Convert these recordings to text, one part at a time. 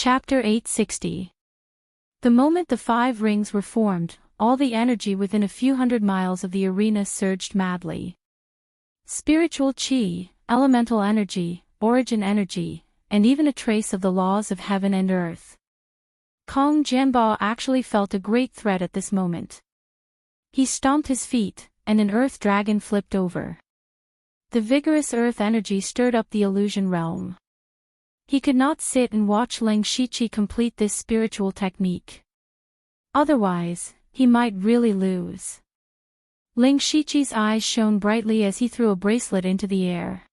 Chapter 860. The moment the 5 rings were formed, all the energy within a few hundred miles of the arena surged madly. Spiritual chi, elemental energy, origin energy, and even a trace of the laws of heaven and earth. Kong Jianbao actually felt a great threat at this moment. He stomped his feet, and an earth dragon flipped over. The vigorous earth energy stirred up the illusion realm. He could not sit and watch Ling Shiqi complete this spiritual technique. Otherwise, he might really lose. Ling Shiqi's eyes shone brightly as he threw a bracelet into the air.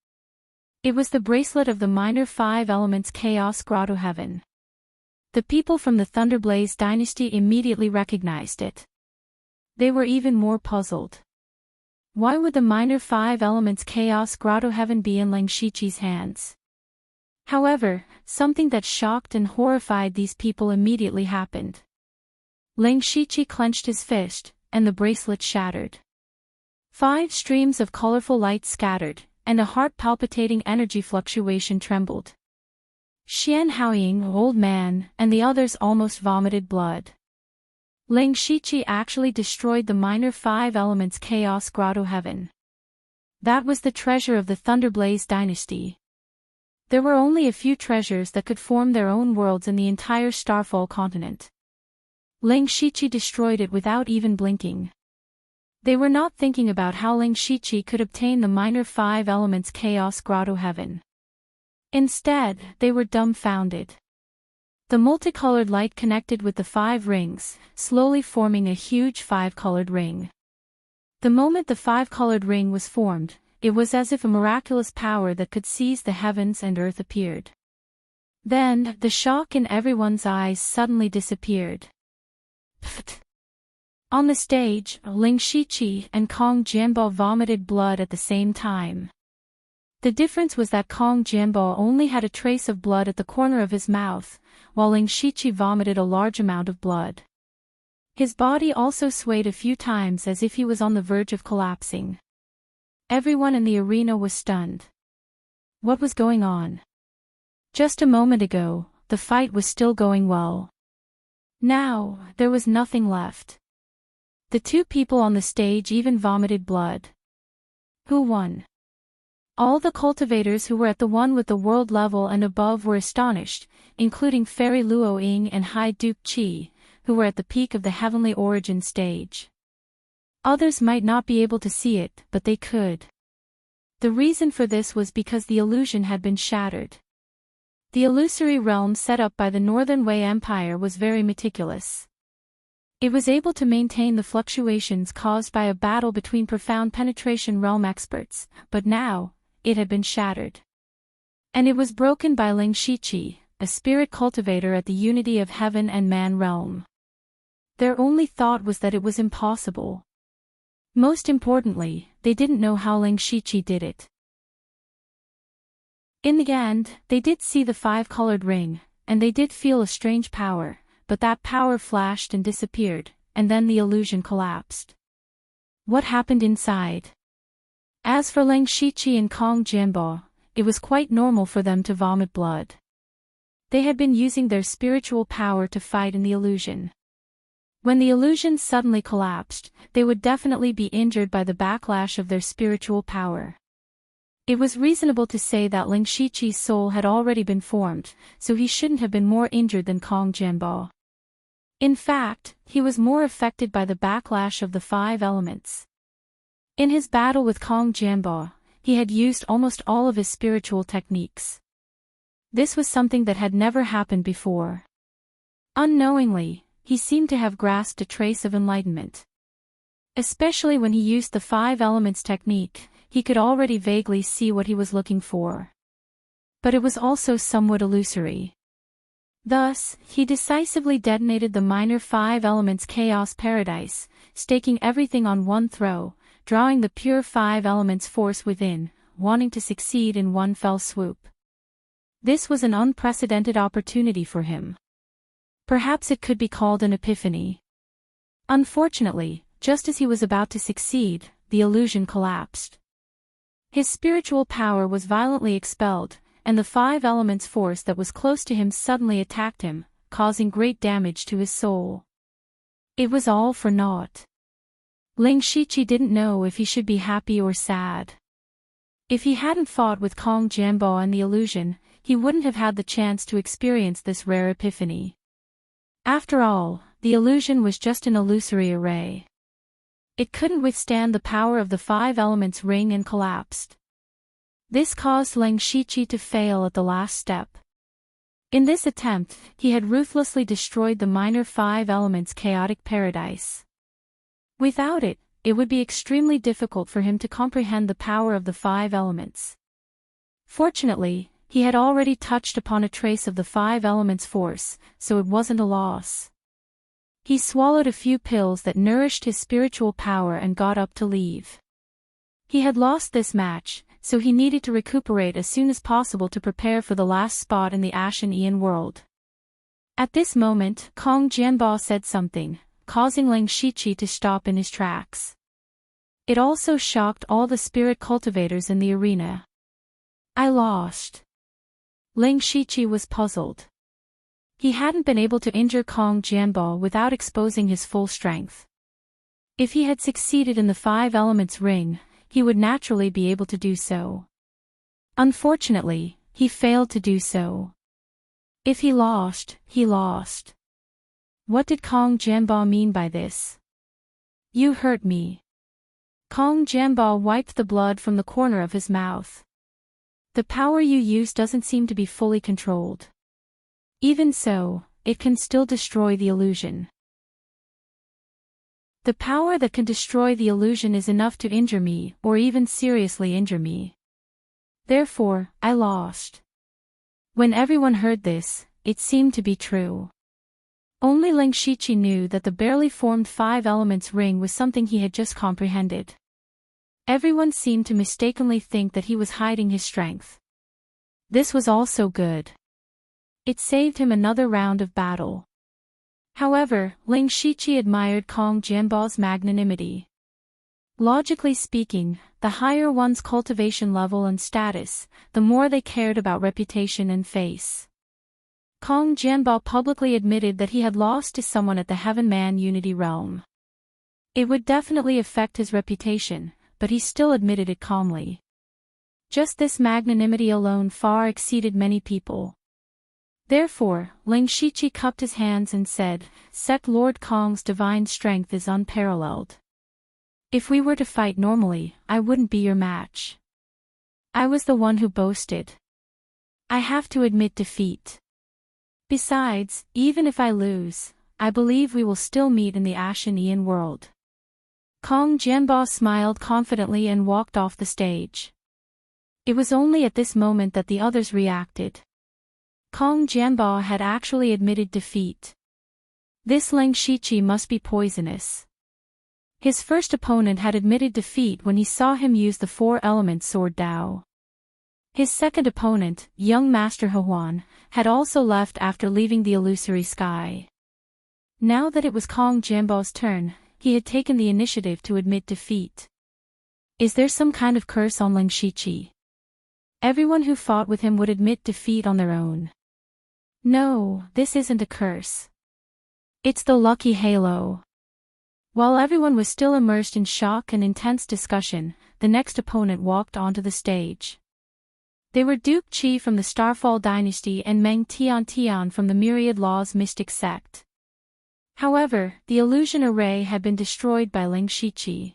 It was the bracelet of the minor 5 elements Chaos Grotto Heaven. The people from the Thunderblaze dynasty immediately recognized it. They were even more puzzled. Why would the minor 5 elements Chaos Grotto Heaven be in Ling Shiqi's hands? However, something that shocked and horrified these people immediately happened. Ling Shiqi clenched his fist, and the bracelet shattered. 5 streams of colorful light scattered, and a heart-palpitating energy fluctuation trembled. Xian Haoying, old man, and the others almost vomited blood. Ling Shiqi actually destroyed the minor 5 elements Chaos Grotto Heaven. That was the treasure of the Thunderblaze dynasty. There were only a few treasures that could form their own worlds in the entire Starfall continent. Ling Shiqi destroyed it without even blinking. They were not thinking about how Ling Shiqi could obtain the minor 5 elements Chaos Grotto Heaven. Instead, they were dumbfounded. The multicolored light connected with the 5 rings, slowly forming a huge 5-colored ring. The moment the 5-colored ring was formed, it was as if a miraculous power that could seize the heavens and earth appeared. Then, the shock in everyone's eyes suddenly disappeared. Pfft. On the stage, Ling Shiqi and Kong Jianbao vomited blood at the same time. The difference was that Kong Jianbao only had a trace of blood at the corner of his mouth, while Ling Shiqi vomited a large amount of blood. His body also swayed a few times as if he was on the verge of collapsing. Everyone in the arena was stunned. What was going on? Just a moment ago, the fight was still going well. Now, there was nothing left. The 2 people on the stage even vomited blood. Who won? All the cultivators who were at the one with the world level and above were astonished, including Fairy Luo Ying and High Duke Qi, who were at the peak of the heavenly origin stage. Others might not be able to see it, but they could. The reason for this was because the illusion had been shattered. The illusory realm set up by the Northern Wei Empire was very meticulous. It was able to maintain the fluctuations caused by a battle between profound penetration realm experts, but now, it had been shattered. And it was broken by Ling Shiqi, a spirit cultivator at the unity of heaven and man realm. Their only thought was that it was impossible. Most importantly, they didn't know how Ling Shiqi did it. In the end, they did see the 5-colored ring, and they did feel a strange power, but that power flashed and disappeared, and then the illusion collapsed. What happened inside? As for Ling Shiqi and Kong Jianbao, it was quite normal for them to vomit blood. They had been using their spiritual power to fight in the illusion. When the illusion suddenly collapsed, they would definitely be injured by the backlash of their spiritual power. It was reasonable to say that Ling Shiqi's soul had already been formed, so he shouldn't have been more injured than Kong Jianbao. In fact, he was more affected by the backlash of the 5 elements. In his battle with Kong Jianbao, he had used almost all of his spiritual techniques. This was something that had never happened before. Unknowingly, he seemed to have grasped a trace of enlightenment. Especially when he used the 5 elements technique, he could already vaguely see what he was looking for. But it was also somewhat illusory. Thus, he decisively detonated the minor 5 elements Chaos Paradise, staking everything on one throw, drawing the pure 5 elements force within, wanting to succeed in one fell swoop. This was an unprecedented opportunity for him. Perhaps it could be called an epiphany. Unfortunately, just as he was about to succeed, the illusion collapsed. His spiritual power was violently expelled, and the 5 elements force that was close to him suddenly attacked him, causing great damage to his soul. It was all for naught. Ling Shiqi didn't know if he should be happy or sad. If he hadn't fought with Kong Jianbo and the illusion, he wouldn't have had the chance to experience this rare epiphany. After all, the illusion was just an illusory array. It couldn't withstand the power of the 5 elements ring and collapsed. This caused Ling Shiqi to fail at the last step. In this attempt, he had ruthlessly destroyed the minor 5 elements' chaotic paradise. Without it, it would be extremely difficult for him to comprehend the power of the 5 elements. Fortunately, he had already touched upon a trace of the 5 elements' force, so it wasn't a loss. He swallowed a few pills that nourished his spiritual power and got up to leave. He had lost this match, so he needed to recuperate as soon as possible to prepare for the last spot in the Ashen Ian world. At this moment, Kong Jianbo said something, causing Ling Shiqi to stop in his tracks. It also shocked all the spirit cultivators in the arena. I lost. Ling Shiqi was puzzled. He hadn't been able to injure Kong Jianbo without exposing his full strength. If he had succeeded in the 5 elements ring, he would naturally be able to do so. Unfortunately, he failed to do so. If he lost, he lost. What did Kong Jianbo mean by this? You hurt me. Kong Jianbo wiped the blood from the corner of his mouth. The power you use doesn't seem to be fully controlled. Even so, it can still destroy the illusion. The power that can destroy the illusion is enough to injure me, or even seriously injure me. Therefore, I lost. When everyone heard this, it seemed to be true. Only Ling Shiqi knew that the barely formed 5 elements ring was something he had just comprehended. Everyone seemed to mistakenly think that he was hiding his strength. This was also good. It saved him another round of battle. However, Ling Shiqi admired Kong Jianbo's magnanimity. Logically speaking, the higher one's cultivation level and status, the more they cared about reputation and face. Kong Jianbo publicly admitted that he had lost to someone at the Heaven Man Unity Realm. It would definitely affect his reputation, but he still admitted it calmly. Just this magnanimity alone far exceeded many people. Therefore, Ling Shiqi cupped his hands and said, Sect Lord Kong's divine strength is unparalleled. If we were to fight normally, I wouldn't be your match. I was the one who boasted. I have to admit defeat. Besides, even if I lose, I believe we will still meet in the Ashen Ian world. Kong Jianbo smiled confidently and walked off the stage. It was only at this moment that the others reacted. Kong Jianbo had actually admitted defeat. This Ling Shiqi must be poisonous. His first opponent had admitted defeat when he saw him use the 4-element sword Dao. His second opponent, young Master Huan, had also left after leaving the illusory sky. Now that it was Kong Jianbo's turn, he had taken the initiative to admit defeat. Is there some kind of curse on Ling Shiqi? Everyone who fought with him would admit defeat on their own. No, this isn't a curse. It's the lucky halo. While everyone was still immersed in shock and intense discussion, the next opponent walked onto the stage. They were Duke Qi from the Starfall Dynasty and Meng Tian from the Myriad Law's Mystic Sect. However, the illusion array had been destroyed by Ling Shiqi.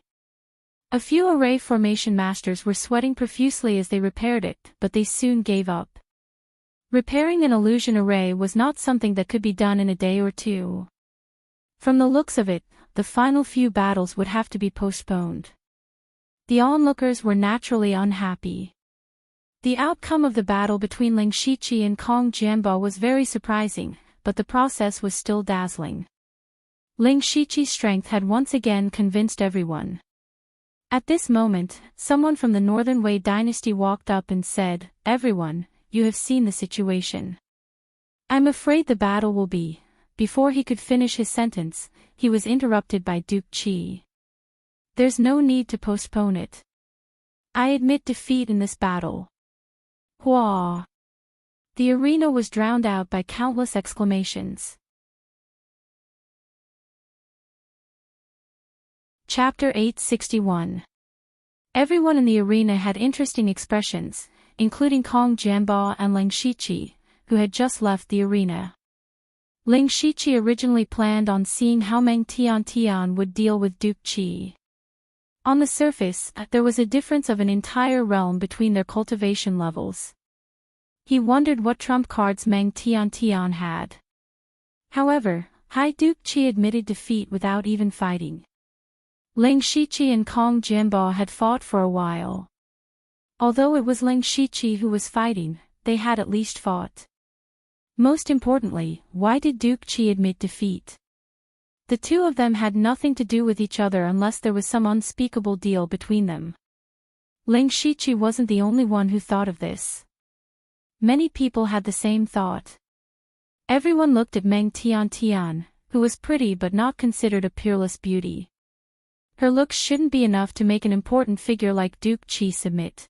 A few array formation masters were sweating profusely as they repaired it, but they soon gave up. Repairing an illusion array was not something that could be done in a day or two. From the looks of it, the final few battles would have to be postponed. The onlookers were naturally unhappy. The outcome of the battle between Ling Shiqi and Kong Jianbo was very surprising, but the process was still dazzling. Ling Shiqi's strength had once again convinced everyone. At this moment, someone from the Northern Wei dynasty walked up and said, Everyone, you have seen the situation. I'm afraid the battle will be. Before he could finish his sentence, he was interrupted by Duke Qi. There's no need to postpone it. I admit defeat in this battle. Hua! The arena was drowned out by countless exclamations. Chapter 861. Everyone in the arena had interesting expressions, including Kong Jianbao and Ling Shiqi, who had just left the arena. Ling Shiqi originally planned on seeing how Meng Tian would deal with Duke Qi. On the surface, there was a difference of an entire realm between their cultivation levels. He wondered what trump cards Meng Tian had. However, High Duke Qi admitted defeat without even fighting. Ling Shiqi and Kong Jianbao had fought for a while. Although it was Ling Shiqi who was fighting, they had at least fought. Most importantly, why did Duke Qi admit defeat? The two of them had nothing to do with each other unless there was some unspeakable deal between them. Ling Shiqi wasn't the only one who thought of this. Many people had the same thought. Everyone looked at Meng Tian, who was pretty but not considered a peerless beauty. Her looks shouldn't be enough to make an important figure like Duke Qi submit.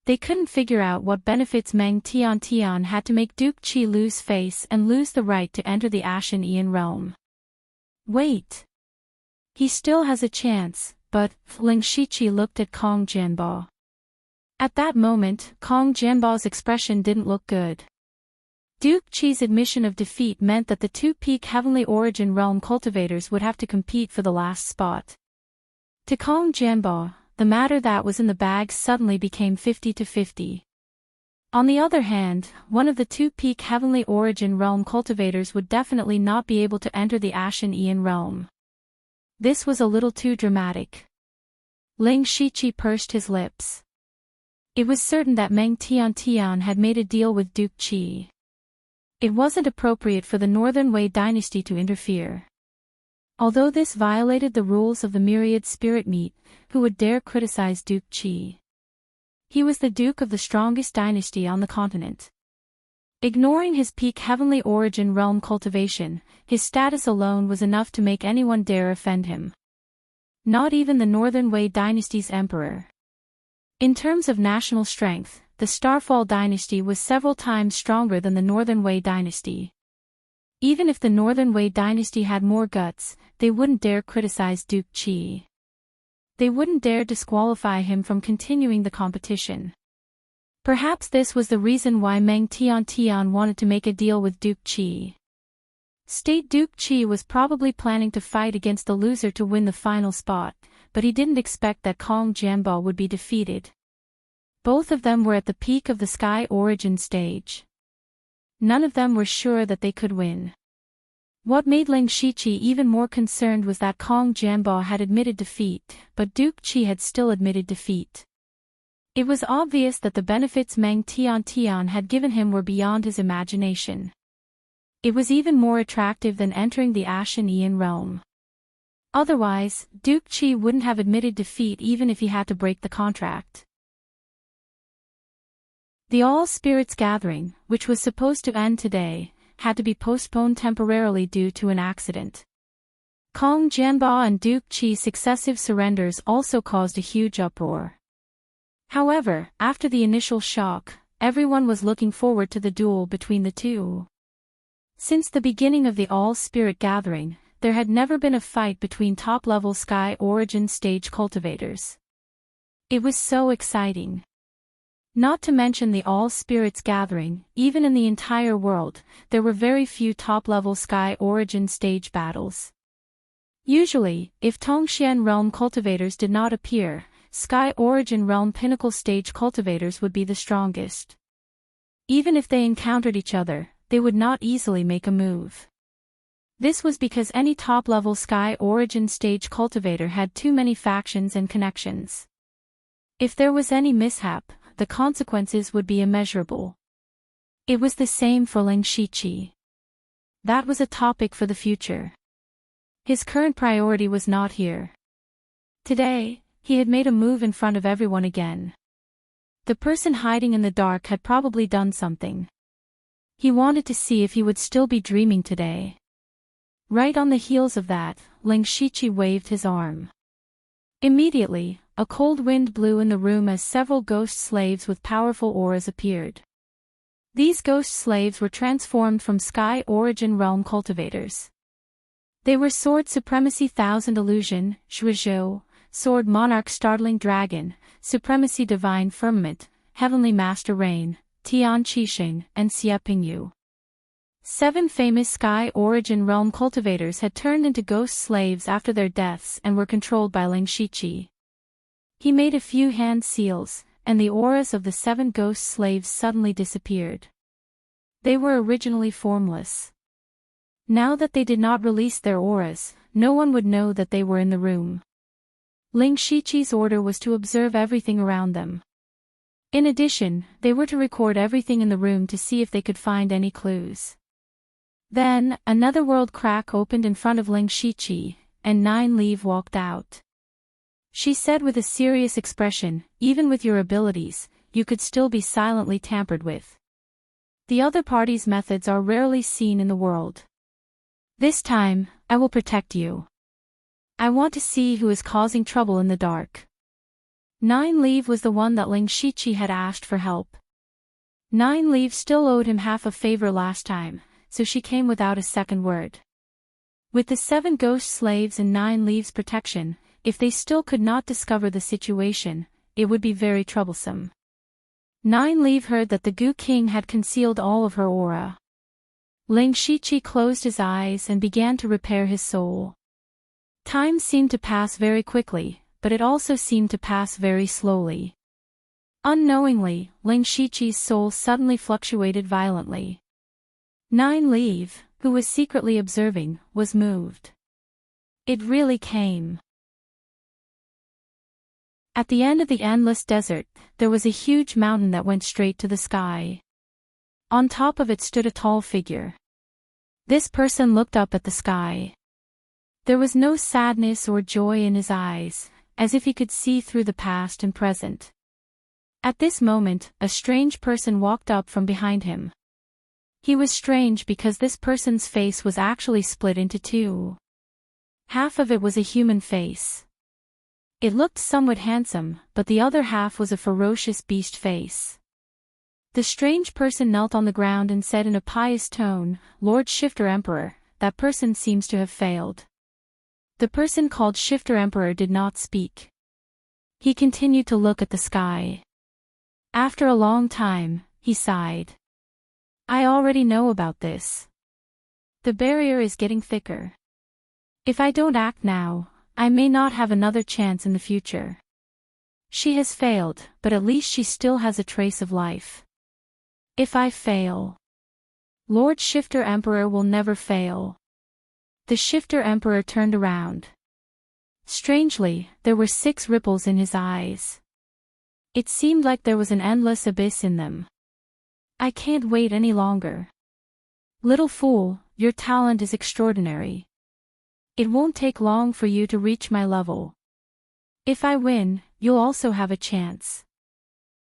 They couldn't figure out what benefits Meng Tian had to make Duke Qi lose face and lose the right to enter the Ashen Ian realm. Wait. He still has a chance, but Ling Shiqi looked at Kong Jianbao. At that moment, Kong Jianbao's expression didn't look good. Duke Qi's admission of defeat meant that the two peak Heavenly Origin realm cultivators would have to compete for the last spot. To Kong Jianbao, the matter that was in the bag suddenly became 50-50. On the other hand, one of the two peak Heavenly Origin realm cultivators would definitely not be able to enter the Ashen Ian realm. This was a little too dramatic. Ling Shiqi pursed his lips. It was certain that Meng Tian had made a deal with Duke Qi. It wasn't appropriate for the Northern Wei dynasty to interfere. Although this violated the rules of the myriad spirit meat, who would dare criticize Duke Qi? He was the duke of the strongest dynasty on the continent. Ignoring his peak Heavenly Origin realm cultivation, his status alone was enough to make anyone dare offend him. Not even the Northern Wei dynasty's emperor. In terms of national strength, the Starfall dynasty was several times stronger than the Northern Wei dynasty. Even if the Northern Wei dynasty had more guts, they wouldn't dare criticize Duke Qi. They wouldn't dare disqualify him from continuing the competition. Perhaps this was the reason why Meng Tian wanted to make a deal with Duke Qi. State Duke Qi was probably planning to fight against the loser to win the final spot, but he didn't expect that Kong Jianbao would be defeated. Both of them were at the peak of the Sky Origin stage. None of them were sure that they could win. What made Ling Shiqi even more concerned was that Kong Jianbao had admitted defeat, but Duke Qi had still admitted defeat. It was obvious that the benefits Meng Tian had given him were beyond his imagination. It was even more attractive than entering the Ashen Ian realm. Otherwise, Duke Qi wouldn't have admitted defeat even if he had to break the contract. The All Spirits Gathering, which was supposed to end today, had to be postponed temporarily due to an accident. Kong Jianbao and Duke Qi's successive surrenders also caused a huge uproar. However, after the initial shock, everyone was looking forward to the duel between the two. Since the beginning of the All Spirit Gathering, there had never been a fight between top-level Sky Origin stage cultivators. It was so exciting. Not to mention the All Spirits Gathering, even in the entire world, there were very few top-level Sky Origin stage battles. Usually, if Tongxian Realm cultivators did not appear, Sky Origin Realm Pinnacle stage cultivators would be the strongest. Even if they encountered each other, they would not easily make a move. This was because any top-level Sky Origin stage cultivator had too many factions and connections. If there was any mishap, the consequences would be immeasurable. It was the same for Ling Shiqi. That was a topic for the future. His current priority was not here. Today, he had made a move in front of everyone again. The person hiding in the dark had probably done something. He wanted to see if he would still be dreaming today. Right on the heels of that, Ling Shiqi waved his arm. Immediately, a cold wind blew in the room as several ghost slaves with powerful auras appeared. These ghost slaves were transformed from Sky Origin Realm cultivators. They were Sword Supremacy Thousand Illusion, Shuizhou, Sword Monarch Startling Dragon, Supremacy Divine Firmament, Heavenly Master Rain, Tian Qixing, and Xie Pingyu. 7 famous Sky Origin Realm cultivators had turned into ghost slaves after their deaths and were controlled by Ling Shiqi. He made a few hand seals, and the auras of the 7 ghost slaves suddenly disappeared. They were originally formless. Now that they did not release their auras, no one would know that they were in the room. Ling Shiqi's order was to observe everything around them. In addition, they were to record everything in the room to see if they could find any clues. Then, another world crack opened in front of Ling Shiqi, and Nine Leaf walked out. She said with a serious expression, "Even with your abilities, you could still be silently tampered with. The other party's methods are rarely seen in the world. This time, I will protect you. I want to see who is causing trouble in the dark." Nine Leaf was the one that Ling Shiqi had asked for help. Nine Leaf still owed him half a favor last time, so she came without a second word. With the 7 ghost slaves and Nine Leaf's protection, if they still could not discover the situation, it would be very troublesome. Nine Leaf heard that the Gu King had concealed all of her aura. Ling Shiqi closed his eyes and began to repair his soul. Time seemed to pass very quickly, but it also seemed to pass very slowly. Unknowingly, Ling Shiqi's soul suddenly fluctuated violently. Nine Leaf, who was secretly observing, was moved. It really came. At the end of the endless desert, there was a huge mountain that went straight to the sky. On top of it stood a tall figure. This person looked up at the sky. There was no sadness or joy in his eyes, as if he could see through the past and present. At this moment, a strange person walked up from behind him. He was strange because this person's face was actually split into 2. Half of it was a human face. It looked somewhat handsome, but the other half was a ferocious beast face. The strange person knelt on the ground and said in a pious tone, "Lord Shifter Emperor, that person seems to have failed." The person called Shifter Emperor did not speak. He continued to look at the sky. After a long time, he sighed. "I already know about this. The barrier is getting thicker. If I don't act now, I may not have another chance in the future. She has failed, but at least she still has a trace of life. If I fail, Lord Shifter Emperor will never fail." The Shifter Emperor turned around. Strangely, there were 6 ripples in his eyes. It seemed like there was an endless abyss in them. "I can't wait any longer. Little fool, your talent is extraordinary. It won't take long for you to reach my level. If I win, you'll also have a chance.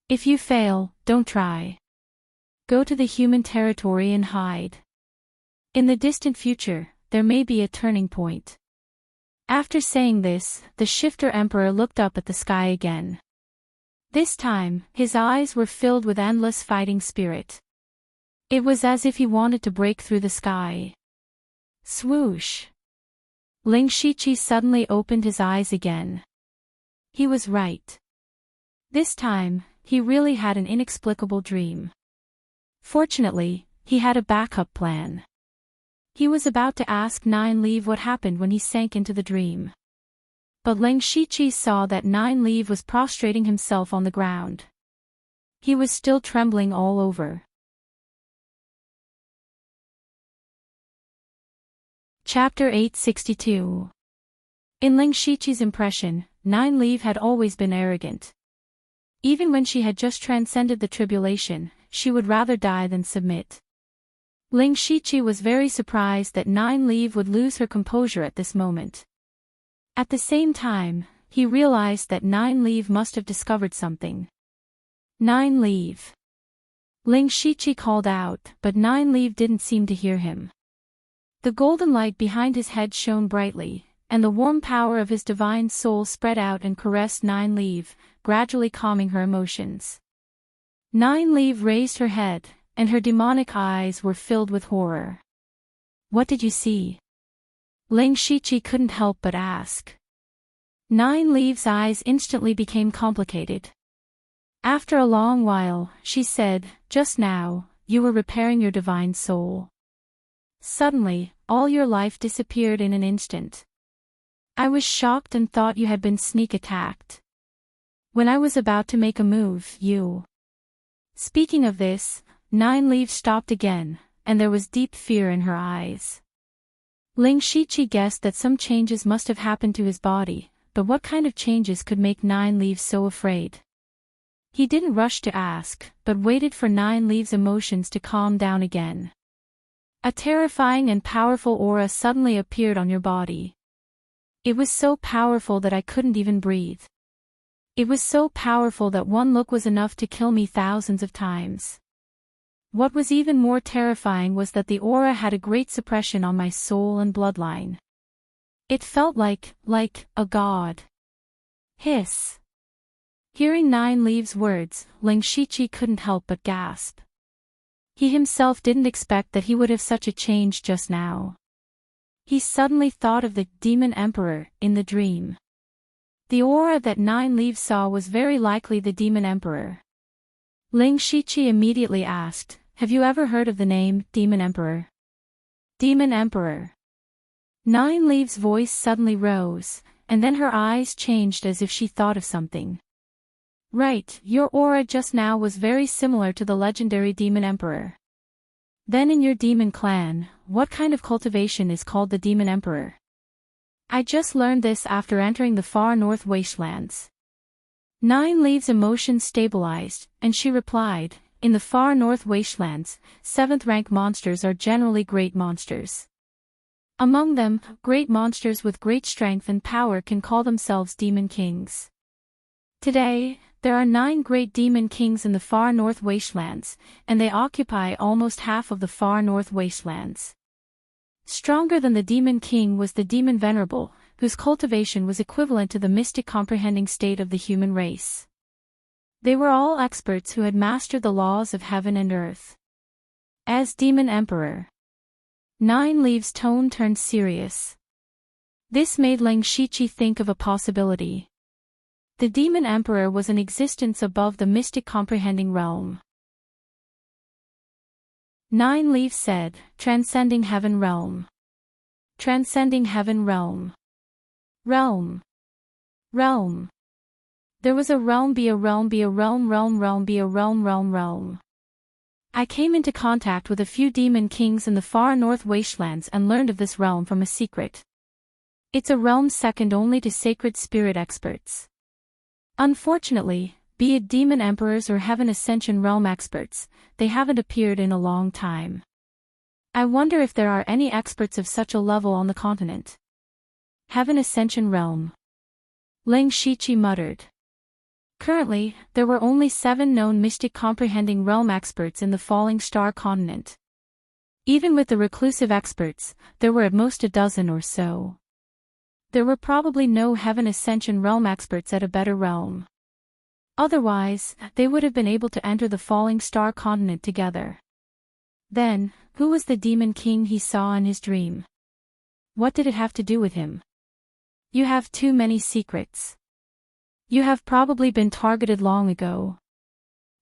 If you fail, don't try. Go to the human territory and hide. In the distant future, there may be a turning point." After saying this, the Shifter Emperor looked up at the sky again. This time, his eyes were filled with endless fighting spirit. It was as if he wanted to break through the sky. Swoosh! Ling Shiqi suddenly opened his eyes again. He was right. This time, he really had an inexplicable dream. Fortunately, he had a backup plan. He was about to ask Nine Leaf what happened when he sank into the dream. But Ling Shiqi saw that Nine Leaf was prostrating himself on the ground. He was still trembling all over. Chapter 862. In Ling Shiqi's impression, Nine Leaf had always been arrogant. Even when she had just transcended the tribulation, she would rather die than submit. Ling Shiqi was very surprised that Nine Leaf would lose her composure at this moment. At the same time, he realized that Nine Leaf must have discovered something. "Nine Leaf." Ling Shiqi called out, but Nine Leaf didn't seem to hear him. The golden light behind his head shone brightly, and the warm power of his divine soul spread out and caressed Nine Leaf, gradually calming her emotions. Nine Leaf raised her head, and her demonic eyes were filled with horror. "What did you see?" Ling Shiqi couldn't help but ask. Nine Leaves' eyes instantly became complicated. After a long while, she said, "Just now, you were repairing your divine soul. Suddenly, all your life disappeared in an instant. I was shocked and thought you had been sneak attacked. When I was about to make a move, you..." Speaking of this, Nine Leaves stopped again, and there was deep fear in her eyes. Ling Shiqi guessed that some changes must have happened to his body, but what kind of changes could make Nine Leaves so afraid? He didn't rush to ask, but waited for Nine Leaves' emotions to calm down again. "A terrifying and powerful aura suddenly appeared on your body. It was so powerful that I couldn't even breathe. It was so powerful that one look was enough to kill me thousands of times. What was even more terrifying was that the aura had a great suppression on my soul and bloodline. It felt like a god." Hiss. Hearing Nine Leaves' words, Ling Shiqi couldn't help but gasp. He himself didn't expect that he would have such a change just now. He suddenly thought of the Demon Emperor in the dream. The aura that Nine Leaves saw was very likely the Demon Emperor. Ling Shiqi immediately asked, "Have you ever heard of the name Demon Emperor?" "Demon Emperor." Nine Leaves' voice suddenly rose, and then her eyes changed as if she thought of something. "Right, your aura just now was very similar to the legendary Demon Emperor. Then in your demon clan, what kind of cultivation is called the Demon Emperor?" "I just learned this after entering the far north wastelands." Nine Leaves' emotions stabilized, and she replied, "In the far north wastelands, 7th-rank monsters are generally great monsters. Among them, great monsters with great strength and power can call themselves demon kings. Today, there are 9 great demon kings in the far north wastelands, and they occupy almost half of the far north wastelands. Stronger than the demon king was the demon venerable, whose cultivation was equivalent to the mystic comprehending state of the human race. They were all experts who had mastered the laws of heaven and earth." As Demon Emperor, Nine Leaves' tone turned serious. This made Ling Shiqi think of a possibility. The Demon Emperor was an existence above the mystic comprehending realm. Nine Leaves said, "Transcending heaven realm. Transcending heaven realm. Realm. Realm. There was a realm be a realm be a realm realm be a realm. I came into contact with a few demon kings in the far north wastelands and learned of this realm from a secret. It's a realm second only to sacred spirit experts. Unfortunately, be it demon emperors or heaven ascension realm experts, they haven't appeared in a long time. I wonder if there are any experts of such a level on the continent." Heaven ascension realm. Ling Shiqi muttered. Currently, there were only 7 known mystic comprehending realm experts in the falling star continent. Even with the reclusive experts, there were at most a dozen or so. There were probably no heaven ascension realm experts at a better realm. Otherwise, they would have been able to enter the falling star continent together. Then, who was the demon king he saw in his dream? What did it have to do with him? You have too many secrets. You have probably been targeted long ago.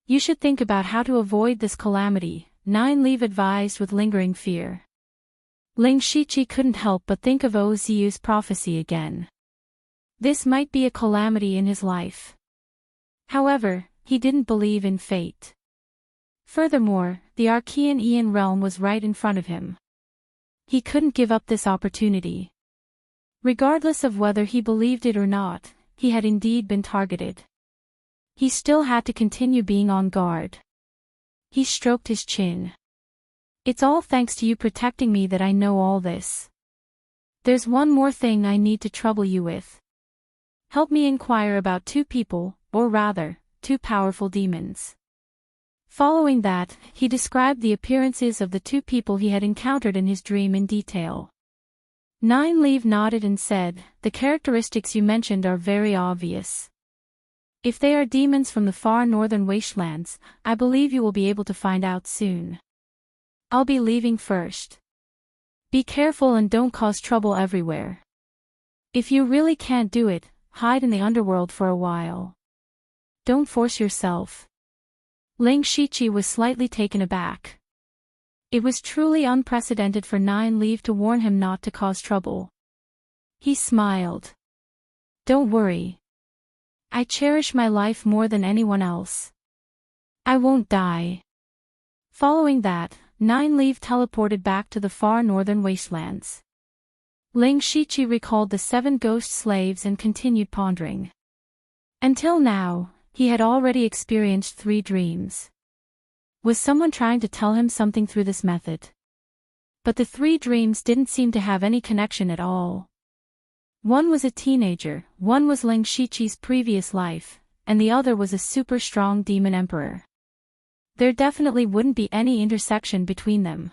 You should think about how to avoid this calamity, Nine Leaves advised with lingering fear. Ling Shiqi couldn't help but think of Oziu's prophecy again. This might be a calamity in his life. However, he didn't believe in fate. Furthermore, the Archean Aeon realm was right in front of him. He couldn't give up this opportunity. Regardless of whether he believed it or not, he had indeed been targeted. He still had to continue being on guard. He stroked his chin. "It's all thanks to you protecting me that I know all this. There's one more thing I need to trouble you with. Help me inquire about 2 people, or rather, 2 powerful demons." Following that, he described the appearances of the 2 people he had encountered in his dream in detail. Nine Leaves nodded and said, "The characteristics you mentioned are very obvious. If they are demons from the far northern wastelands, I believe you will be able to find out soon. I'll be leaving first. Be careful and don't cause trouble everywhere. If you really can't do it, hide in the underworld for a while. Don't force yourself. Ling Shiqi was slightly taken aback. It was truly unprecedented for Nine Leaf to warn him not to cause trouble. He smiled. Don't worry. I cherish my life more than anyone else. I won't die. Following that, Nine Leaf teleported back to the far northern wastelands. Ling Shiqi recalled the 7 ghost slaves and continued pondering. Until now, he had already experienced 3 dreams. Was someone trying to tell him something through this method? But the 3 dreams didn't seem to have any connection at all. One was a teenager, one was Ling Shiqi's previous life, and the other was a super strong demon emperor. There definitely wouldn't be any intersection between them.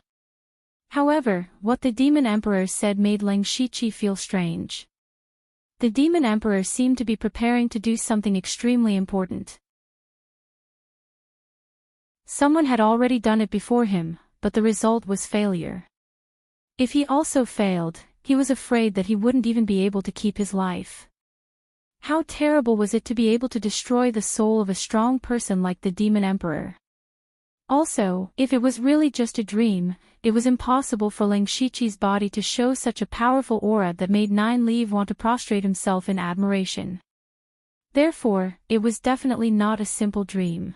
However, what the demon emperor said made Ling Shiqi feel strange. The demon emperor seemed to be preparing to do something extremely important. Someone had already done it before him, but the result was failure. If he also failed, he was afraid that he wouldn't even be able to keep his life. How terrible was it to be able to destroy the soul of a strong person like the demon emperor? Also, if it was really just a dream, it was impossible for Ling Shiqi's body to show such a powerful aura that made Nine Leaf want to prostrate himself in admiration. Therefore, it was definitely not a simple dream.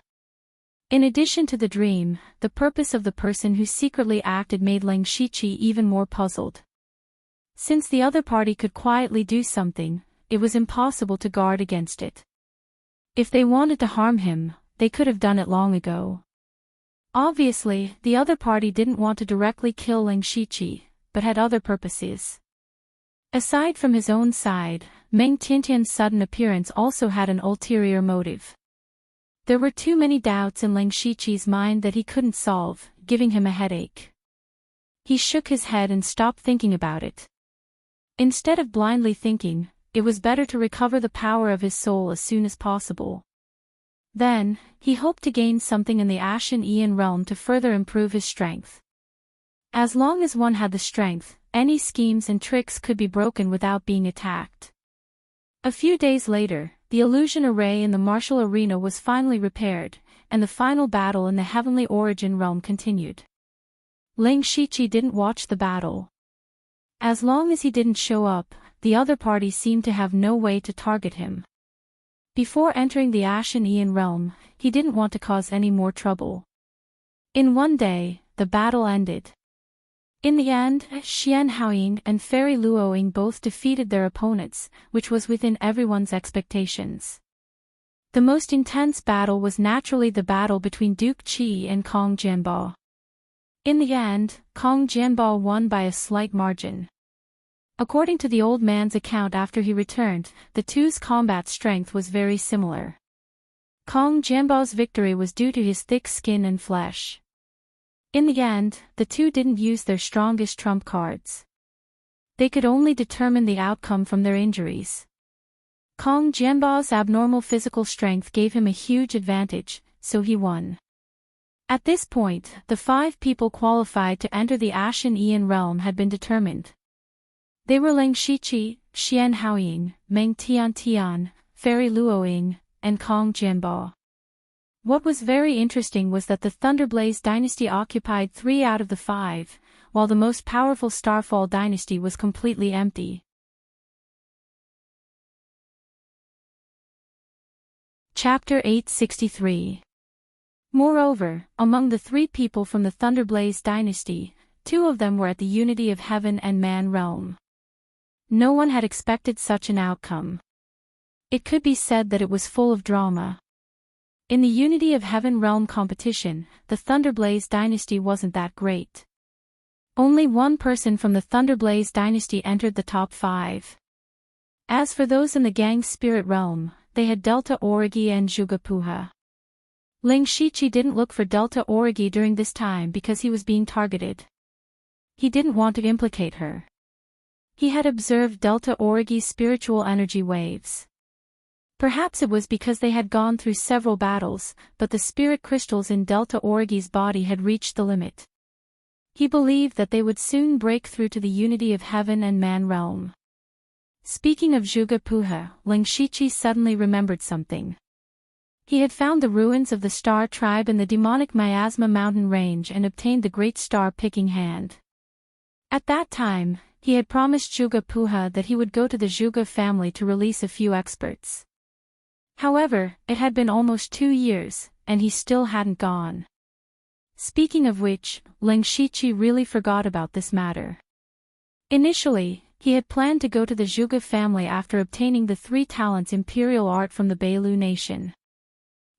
In addition to the dream, the purpose of the person who secretly acted made Ling Shiqi even more puzzled. Since the other party could quietly do something, it was impossible to guard against it. If they wanted to harm him, they could have done it long ago. Obviously, the other party didn't want to directly kill Ling Shiqi, but had other purposes. Aside from his own side, Meng Tiantian's sudden appearance also had an ulterior motive. There were too many doubts in Ling Shiqi's mind that he couldn't solve, giving him a headache. He shook his head and stopped thinking about it. Instead of blindly thinking, it was better to recover the power of his soul as soon as possible. Then, he hoped to gain something in the Ashen Aeon realm to further improve his strength. As long as one had the strength, any schemes and tricks could be broken without being attacked. A few days later, the illusion array in the martial arena was finally repaired, and the final battle in the Heavenly Origin realm continued. Ling Shiqi didn't watch the battle. As long as he didn't show up, the other party seemed to have no way to target him. Before entering the Ashen Aeon realm, he didn't want to cause any more trouble. In one day, the battle ended. In the end, Xian Haoying and Fairy Luoying both defeated their opponents, which was within everyone's expectations. The most intense battle was naturally the battle between Duke Qi and Kong Jianbao. In the end, Kong Jianbao won by a slight margin. According to the old man's account after he returned, the two's combat strength was very similar. Kong Jianbao's victory was due to his thick skin and flesh. In the end, the two didn't use their strongest trump cards. They could only determine the outcome from their injuries. Kong Jianbao's abnormal physical strength gave him a huge advantage, so he won. At this point, the 5 people qualified to enter the Ashen Aeon realm had been determined. They were Ling Shiqi, Xian Haoying, Meng Tiantian, Fairy Luoying, and Kong Jianbao. What was very interesting was that the Thunderblaze dynasty occupied 3 out of the 5, while the most powerful Starfall dynasty was completely empty. Chapter 863. Moreover, among the 3 people from the Thunderblaze dynasty, 2 of them were at the Unity of Heaven and Man realm. No one had expected such an outcome. It could be said that it was full of drama. In the Unity of Heaven realm competition, the Thunderblaze dynasty wasn't that great. Only one person from the Thunderblaze dynasty entered the top 5. As for those in the Gang Spirit realm, they had Delta Origi and Zhugapuha. Ling Shiqi didn't look for Delta Origi during this time because he was being targeted. He didn't want to implicate her. He had observed Delta Origi's spiritual energy waves. Perhaps it was because they had gone through several battles, but the spirit crystals in Delta Origi's body had reached the limit. He believed that they would soon break through to the unity of heaven and man realm. Speaking of Zhuge Puhe, Ling Shiqi suddenly remembered something. He had found the ruins of the Star Tribe in the demonic Miasma mountain range and obtained the great star-picking hand. At that time, he had promised Zhuge Puhe that he would go to the Zhuge family to release a few experts. However, it had been almost 2 years, and he still hadn't gone. Speaking of which, Ling Shiqi really forgot about this matter. Initially, he had planned to go to the Zhuge family after obtaining the 3 talents imperial art from the Beilu nation.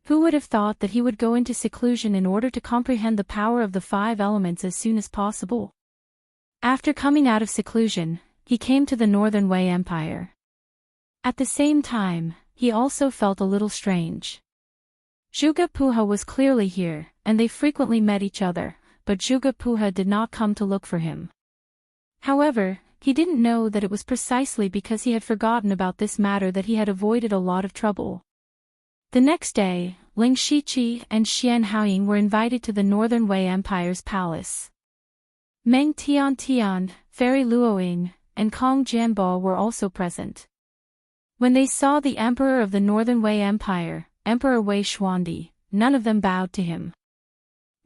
Who would have thought that he would go into seclusion in order to comprehend the power of the 5 elements as soon as possible? After coming out of seclusion, he came to the Northern Wei Empire. At the same time, he also felt a little strange. Zhuge Puhe was clearly here, and they frequently met each other, but Zhuge Puhe did not come to look for him. However, he didn't know that it was precisely because he had forgotten about this matter that he had avoided a lot of trouble. The next day, Ling Shiqi and Xian Haoying were invited to the Northern Wei Empire's palace. Meng Tian, Fairy Luoying, and Kong Jianbo were also present. When they saw the emperor of the Northern Wei Empire, Emperor Wei Xuandi, none of them bowed to him.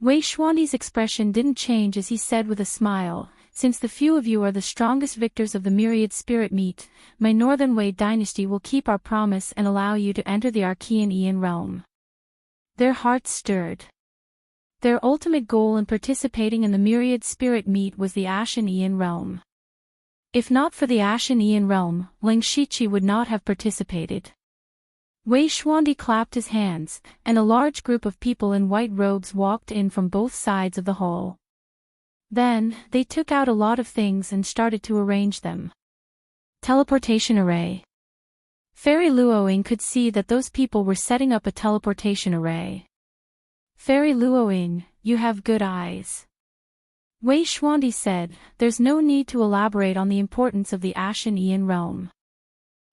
Wei Xuandi's expression didn't change as he said with a smile, "Since the few of you are the strongest victors of the myriad spirit meet, my Northern Wei dynasty will keep our promise and allow you to enter the Archean Aeon realm." Their hearts stirred. Their ultimate goal in participating in the myriad spirit meet was the Ashen Aeon realm. If not for the Ashen Aeon realm, Ling Shiqi would not have participated. Wei Xuandi clapped his hands, and a large group of people in white robes walked in from both sides of the hall. Then, they took out a lot of things and started to arrange them. Teleportation array. Fairy Luoying could see that those people were setting up a teleportation array. Fairy Luoying, you have good eyes. Wei Xuandi said, "There's no need to elaborate on the importance of the Ashen Aeon realm.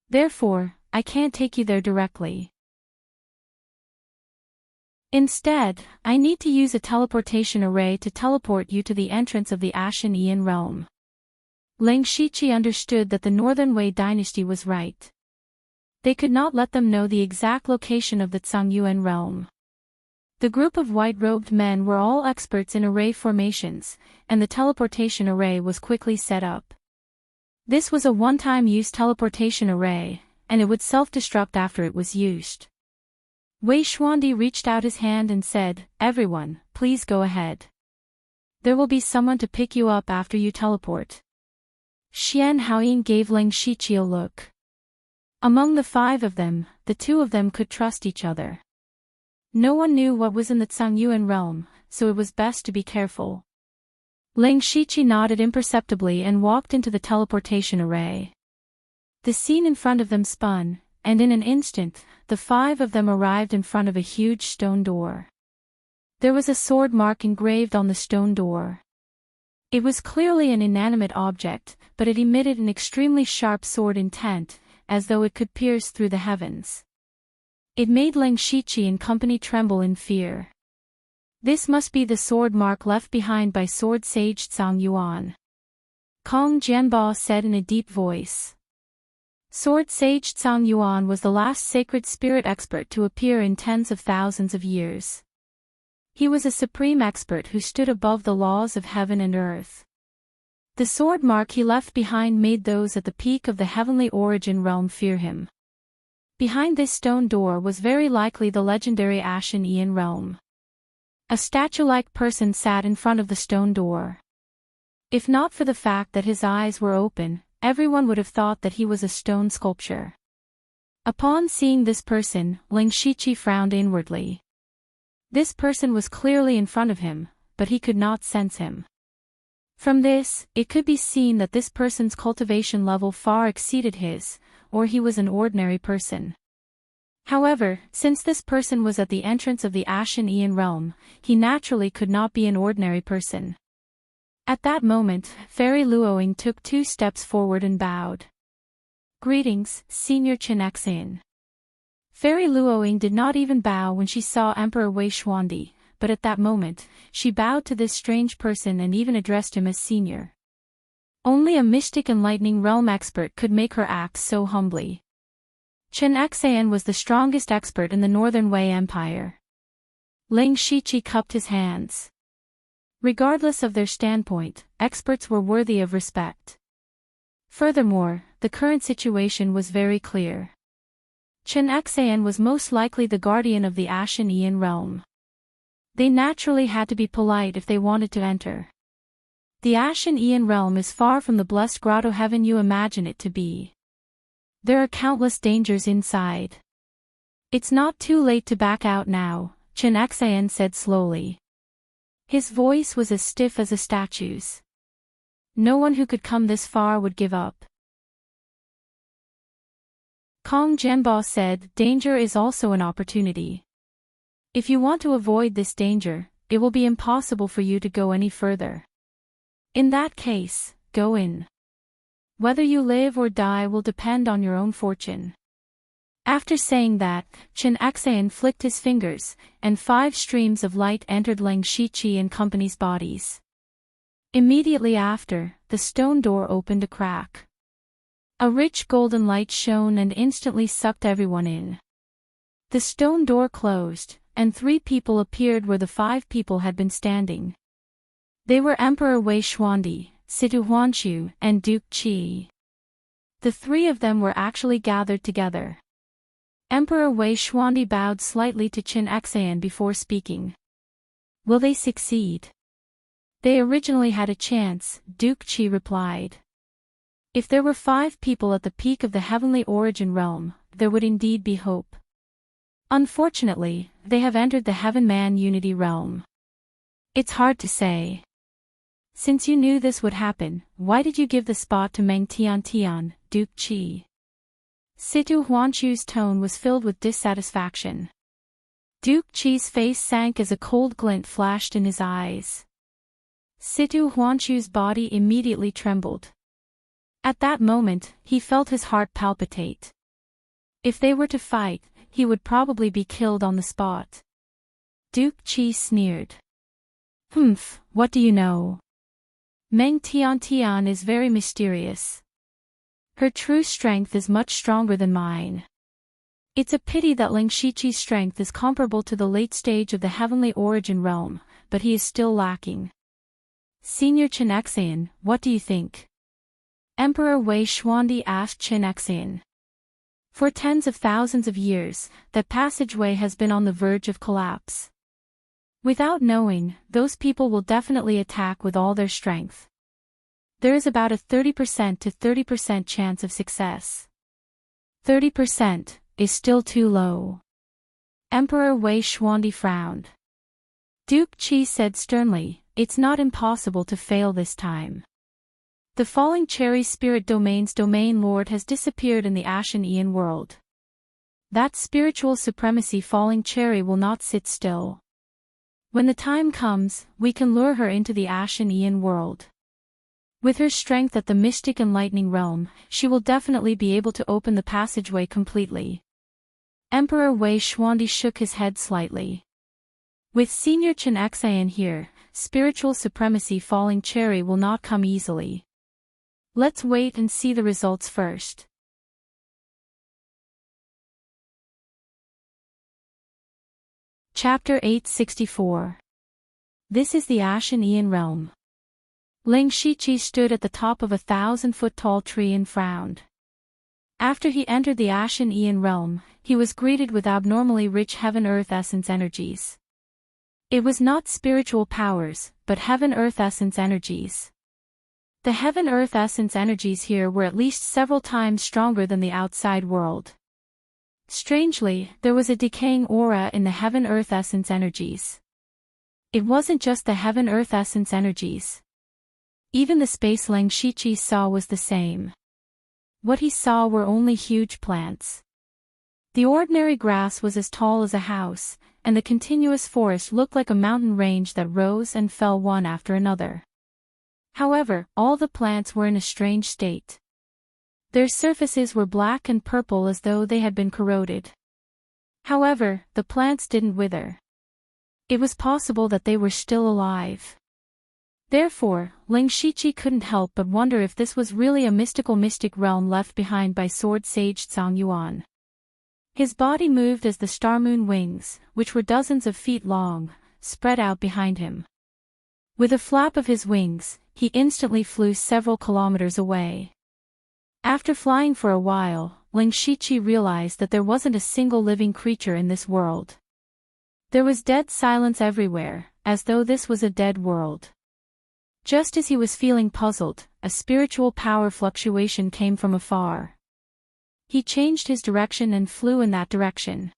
Therefore, I can't take you there directly. Instead, I need to use a teleportation array to teleport you to the entrance of the Ashen Aeon realm." Ling Shiqi understood that the Northern Wei dynasty was right. They could not let them know the exact location of the Zhangyuan realm. The group of white-robed men were all experts in array formations, and the teleportation array was quickly set up. This was a one-time use teleportation array, and it would self-destruct after it was used. Wei Xuandi reached out his hand and said, "Everyone, please go ahead. There will be someone to pick you up after you teleport." Xian Haoying gave Ling Shiqi a look. Among the 5 of them, the 2 of them could trust each other. No one knew what was in the Zhangyuan realm, so it was best to be careful. Ling Shiqi nodded imperceptibly and walked into the teleportation array. The scene in front of them spun, and in an instant, the 5 of them arrived in front of a huge stone door. There was a sword mark engraved on the stone door. It was clearly an inanimate object, but it emitted an extremely sharp sword intent, as though it could pierce through the heavens. It made Ling Shiqi and company tremble in fear. This must be the sword mark left behind by sword sage Zhang Yuan. Kong Jianbo said in a deep voice. Sword sage Zhang Yuan was the last sacred spirit expert to appear in tens of thousands of years. He was a supreme expert who stood above the laws of heaven and earth. The sword mark he left behind made those at the peak of the heavenly origin realm fear him. Behind this stone door was very likely the legendary Ashen Aeon realm. A statue-like person sat in front of the stone door. If not for the fact that his eyes were open, everyone would have thought that he was a stone sculpture. Upon seeing this person, Ling Shiqi frowned inwardly. This person was clearly in front of him, but he could not sense him. From this, it could be seen that this person's cultivation level far exceeded his, or he was an ordinary person. However, since this person was at the entrance of the Ashen Aeon realm, he naturally could not be an ordinary person. At that moment, Fairy Luoying took 2 steps forward and bowed. "Greetings, Senior Chen Xin. Fairy Luoying did not even bow when she saw Emperor Wei Xuandi, but at that moment, she bowed to this strange person and even addressed him as senior. Only a mystic enlightening realm expert could make her act so humbly. Chen Xian was the strongest expert in the Northern Wei Empire. Ling Shiqi cupped his hands. Regardless of their standpoint, experts were worthy of respect. Furthermore, the current situation was very clear. Chen Xian was most likely the guardian of the Ashen Aeon realm. They naturally had to be polite if they wanted to enter. The Ashen Aeon realm is far from the blessed grotto heaven you imagine it to be. There are countless dangers inside. It's not too late to back out now, Chen Xian said slowly. His voice was as stiff as a statue's. No one who could come this far would give up. Kong Zhenbo said, danger is also an opportunity. If you want to avoid this danger, it will be impossible for you to go any further. In that case, go in. Whether you live or die will depend on your own fortune. After saying that, Chen Xian flicked his fingers, and 5 streams of light entered Ling Shiqi and company's bodies. Immediately after, the stone door opened a crack. A rich golden light shone and instantly sucked everyone in. The stone door closed, and 3 people appeared where the 5 people had been standing. They were Emperor Wei Xuandi, Situ Huanshu, and Duke Qi. The 3 of them were actually gathered together. Emperor Wei Xuandi bowed slightly to Chen Xian before speaking. Will they succeed? They originally had a chance, Duke Qi replied. If there were 5 people at the peak of the heavenly origin realm, there would indeed be hope. Unfortunately, they have entered the Heaven-Man Unity realm. It's hard to say. Since you knew this would happen, why did you give the spot to Meng Tian, Duke Qi? Situ Huanshu's tone was filled with dissatisfaction. Duke Qi's face sank as a cold glint flashed in his eyes. Situ Huanshu's body immediately trembled. At that moment, he felt his heart palpitate. If they were to fight, he would probably be killed on the spot. Duke Qi sneered. Humph, what do you know? Meng Tian is very mysterious. Her true strength is much stronger than mine. It's a pity that Ling Shiqi's strength is comparable to the late stage of the heavenly origin realm, but he is still lacking. Senior Chen Xian, what do you think? Emperor Wei Xuandi asked Chen Xian. For tens of thousands of years, that passageway has been on the verge of collapse. Without knowing, those people will definitely attack with all their strength. There is about a 30% to 30% chance of success. 30% is still too low. Emperor Wei Xuandi frowned. Duke Qi said sternly, it's not impossible to fail this time. The Falling Cherry Spirit Domain's Domain Lord has disappeared in the Ashen Aeon world. That spiritual supremacy Falling Cherry will not sit still. When the time comes, we can lure her into the Ashen Aeon world. With her strength at the mystic enlightening realm, she will definitely be able to open the passageway completely. Emperor Wei Xuandi shook his head slightly. With Senior Chen Xian here, spiritual supremacy Falling Cherry will not come easily. Let's wait and see the results first. Chapter 864. This is the Ashen Aeon realm. Ling Shiqi stood at the top of a 1,000-foot-tall tree and frowned. After he entered the Ashen Aeon realm, he was greeted with abnormally rich heaven-earth essence energies. It was not spiritual powers, but heaven-earth essence energies. The heaven-earth essence energies here were at least several times stronger than the outside world. Strangely, there was a decaying aura in the heaven-earth essence energies. It wasn't just the heaven-earth essence energies. Even the space Ling Shiqi saw was the same. What he saw were only huge plants. The ordinary grass was as tall as a house, and the continuous forest looked like a mountain range that rose and fell one after another. However, all the plants were in a strange state. Their surfaces were black and purple as though they had been corroded. However, the plants didn't wither. It was possible that they were still alive. Therefore, Ling Shiqi couldn't help but wonder if this was really a mystical mystic realm left behind by sword sage Zhang Yuan. His body moved as the star-moon wings, which were dozens of feet long, spread out behind him. With a flap of his wings, he instantly flew several kilometers away. After flying for a while, Ling Shiqi realized that there wasn't a single living creature in this world. There was dead silence everywhere, as though this was a dead world. Just as he was feeling puzzled, a spiritual power fluctuation came from afar. He changed his direction and flew in that direction.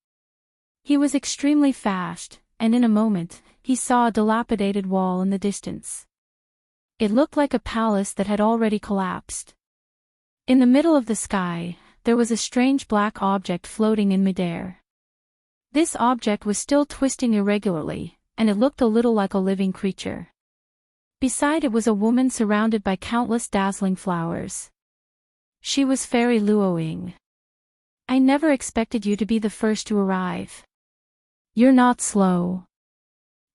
He was extremely fast, and in a moment, he saw a dilapidated wall in the distance. It looked like a palace that had already collapsed. In the middle of the sky, there was a strange black object floating in midair. This object was still twisting irregularly, and it looked a little like a living creature. Beside it was a woman surrounded by countless dazzling flowers. She was Fairy Luoying. I never expected you to be the first to arrive. You're not slow.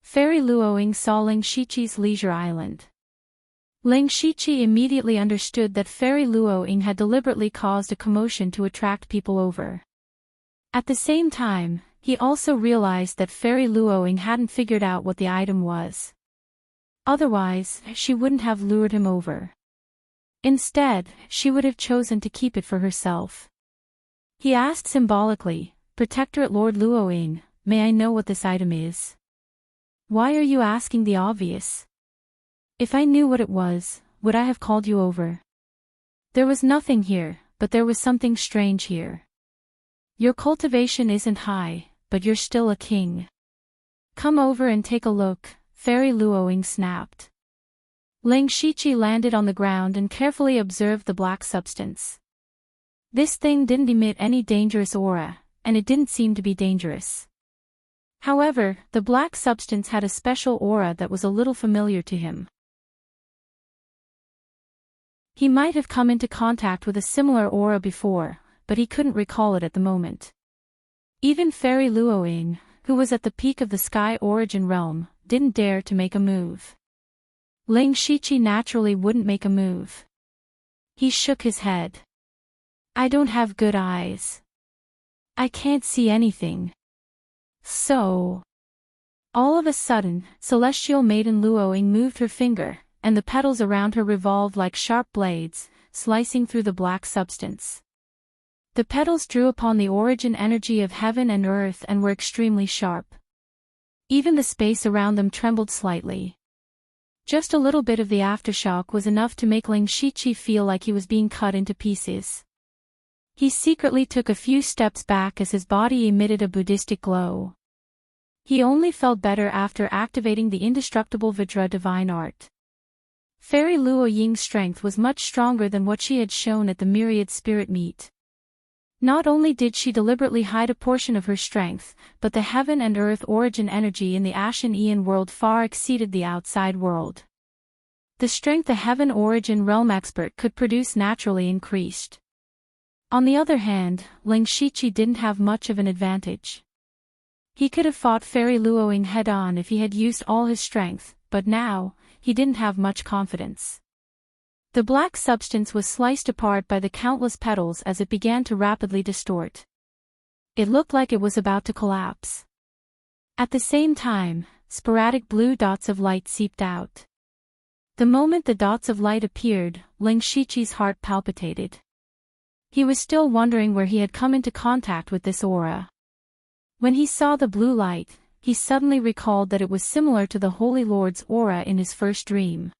Fairy Luoying saw Ling Shiqi's leisure island. Ling Shiqi immediately understood that Fairy Luoying had deliberately caused a commotion to attract people over. At the same time, he also realized that Fairy Luoying hadn't figured out what the item was. Otherwise, she wouldn't have lured him over. Instead, she would have chosen to keep it for herself. He asked symbolically, "Protectorate Lord Luoying, may I know what this item is?" "Why are you asking the obvious? If I knew what it was, would I have called you over?" "There was nothing here, but there was something strange here. Your cultivation isn't high, but you're still a king. Come over and take a look," Fairy Luoying snapped. Ling Shiqi landed on the ground and carefully observed the black substance. This thing didn't emit any dangerous aura, and it didn't seem to be dangerous. However, the black substance had a special aura that was a little familiar to him. He might have come into contact with a similar aura before, but he couldn't recall it at the moment. Even Fairy Luoying, who was at the peak of the Sky Origin realm, didn't dare to make a move. Ling Shiqi naturally wouldn't make a move. He shook his head. "I don't have good eyes. I can't see anything." So, all of a sudden, Celestial Maiden Luoying moved her finger, and the petals around her revolved like sharp blades, slicing through the black substance. The petals drew upon the origin energy of heaven and earth and were extremely sharp. Even the space around them trembled slightly. Just a little bit of the aftershock was enough to make Ling Shiqi feel like he was being cut into pieces. He secretly took a few steps back as his body emitted a Buddhistic glow. He only felt better after activating the indestructible Vajra divine art. Fairy Luoying's strength was much stronger than what she had shown at the Myriad Spirit Meet. Not only did she deliberately hide a portion of her strength, but the heaven and earth origin energy in the Ashen Aeon world far exceeded the outside world. The strength a heaven origin realm expert could produce naturally increased. On the other hand, Ling Shiqi didn't have much of an advantage. He could have fought Fairy Luoying head-on if he had used all his strength, but now, he didn't have much confidence. The black substance was sliced apart by the countless petals as it began to rapidly distort. It looked like it was about to collapse. At the same time, sporadic blue dots of light seeped out. The moment the dots of light appeared, Ling Shiqi's heart palpitated. He was still wondering where he had come into contact with this aura. When he saw the blue light, he suddenly recalled that it was similar to the Holy Lord's aura in his first dream.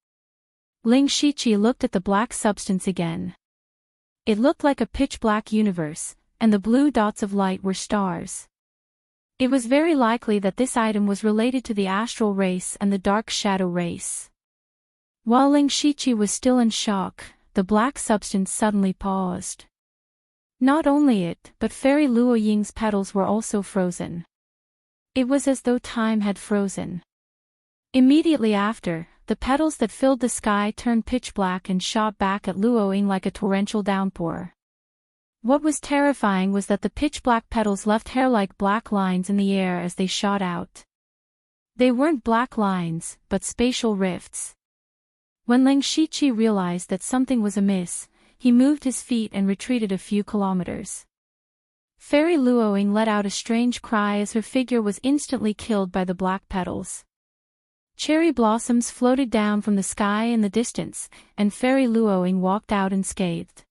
Ling Shiqi looked at the black substance again. It looked like a pitch-black universe, and the blue dots of light were stars. It was very likely that this item was related to the astral race and the dark shadow race. While Ling Shiqi was still in shock, the black substance suddenly paused. Not only it, but Fairy Luoying's petals were also frozen. It was as though time had frozen. Immediately after, the petals that filled the sky turned pitch black and shot back at Luoying like a torrential downpour. What was terrifying was that the pitch-black petals left hair-like black lines in the air as they shot out. They weren't black lines, but spatial rifts. When Ling Shiqi realized that something was amiss, he moved his feet and retreated a few kilometers. Fairy Luoying let out a strange cry as her figure was instantly killed by the black petals. Cherry blossoms floated down from the sky in the distance, and Fairy Luoying walked out unscathed.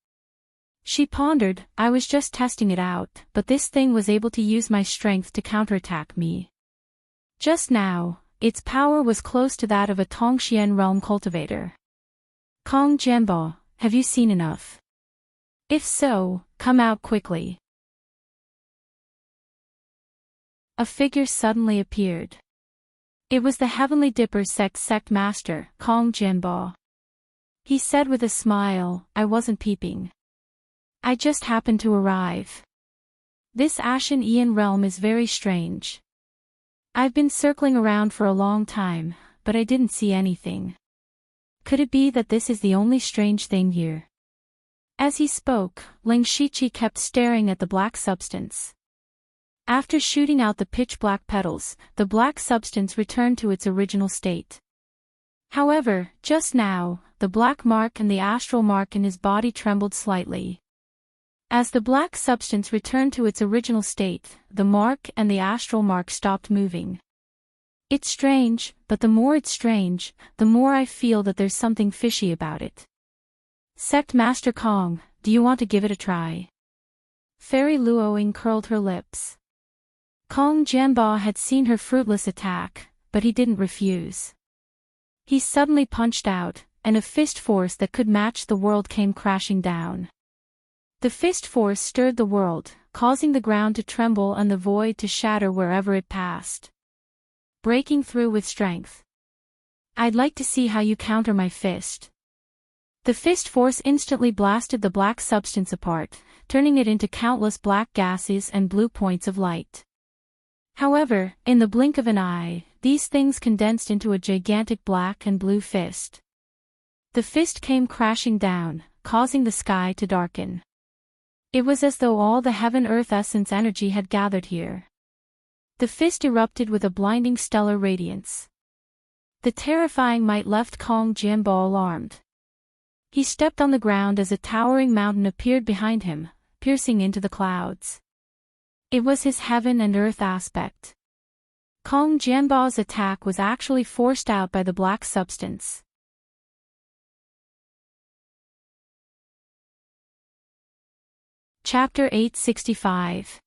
She pondered, I was just testing it out, but this thing was able to use my strength to counterattack me. Just now, its power was close to that of a Tongxian realm cultivator. Kong Jianbo, have you seen enough? If so, come out quickly. A figure suddenly appeared. It was the Heavenly Dipper sect master, Kong Jianbo. He said with a smile, I wasn't peeping. I just happened to arrive. This Ashen Ian realm is very strange. I've been circling around for a long time, but I didn't see anything. Could it be that this is the only strange thing here? As he spoke, Ling Shiqi kept staring at the black substance. After shooting out the pitch-black petals, the black substance returned to its original state. However, just now, the black mark and the astral mark in his body trembled slightly. As the black substance returned to its original state, the mark and the astral mark stopped moving. It's strange, but the more it's strange, the more I feel that there's something fishy about it. Sect Master Kong, do you want to give it a try? Fairy Luoying curled her lips. Kong Jianbo had seen her fruitless attack, but he didn't refuse. He suddenly punched out, and a fist force that could match the world came crashing down. The fist force stirred the world, causing the ground to tremble and the void to shatter wherever it passed. Breaking through with strength. I'd like to see how you counter my fist. The fist force instantly blasted the black substance apart, turning it into countless black gases and blue points of light. However, in the blink of an eye, these things condensed into a gigantic black and blue fist. The fist came crashing down, causing the sky to darken. It was as though all the heaven-earth essence energy had gathered here. The fist erupted with a blinding stellar radiance. The terrifying might left Kong Jianbo alarmed. He stepped on the ground as a towering mountain appeared behind him, piercing into the clouds. It was his heaven and earth aspect. Kong Jianbo's attack was actually forced out by the black substance. Chapter 865.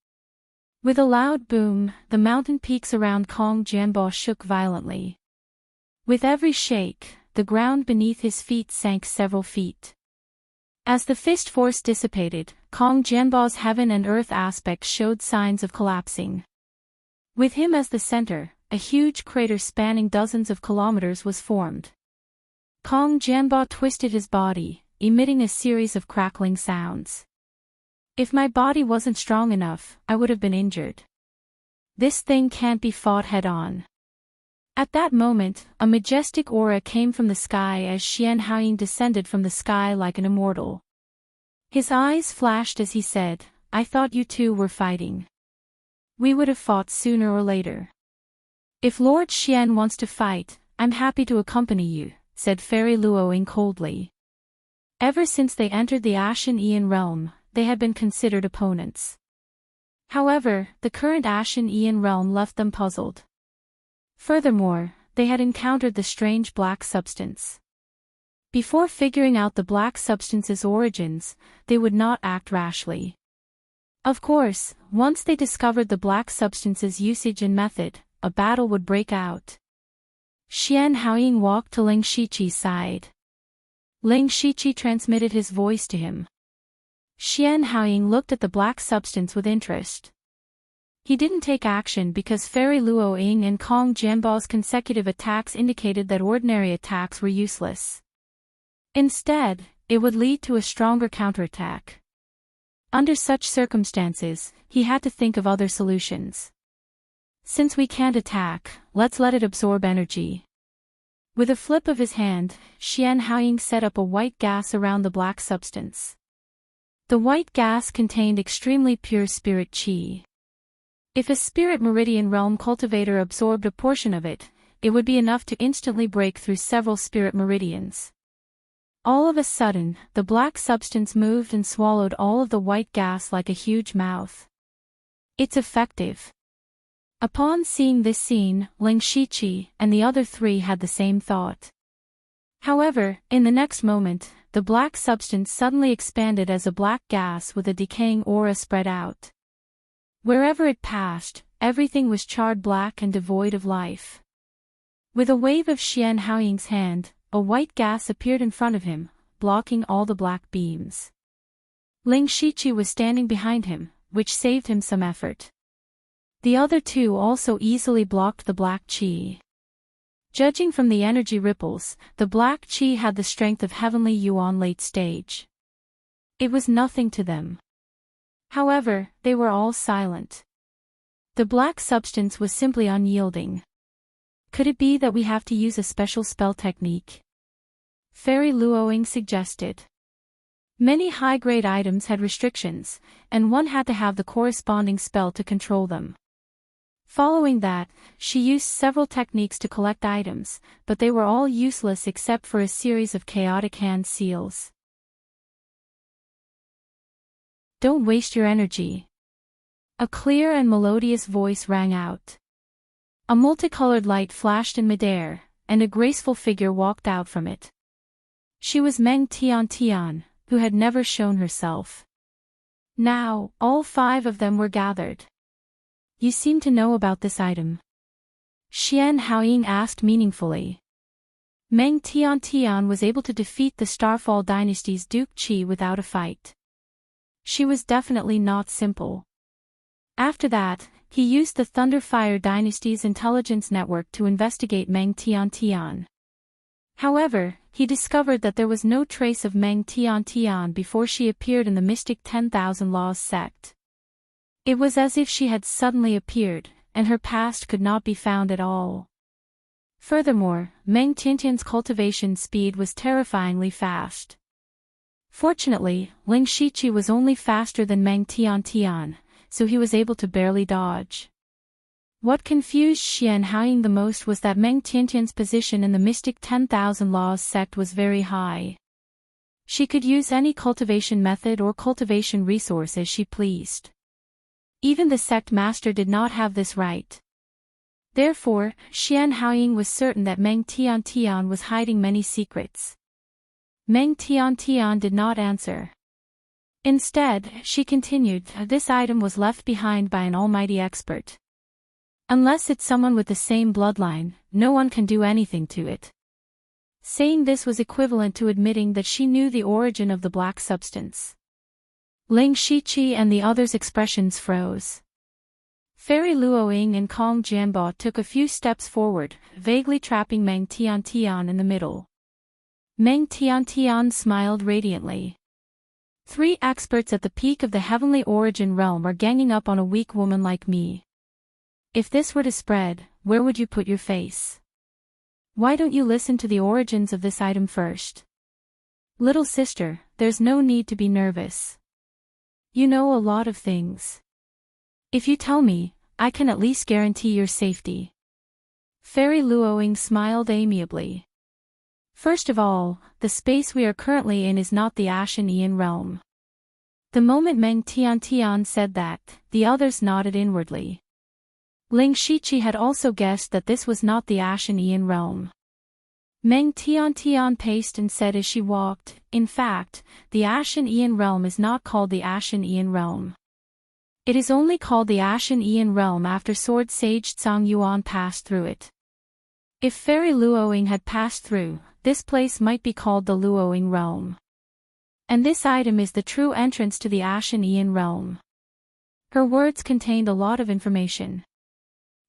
With a loud boom, the mountain peaks around Kong Jianbo shook violently. With every shake, the ground beneath his feet sank several feet. As the fist force dissipated, Kong Jianbo's heaven and earth aspect showed signs of collapsing. With him as the center, a huge crater spanning dozens of kilometers was formed. Kong Jianbo twisted his body, emitting a series of crackling sounds. If my body wasn't strong enough, I would have been injured. This thing can't be fought head-on. At that moment, a majestic aura came from the sky as Xian Haoying descended from the sky like an immortal. His eyes flashed as he said, I thought you two were fighting. We would have fought sooner or later. If Lord Xian wants to fight, I'm happy to accompany you, said Fairy Luoying coldly. Ever since they entered the Ashen Ian realm, they had been considered opponents. However, the current Ashen Ian realm left them puzzled. Furthermore, they had encountered the strange black substance. Before figuring out the black substance's origins, they would not act rashly. Of course, once they discovered the black substance's usage and method, a battle would break out. Xian Haoying walked to Ling Shiqi's side. Ling Shiqi transmitted his voice to him. Xian Haoying looked at the black substance with interest. He didn't take action because Fairy Luoying and Kong Jianbo's consecutive attacks indicated that ordinary attacks were useless. Instead, it would lead to a stronger counterattack. Under such circumstances, he had to think of other solutions. Since we can't attack, let's let it absorb energy. With a flip of his hand, Xian Haoying set up a white gas around the black substance. The white gas contained extremely pure spirit chi. If a spirit meridian realm cultivator absorbed a portion of it, it would be enough to instantly break through several spirit meridians. All of a sudden, the black substance moved and swallowed all of the white gas like a huge mouth. It's effective. Upon seeing this scene, Ling Shiqi and the other three had the same thought. However, in the next moment, the black substance suddenly expanded as a black gas with a decaying aura spread out. Wherever it passed, everything was charred black and devoid of life. With a wave of Xian Haoying's hand, a white gas appeared in front of him, blocking all the black beams. Ling Shiqi was standing behind him, which saved him some effort. The other two also easily blocked the black qi. Judging from the energy ripples, the black qi had the strength of heavenly yuan late stage. It was nothing to them. However, they were all silent. The black substance was simply unyielding. Could it be that we have to use a special spell technique? Fairy Luoying suggested. Many high-grade items had restrictions, and one had to have the corresponding spell to control them. Following that, she used several techniques to collect items, but they were all useless except for a series of chaotic hand seals. Don't waste your energy. A clear and melodious voice rang out. A multicolored light flashed in midair, and a graceful figure walked out from it. She was Meng Tian, who had never shown herself. Now, all 5 of them were gathered. You seem to know about this item. Xian Haoying asked meaningfully. Meng Tian was able to defeat the Starfall dynasty's Duke Qi without a fight. She was definitely not simple. After that, he used the Thunderfire dynasty's intelligence network to investigate Meng Tian. However, he discovered that there was no trace of Meng Tian before she appeared in the Mystic 10,000 Laws sect. It was as if she had suddenly appeared, and her past could not be found at all. Furthermore, Meng Tian's cultivation speed was terrifyingly fast. Fortunately, Ling Shiqi was only faster than Meng Tian, so he was able to barely dodge. What confused Xian Haoying the most was that Meng Tian's position in the Mystic 10,000 Laws sect was very high. She could use any cultivation method or cultivation resource as she pleased. Even the sect master did not have this right. Therefore, Xian Haoying was certain that Meng Tian was hiding many secrets. Meng Tian did not answer. Instead, she continued, this item was left behind by an almighty expert. Unless it's someone with the same bloodline, no one can do anything to it. Saying this was equivalent to admitting that she knew the origin of the black substance. Ling Shiqi and the others' expressions froze. Fairy Luoying and Kong Jianbo took a few steps forward, vaguely trapping Meng Tian in the middle. Meng Tian smiled radiantly. 3 experts at the peak of the heavenly origin realm are ganging up on a weak woman like me. If this were to spread, where would you put your face? Why don't you listen to the origins of this item first? Little sister, there's no need to be nervous. You know a lot of things. If you tell me, I can at least guarantee your safety. Fairy Luoying smiled amiably. First of all, the space we are currently in is not the Ashen Aeon realm. The moment Meng Tian said that, the others nodded inwardly. Ling Shiqi had also guessed that this was not the Ashen Aeon realm. Meng Tian paced and said as she walked, in fact, the Ashen Aeon realm is not called the Ashen Aeon realm. It is only called the Ashen Aeon realm after Sword Sage Tsang Yuan passed through it. If Fairy Luoying had passed through, this place might be called the Luoying realm. And this item is the true entrance to the Ashen Aeon realm. Her words contained a lot of information.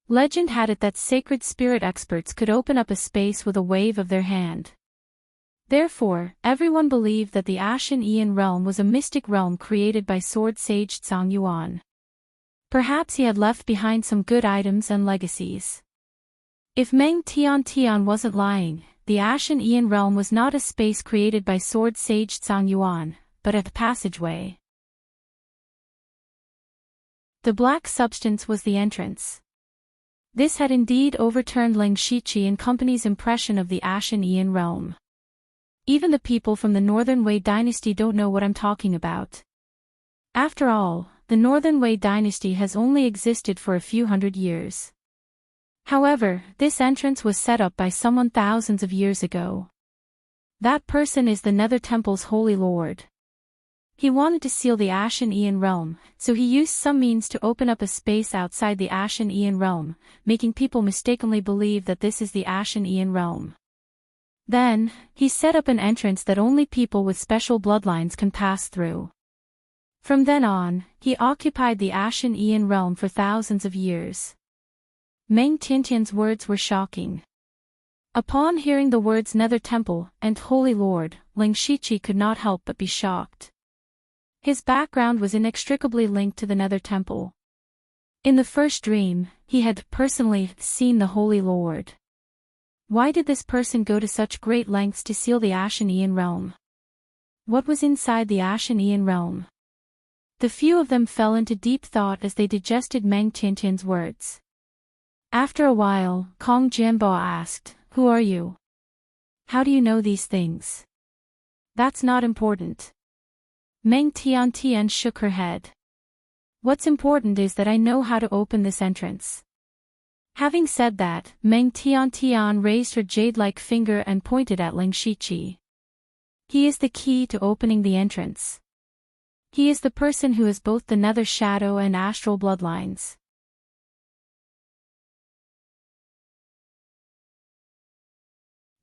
Legend had it that sacred spirit experts could open up a space with a wave of their hand. Therefore, everyone believed that the Ashen Aeon realm was a mystic realm created by Sword Sage Tsang Yuan. Perhaps he had left behind some good items and legacies. If Meng Tian wasn't lying, the Ashen Aeon realm was not a space created by Sword Sage Tsang Yuan, but a passageway. The black substance was the entrance. This had indeed overturned Ling Shiqi and company's impression of the Ashen Aeon realm. Even the people from the Northern Wei dynasty don't know what I'm talking about. After all, the Northern Wei dynasty has only existed for a few hundred years. However, this entrance was set up by someone thousands of years ago. That person is the Nether Temple's Holy Lord. He wanted to seal the Ashen Aeon realm, so he used some means to open up a space outside the Ashen Aeon realm, making people mistakenly believe that this is the Ashen Aeon realm. Then, he set up an entrance that only people with special bloodlines can pass through. From then on, he occupied the Ashen Aeon realm for thousands of years. Meng Tiantian's words were shocking. Upon hearing the words Nether Temple and Holy Lord, Ling Shiqi could not help but be shocked. His background was inextricably linked to the Nether Temple. In the first dream, he had personally seen the Holy Lord. Why did this person go to such great lengths to seal the Ashen Aeon realm? What was inside the Ashen Aeon realm? The few of them fell into deep thought as they digested Meng Tiantian's words. After a while, Kong Jianbo asked, "Who are you? How do you know these things?" "That's not important." Meng Tiantian shook her head. "What's important is that I know how to open this entrance." Having said that, Meng Tiantian raised her jade-like finger and pointed at Ling Shiqi. "He is the key to opening the entrance. He is the person who has both the nether shadow and astral bloodlines."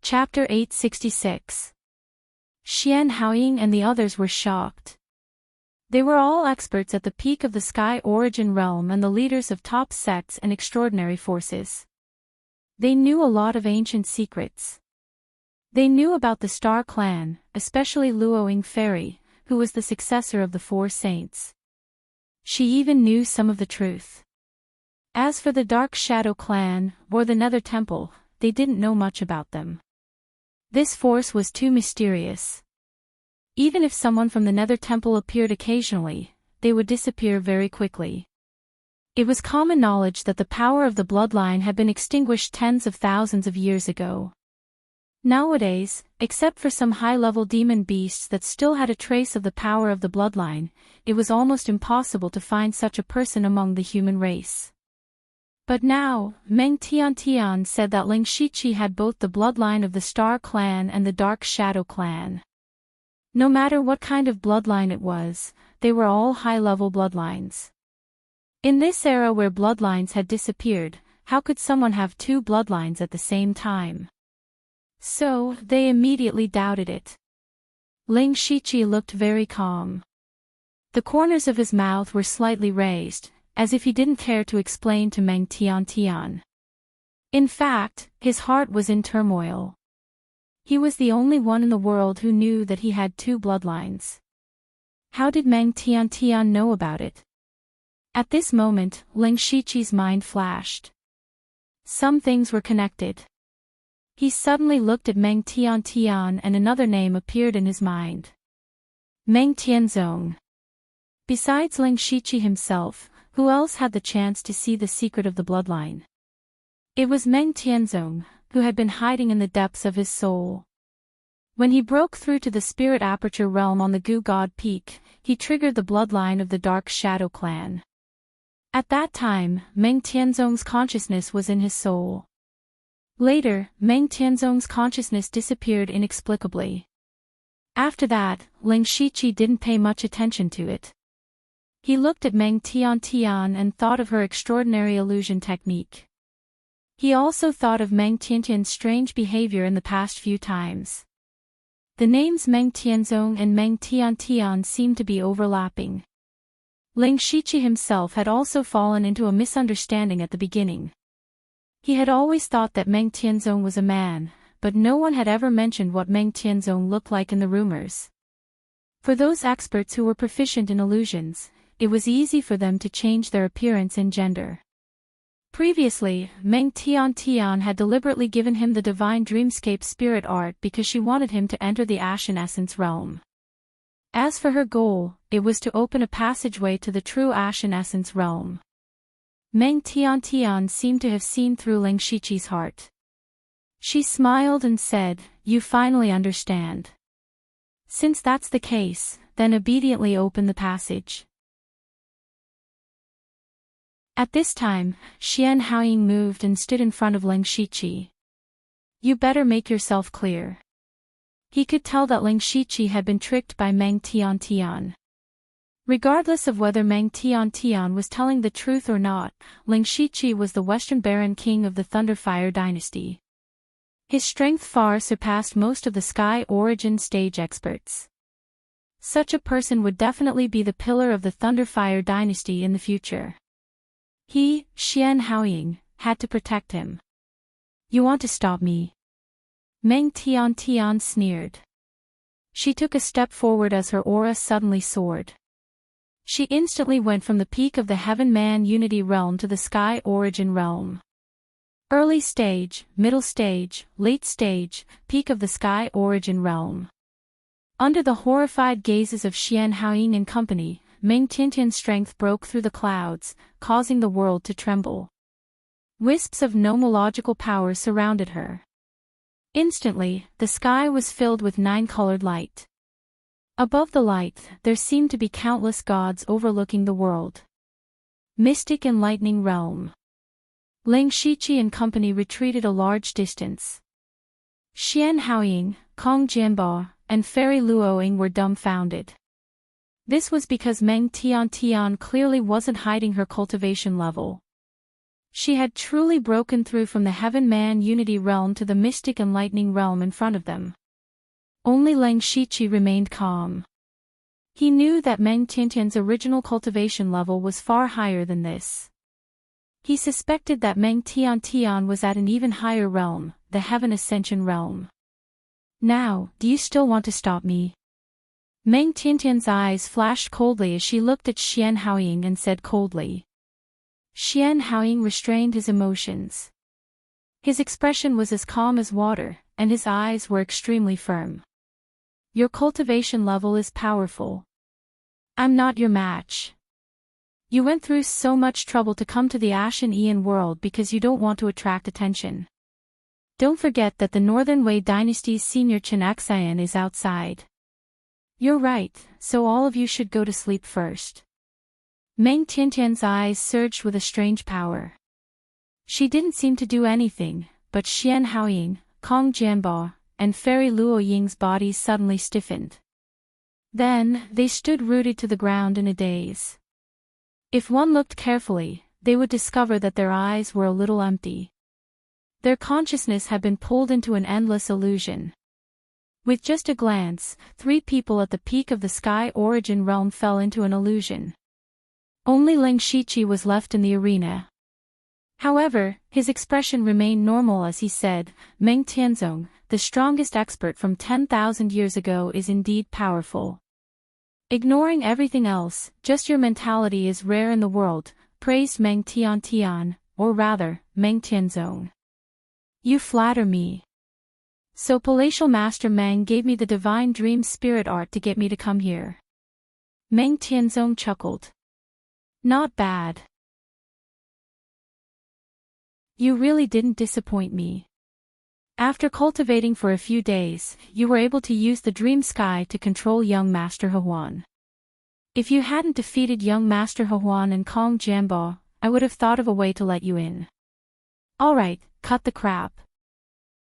Chapter 866. Xian Haoying and the others were shocked. They were all experts at the peak of the Sky Origin realm and the leaders of top sects and extraordinary forces. They knew a lot of ancient secrets. They knew about the Star Clan, especially Luoying Fairy, who was the successor of the Four Saints. She even knew some of the truth. As for the Dark Shadow Clan, or the Nether Temple, they didn't know much about them. This force was too mysterious. Even if someone from the Nether Temple appeared occasionally, they would disappear very quickly. It was common knowledge that the power of the bloodline had been extinguished tens of thousands of years ago. Nowadays, except for some high-level demon beasts that still had a trace of the power of the bloodline, it was almost impossible to find such a person among the human race. But now, Meng Tiantian said that Ling Shiqi had both the bloodline of the Star Clan and the Dark Shadow Clan. No matter what kind of bloodline it was, they were all high-level bloodlines. In this era where bloodlines had disappeared, how could someone have two bloodlines at the same time? So, they immediately doubted it. Ling Shiqi looked very calm. The corners of his mouth were slightly raised, as if he didn't care to explain to Meng Tiantian. In fact, his heart was in turmoil. He was the only one in the world who knew that he had two bloodlines. How did Meng Tiantian know about it? At this moment, Ling Shiqi's mind flashed. Some things were connected. He suddenly looked at Meng Tiantian and another name appeared in his mind. Meng Tianzong. Besides Ling Shiqi himself, who else had the chance to see the secret of the bloodline? It was Meng Tianzong, who had been hiding in the depths of his soul. When he broke through to the spirit aperture realm on the Gu God Peak, he triggered the bloodline of the Dark Shadow Clan. At that time, Meng Tianzong's consciousness was in his soul. Later, Meng Tianzong's consciousness disappeared inexplicably. After that, Ling Shiqi didn't pay much attention to it. He looked at Meng Tiantian and thought of her extraordinary illusion technique. He also thought of Meng Tiantian's strange behavior in the past few times. The names Meng Tianzong and Meng Tiantian seemed to be overlapping. Ling Shiqi himself had also fallen into a misunderstanding at the beginning. He had always thought that Meng Tianzong was a man, but no one had ever mentioned what Meng Tianzong looked like in the rumors. For those experts who were proficient in illusions, it was easy for them to change their appearance and gender. Previously, Meng Tiantian had deliberately given him the divine dreamscape spirit art because she wanted him to enter the Ashen Essence realm. As for her goal, it was to open a passageway to the true Ashen Essence realm. Meng Tian seemed to have seen through Ling Shiqi's heart. She smiled and said, "You finally understand. Since that's the case, then obediently open the passage." At this time, Xian Haoying moved and stood in front of Ling Shiqi. "You better make yourself clear." He could tell that Ling Shiqi had been tricked by Meng Tian. Regardless of whether Meng Tian was telling the truth or not, Ling Shiqi was the Western Baron King of the Thunderfire dynasty. His strength far surpassed most of the Sky Origin stage experts. Such a person would definitely be the pillar of the Thunderfire dynasty in the future. He, Xian Haoying, had to protect him. "You want to stop me?" Meng Tian sneered. She took a step forward as her aura suddenly soared. She instantly went from the peak of the Heaven-Man Unity realm to the Sky Origin realm. Early stage, middle stage, late stage, peak of the Sky Origin realm. Under the horrified gazes of Xian Haoying and company, Meng Tian's strength broke through the clouds, causing the world to tremble. Wisps of nomological power surrounded her. Instantly, the sky was filled with nine-colored light. Above the light, there seemed to be countless gods overlooking the world. Mystic and Lightning Realm. Ling Shiqi and company retreated a large distance. Xian Haoying, Kong Jianbo, and Fairy Luoying were dumbfounded. This was because Meng Tian clearly wasn't hiding her cultivation level. She had truly broken through from the Heaven-Man Unity realm to the Mystic and Lightning realm in front of them. Only Ling Shiqi remained calm. He knew that Meng Tian's original cultivation level was far higher than this. He suspected that Meng Tian was at an even higher realm, the Heaven Ascension realm. "Now, do you still want to stop me?" Meng Tian's eyes flashed coldly as she looked at Xian Haoying and said coldly. Xian Haoying restrained his emotions. His expression was as calm as water, and his eyes were extremely firm. "Your cultivation level is powerful. I'm not your match. You went through so much trouble to come to the Ashen Aeon world because you don't want to attract attention. Don't forget that the Northern Wei dynasty's senior Chen is outside. You're right, so all of you should go to sleep first." Meng Tian's eyes surged with a strange power. She didn't seem to do anything, but Xian Haoying, Kong Jianbo, and Fairy Luoying's bodies suddenly stiffened. Then, they stood rooted to the ground in a daze. If one looked carefully, they would discover that their eyes were a little empty. Their consciousness had been pulled into an endless illusion. With just a glance, 3 people at the peak of the Sky Origin realm fell into an illusion. Only Ling Shiqi was left in the arena. However, his expression remained normal as he said, "Meng Tianzong, the strongest expert from 10,000 years ago is indeed powerful. Ignoring everything else, just your mentality is rare in the world," praised Meng Tian, or rather, Meng Tianzong. "You flatter me. So Palatial Master Meng gave me the Divine Dream Spirit Art to get me to come here." Meng Tianzong chuckled. "Not bad. You really didn't disappoint me. After cultivating for a few days, you were able to use the Dream Sky to control young Master Hehuan. If you hadn't defeated young Master Hehuan and Kong Jianbo, I would have thought of a way to let you in. Alright, cut the crap.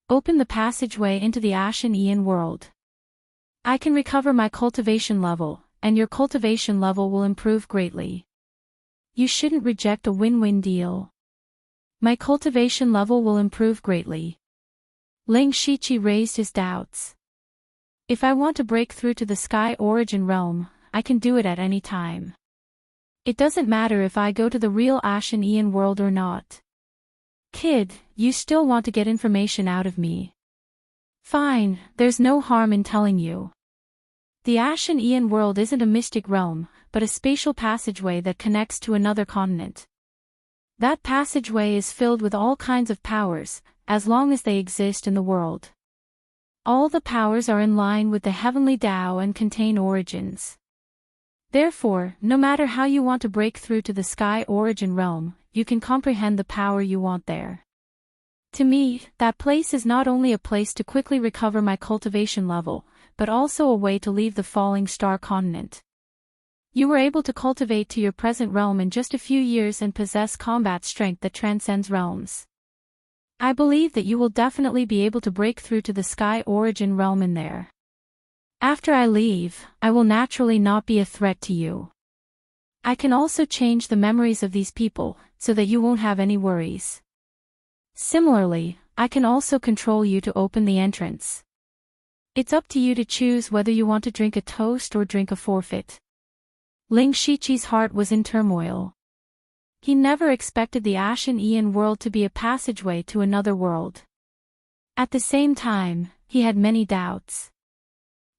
Open the passageway into the Ashen Aeon world. I can recover my cultivation level, and your cultivation level will improve greatly. You shouldn't reject a win-win deal. My cultivation level will improve greatly." Ling Shiqi raised his doubts. "If I want to break through to the Sky Origin realm, I can do it at any time. It doesn't matter if I go to the real Ashen Aeon world or not. Kid, you still want to get information out of me. Fine, there's no harm in telling you. The Ashen Aeon world isn't a mystic realm, but a spatial passageway that connects to another continent. That passageway is filled with all kinds of powers, as long as they exist in the world. All the powers are in line with the heavenly Tao and contain origins. Therefore, no matter how you want to break through to the sky origin realm, you can comprehend the power you want there. To me, that place is not only a place to quickly recover my cultivation level, but also a way to leave the falling star continent. You were able to cultivate to your present realm in just a few years and possess combat strength that transcends realms. I believe that you will definitely be able to break through to the sky origin realm in there. After I leave, I will naturally not be a threat to you. I can also change the memories of these people, so that you won't have any worries. Similarly, I can also control you to open the entrance. It's up to you to choose whether you want to drink a toast or drink a forfeit. Ling Shiqi's heart was in turmoil. He never expected the Ashen Aeon world to be a passageway to another world. At the same time, he had many doubts.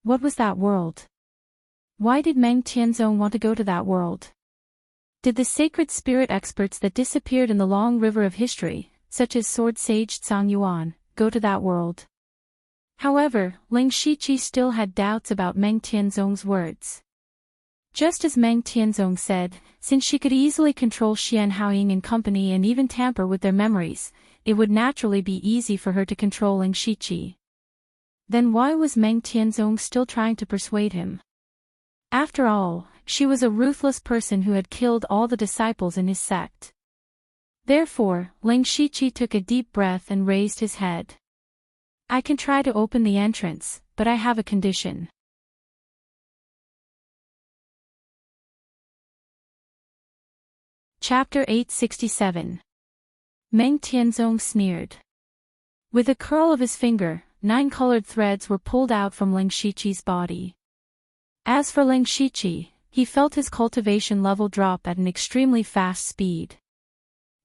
What was that world? Why did Meng Tianzong want to go to that world? Did the sacred spirit experts that disappeared in the long river of history, such as Sword Sage Tsang Yuan, go to that world? However, Ling Shiqi still had doubts about Meng Tianzong's words. Just as Meng Tianzong said, since she could easily control Xian Haoying and company and even tamper with their memories, it would naturally be easy for her to control Ling Shiqi. Then why was Meng Tianzong still trying to persuade him? After all, she was a ruthless person who had killed all the disciples in his sect. Therefore, Ling Shiqi took a deep breath and raised his head. I can try to open the entrance, but I have a condition. Chapter 867. Meng Tianzong sneered. With a curl of his finger, 9 colored threads were pulled out from Ling Shiqi's body. As for Ling Shiqi, he felt his cultivation level drop at an extremely fast speed.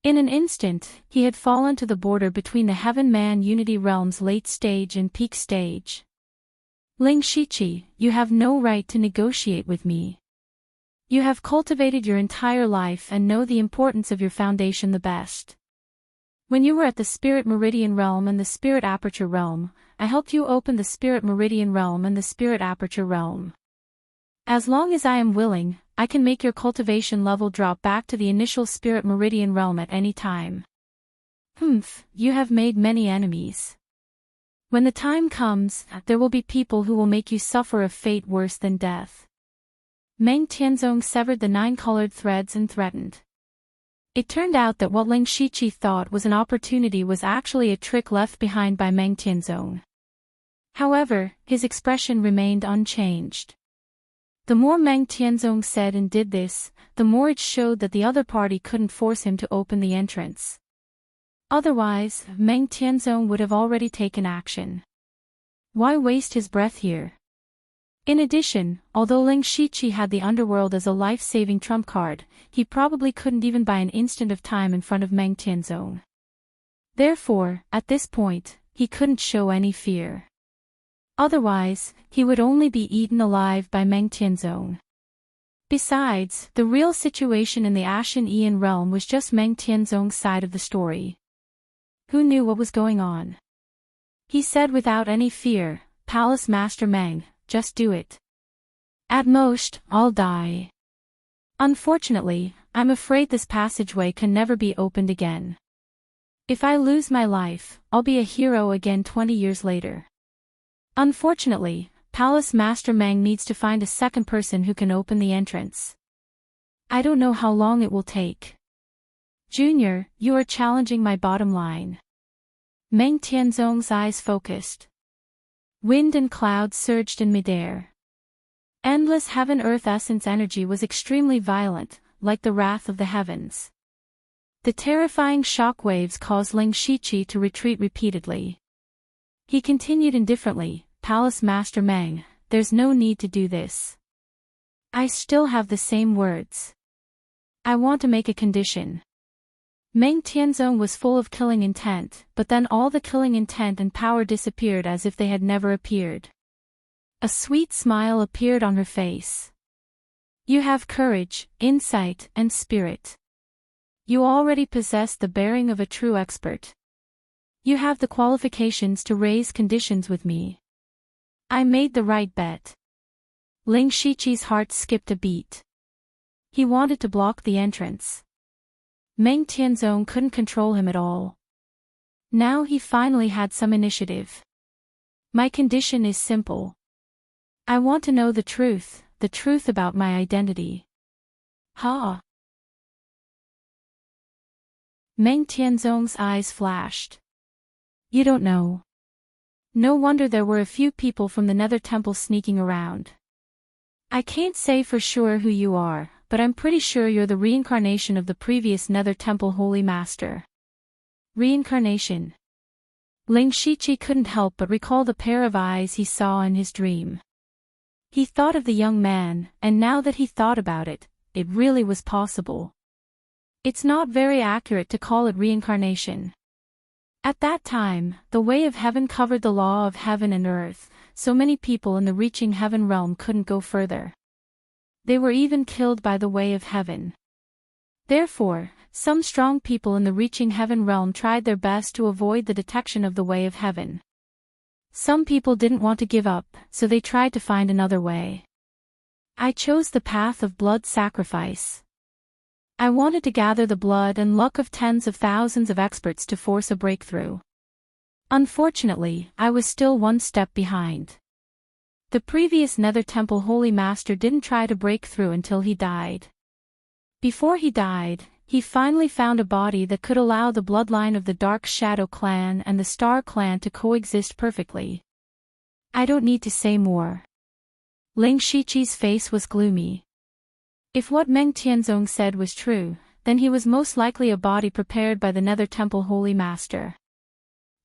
In an instant, he had fallen to the border between the Heaven-Man Unity Realm's late stage and peak stage. Ling Shiqi, you have no right to negotiate with me. You have cultivated your entire life and know the importance of your foundation the best. When you were at the Spirit Meridian Realm and the Spirit Aperture Realm, I helped you open the Spirit Meridian Realm and the Spirit Aperture Realm. As long as I am willing, I can make your cultivation level drop back to the initial Spirit Meridian Realm at any time. You have made many enemies. When the time comes, there will be people who will make you suffer a fate worse than death. Meng Tianzong severed the 9 colored threads and threatened. It turned out that what Ling Shiqi thought was an opportunity was actually a trick left behind by Meng Tianzong. However, his expression remained unchanged. The more Meng Tianzong said and did this, the more it showed that the other party couldn't force him to open the entrance. Otherwise, Meng Tianzong would have already taken action. Why waste his breath here? In addition, although Ling Shiqi had the underworld as a life-saving trump card, he probably couldn't even buy an instant of time in front of Meng Tianzong. Therefore, at this point, he couldn't show any fear. Otherwise, he would only be eaten alive by Meng Tianzong. Besides, the real situation in the Ashen Aeon realm was just Meng Tianzong's side of the story. Who knew what was going on? He said without any fear, "Palace Master Meng, just do it. At most, I'll die. Unfortunately, I'm afraid this passageway can never be opened again. If I lose my life, I'll be a hero again 20 years later. Unfortunately, Palace Master Meng needs to find a second person who can open the entrance. I don't know how long it will take. Junior, you are challenging my bottom line." Meng Tianzong's eyes focused. Wind and clouds surged in midair. Endless heaven-earth essence energy was extremely violent, like the wrath of the heavens. The terrifying shock waves caused Ling Shiqi to retreat repeatedly. He continued indifferently, "Palace Master Meng, there's no need to do this. I still have the same words. I want to make a condition." Meng Tianzong was full of killing intent, but then all the killing intent and power disappeared as if they had never appeared. A sweet smile appeared on her face. "You have courage, insight, and spirit. You already possess the bearing of a true expert. You have the qualifications to raise conditions with me. I made the right bet. Ling Shiqi's heart skipped a beat. He wanted to block the entrance. Meng Tianzong couldn't control him at all. Now he finally had some initiative. My condition is simple. I want to know the truth about my identity. Ha! Meng Tianzong's eyes flashed. You don't know. No wonder there were a few people from the Nether Temple sneaking around. I can't say for sure who you are, but I'm pretty sure you're the reincarnation of the previous Nether Temple Holy Master. Reincarnation. Ling Shiqi couldn't help but recall the pair of eyes he saw in his dream. He thought of the young man, and now that he thought about it, it really was possible. It's not very accurate to call it reincarnation. At that time, the way of heaven covered the law of heaven and earth, so many people in the reaching heaven realm couldn't go further. They were even killed by the way of heaven. Therefore, some strong people in the reaching heaven realm tried their best to avoid the detection of the way of heaven. Some people didn't want to give up, so they tried to find another way. I chose the path of blood sacrifice. I wanted to gather the blood and luck of tens of thousands of experts to force a breakthrough. Unfortunately, I was still one step behind. The previous Nether Temple Holy Master didn't try to break through until he died. Before he died, he finally found a body that could allow the bloodline of the Dark Shadow Clan and the Star Clan to coexist perfectly. I don't need to say more. Ling Shiqi's face was gloomy. If what Meng Tianzong said was true, then he was most likely a body prepared by the Nether Temple Holy Master.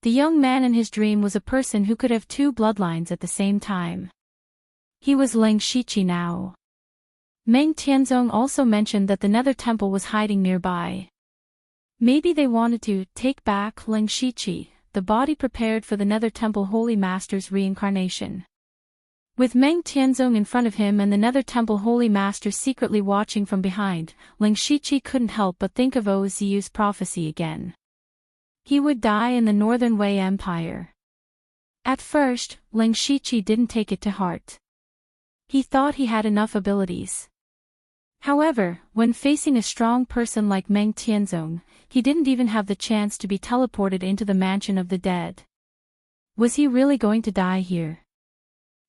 The young man in his dream was a person who could have two bloodlines at the same time. He was Ling Shiqi now. Meng Tianzong also mentioned that the Nether Temple was hiding nearby. Maybe they wanted to take back Ling Shiqi, the body prepared for the Nether Temple Holy Master's reincarnation. With Meng Tianzong in front of him and the Nether Temple Holy Master secretly watching from behind, Ling Shiqi couldn't help but think of Oziu's prophecy again. He would die in the Northern Wei Empire. At first, Ling Shiqi didn't take it to heart. He thought he had enough abilities. However, when facing a strong person like Meng Tianzong, he didn't even have the chance to be teleported into the mansion of the dead. Was he really going to die here?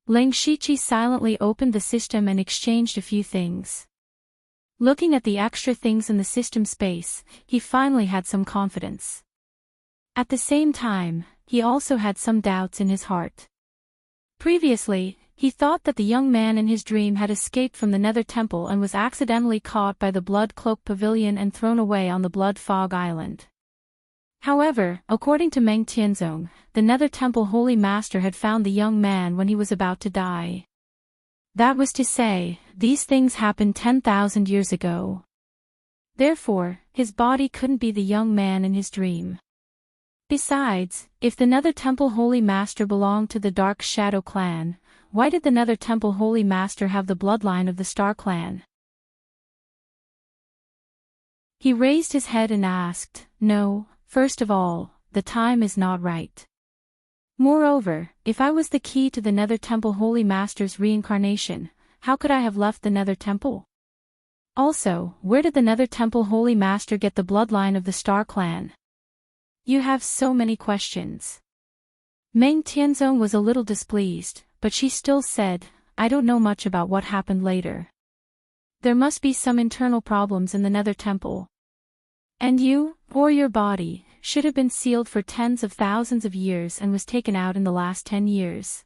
Ling Shiqi silently opened the system and exchanged a few things. Looking at the extra things in the system space, he finally had some confidence. At the same time, he also had some doubts in his heart. Previously, he thought that the young man in his dream had escaped from the Nether Temple and was accidentally caught by the Blood Cloak Pavilion and thrown away on the Blood Fog Island. However, according to Meng Tianzong, the Nether Temple Holy Master had found the young man when he was about to die. That was to say, these things happened 10,000 years ago. Therefore, his body couldn't be the young man in his dream. Besides, if the Nether Temple Holy Master belonged to the Dark Shadow Clan, why did the Nether Temple Holy Master have the bloodline of the Star Clan? He raised his head and asked, "No, first of all, the time is not right. Moreover, if I was the key to the Nether Temple Holy Master's reincarnation, how could I have left the Nether Temple? Also, where did the Nether Temple Holy Master get the bloodline of the Star Clan?" You have so many questions. Meng Tianzong was a little displeased, but she still said, "I don't know much about what happened later. There must be some internal problems in the Nether Temple. And you, or your body, should have been sealed for tens of thousands of years and was taken out in the last 10 years.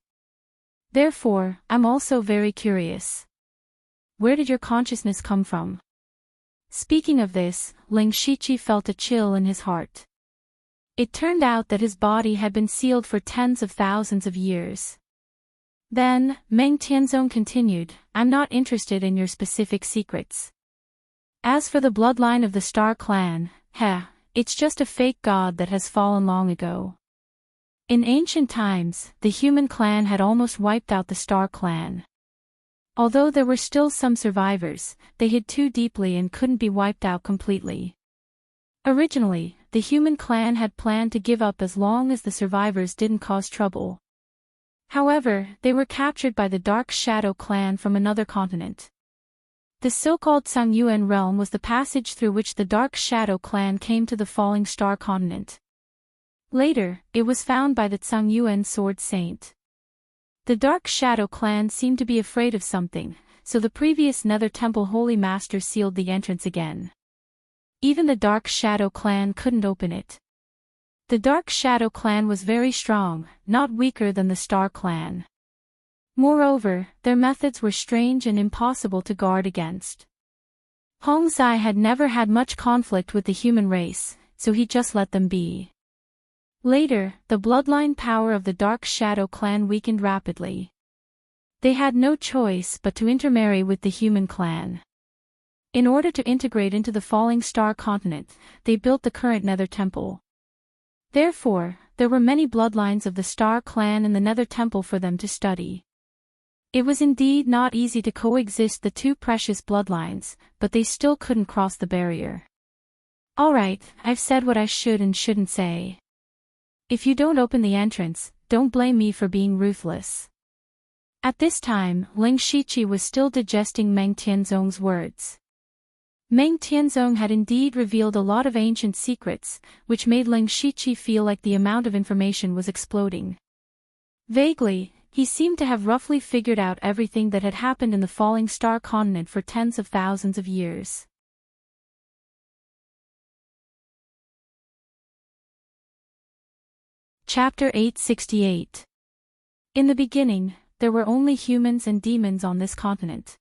Therefore, I'm also very curious. Where did your consciousness come from?" Speaking of this, Ling Shiqi felt a chill in his heart. It turned out that his body had been sealed for tens of thousands of years. Then, Meng Tianzong continued, "I'm not interested in your specific secrets. As for the bloodline of the Star Clan, it's just a fake god that has fallen long ago. In ancient times, the human clan had almost wiped out the Star Clan. Although there were still some survivors, they hid too deeply and couldn't be wiped out completely. Originally, the human clan had planned to give up as long as the survivors didn't cause trouble. However, they were captured by the Dark Shadow clan from another continent. The so-called Tsangyuan realm was the passage through which the Dark Shadow clan came to the Falling Star continent. Later, it was found by the Tsangyuan Sword Saint. The Dark Shadow clan seemed to be afraid of something, so the previous Nether Temple Holy Master sealed the entrance again. Even the Dark Shadow clan couldn't open it. The Dark Shadow clan was very strong, not weaker than the Star clan. Moreover, their methods were strange and impossible to guard against. Hong Zai had never had much conflict with the human race, so he just let them be. Later, the bloodline power of the Dark Shadow clan weakened rapidly. They had no choice but to intermarry with the human clan. In order to integrate into the Falling Star continent, they built the current Nether Temple. Therefore, there were many bloodlines of the Star clan in the Nether Temple for them to study. It was indeed not easy to coexist the two precious bloodlines, but they still couldn't cross the barrier. Alright, I've said what I should and shouldn't say. If you don't open the entrance, don't blame me for being ruthless. At this time, Ling Shiqi was still digesting Meng Tianzong's words. Meng Tianzong had indeed revealed a lot of ancient secrets, which made Ling Shiqi feel like the amount of information was exploding. Vaguely, he seemed to have roughly figured out everything that had happened in the Falling Star continent for tens of thousands of years. Chapter 868. In the beginning, there were only humans and demons on this continent.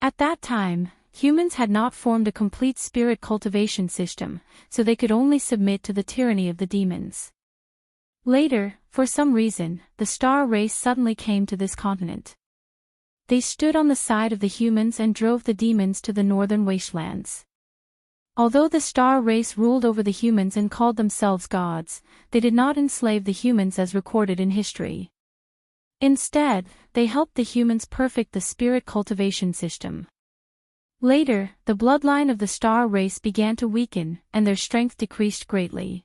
At that time, humans had not formed a complete spirit cultivation system, so they could only submit to the tyranny of the demons. Later, for some reason, the Star race suddenly came to this continent. They stood on the side of the humans and drove the demons to the northern wastelands. Although the Star race ruled over the humans and called themselves gods, they did not enslave the humans as recorded in history. Instead, they helped the humans perfect the spirit cultivation system. Later, the bloodline of the Star race began to weaken, and their strength decreased greatly.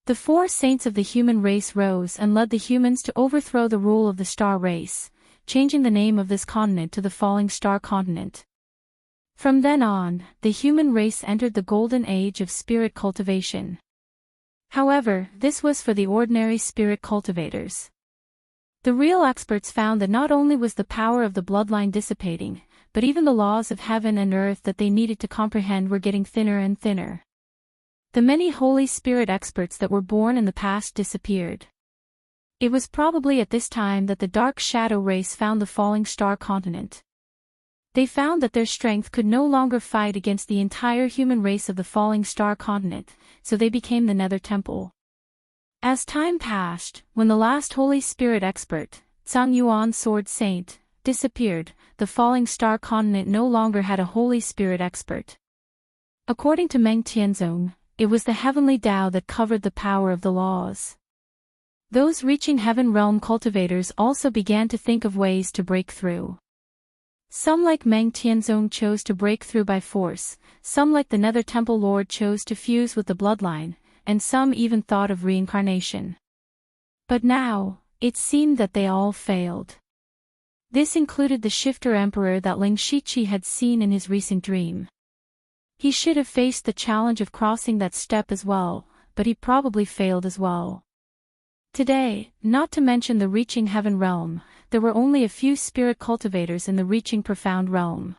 The four saints of the human race rose and led the humans to overthrow the rule of the Star race, changing the name of this continent to the Falling Star continent. From then on, the human race entered the golden age of spirit cultivation. However, this was for the ordinary spirit cultivators. The real experts found that not only was the power of the bloodline dissipating, but even the laws of heaven and earth that they needed to comprehend were getting thinner and thinner. The many Holy Spirit experts that were born in the past disappeared. It was probably at this time that the Dark Shadow race found the Falling Star continent. They found that their strength could no longer fight against the entire human race of the Falling Star continent, so they became the Nether Temple. As time passed, when the last Holy Spirit expert, Tsangyuan Sword Saint, disappeared, the Falling Star continent no longer had a Holy Spirit expert. According to Meng Tianzong, it was the heavenly Tao that covered the power of the laws. Those reaching heaven realm cultivators also began to think of ways to break through. Some like Meng Tianzong chose to break through by force, some like the Nether Temple Lord chose to fuse with the bloodline, and some even thought of reincarnation. But now, it seemed that they all failed. This included the shifter emperor that Ling Shiqi had seen in his recent dream. He should have faced the challenge of crossing that step as well, but he probably failed as well. Today, not to mention the reaching heaven realm, there were only a few spirit cultivators in the reaching profound realm.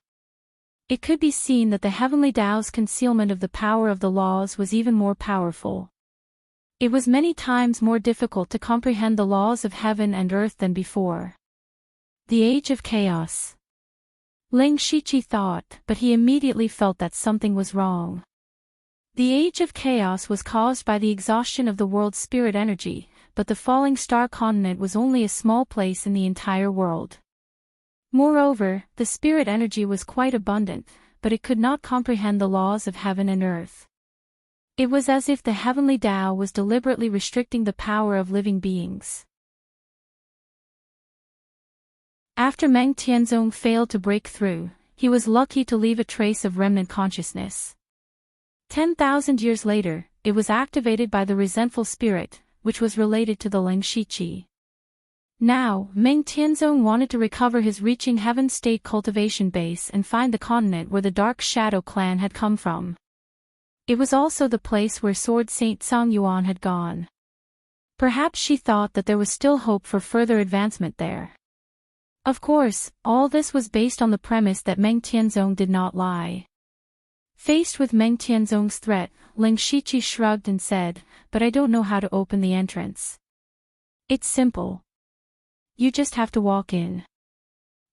It could be seen that the heavenly Tao's concealment of the power of the laws was even more powerful. It was many times more difficult to comprehend the laws of heaven and earth than before. The Age of Chaos. Ling Shiqi thought, but he immediately felt that something was wrong. The Age of Chaos was caused by the exhaustion of the world's spirit energy, but the Falling Star continent was only a small place in the entire world. Moreover, the spirit energy was quite abundant, but it could not comprehend the laws of heaven and earth. It was as if the heavenly Tao was deliberately restricting the power of living beings. After Meng Tianzong failed to break through, he was lucky to leave a trace of remnant consciousness. 10,000 years later, it was activated by the resentful spirit, which was related to the Ling Shiqi. Now, Meng Tianzong wanted to recover his reaching heaven state cultivation base and find the continent where the Dark Shadow clan had come from. It was also the place where Sword Saint Song Yuan had gone. Perhaps she thought that there was still hope for further advancement there. Of course, all this was based on the premise that Meng Tianzong did not lie. Faced with Meng Tianzong's threat, Ling Shiqi shrugged and said, "But I don't know how to open the entrance." "It's simple. You just have to walk in."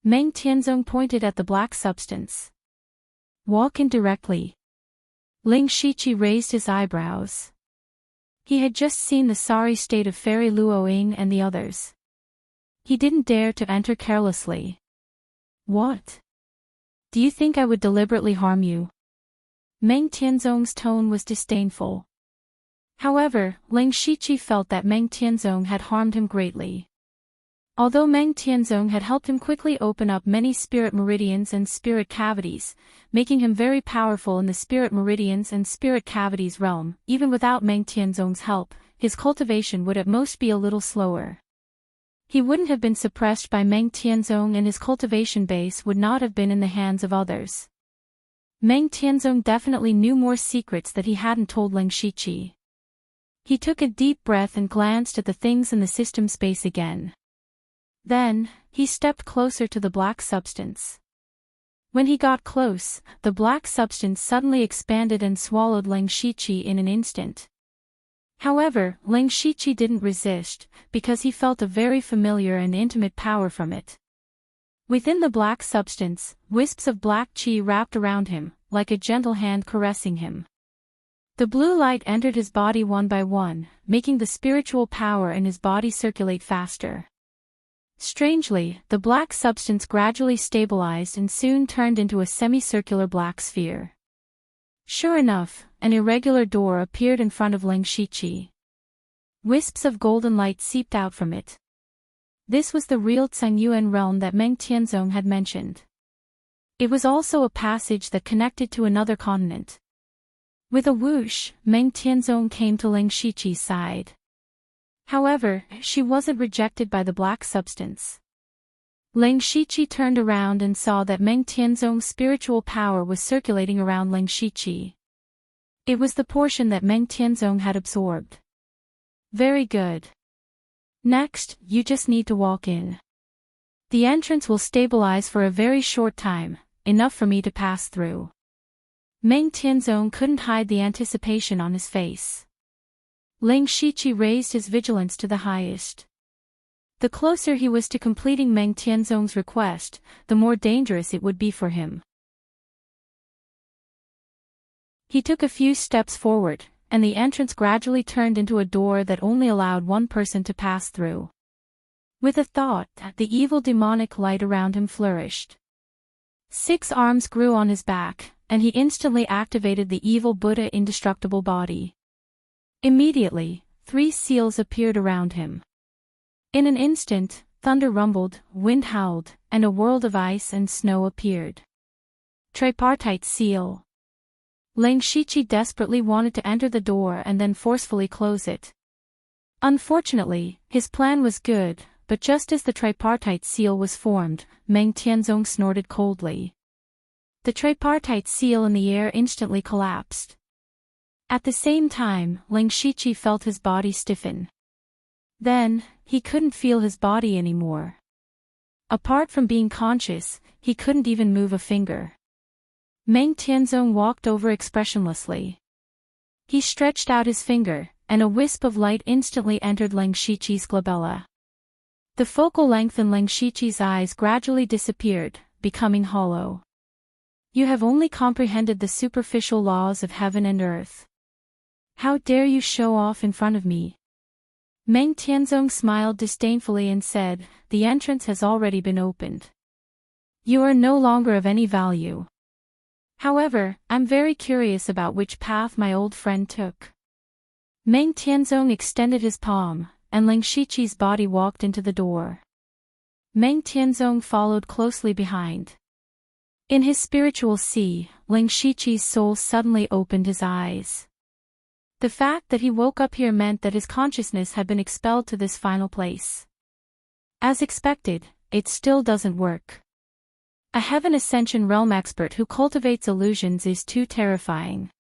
Meng Tianzong pointed at the black substance. "Walk in directly." Ling Shiqi raised his eyebrows. He had just seen the sorry state of Fairy Luoying and the others. He didn't dare to enter carelessly. "What? Do you think I would deliberately harm you?" Meng Tianzong's tone was disdainful. However, Ling Shiqi felt that Meng Tianzong had harmed him greatly. Although Meng Tianzong had helped him quickly open up many spirit meridians and spirit cavities, making him very powerful in the spirit meridians and spirit cavities realm, even without Meng Tianzong's help, his cultivation would at most be a little slower. He wouldn't have been suppressed by Meng Tianzong and his cultivation base would not have been in the hands of others. Meng Tianzong definitely knew more secrets that he hadn't told Ling Shiqi. He took a deep breath and glanced at the things in the system space again. Then, he stepped closer to the black substance. When he got close, the black substance suddenly expanded and swallowed Ling Shiqi in an instant. However, Ling Shiqi didn't resist, because he felt a very familiar and intimate power from it. Within the black substance, wisps of black qi wrapped around him, like a gentle hand caressing him. The blue light entered his body one by one, making the spiritual power in his body circulate faster. Strangely, the black substance gradually stabilized and soon turned into a semicircular black sphere. Sure enough, an irregular door appeared in front of Ling Shiqi. Wisps of golden light seeped out from it. This was the real Tsangyuan realm that Meng Tianzong had mentioned. It was also a passage that connected to another continent. With a whoosh, Meng Tianzong came to Ling Shiqi's side. However, she wasn't rejected by the black substance. Ling Shiqi turned around and saw that Meng Tianzong's spiritual power was circulating around Ling Shiqi. It was the portion that Meng Tianzong had absorbed. Very good. Next, you just need to walk in. The entrance will stabilize for a very short time, enough for me to pass through. Meng Tianzong couldn't hide the anticipation on his face. Ling Shiqi raised his vigilance to the highest. The closer he was to completing Meng Tianzong's request, the more dangerous it would be for him. He took a few steps forward, and the entrance gradually turned into a door that only allowed one person to pass through. With a thought, the evil demonic light around him flourished. 6 arms grew on his back, and he instantly activated the evil Buddha indestructible body. Immediately, 3 seals appeared around him. In an instant, thunder rumbled, wind howled, and a world of ice and snow appeared. Tripartite seal. Ling Shiqi desperately wanted to enter the door and then forcefully close it. Unfortunately, his plan was good, but just as the tripartite seal was formed, Meng Tianzong snorted coldly. The tripartite seal in the air instantly collapsed. At the same time, Ling Shiqi felt his body stiffen. Then, he couldn't feel his body anymore. Apart from being conscious, he couldn't even move a finger. Meng Tianzong walked over expressionlessly. He stretched out his finger, and a wisp of light instantly entered Ling Shiqi's glabella. The focal length in Ling Shiqi's eyes gradually disappeared, becoming hollow. You have only comprehended the superficial laws of heaven and earth. How dare you show off in front of me? Meng Tianzong smiled disdainfully and said, the entrance has already been opened. You are no longer of any value. However, I'm very curious about which path my old friend took. Meng Tianzong extended his palm, and Ling Shiqi's body walked into the door. Meng Tianzong followed closely behind. In his spiritual sea, Ling Shiqi's soul suddenly opened his eyes. The fact that he woke up here meant that his consciousness had been expelled to this final place. As expected, it still doesn't work. A Heaven Ascension realm expert who cultivates illusions is too terrifying.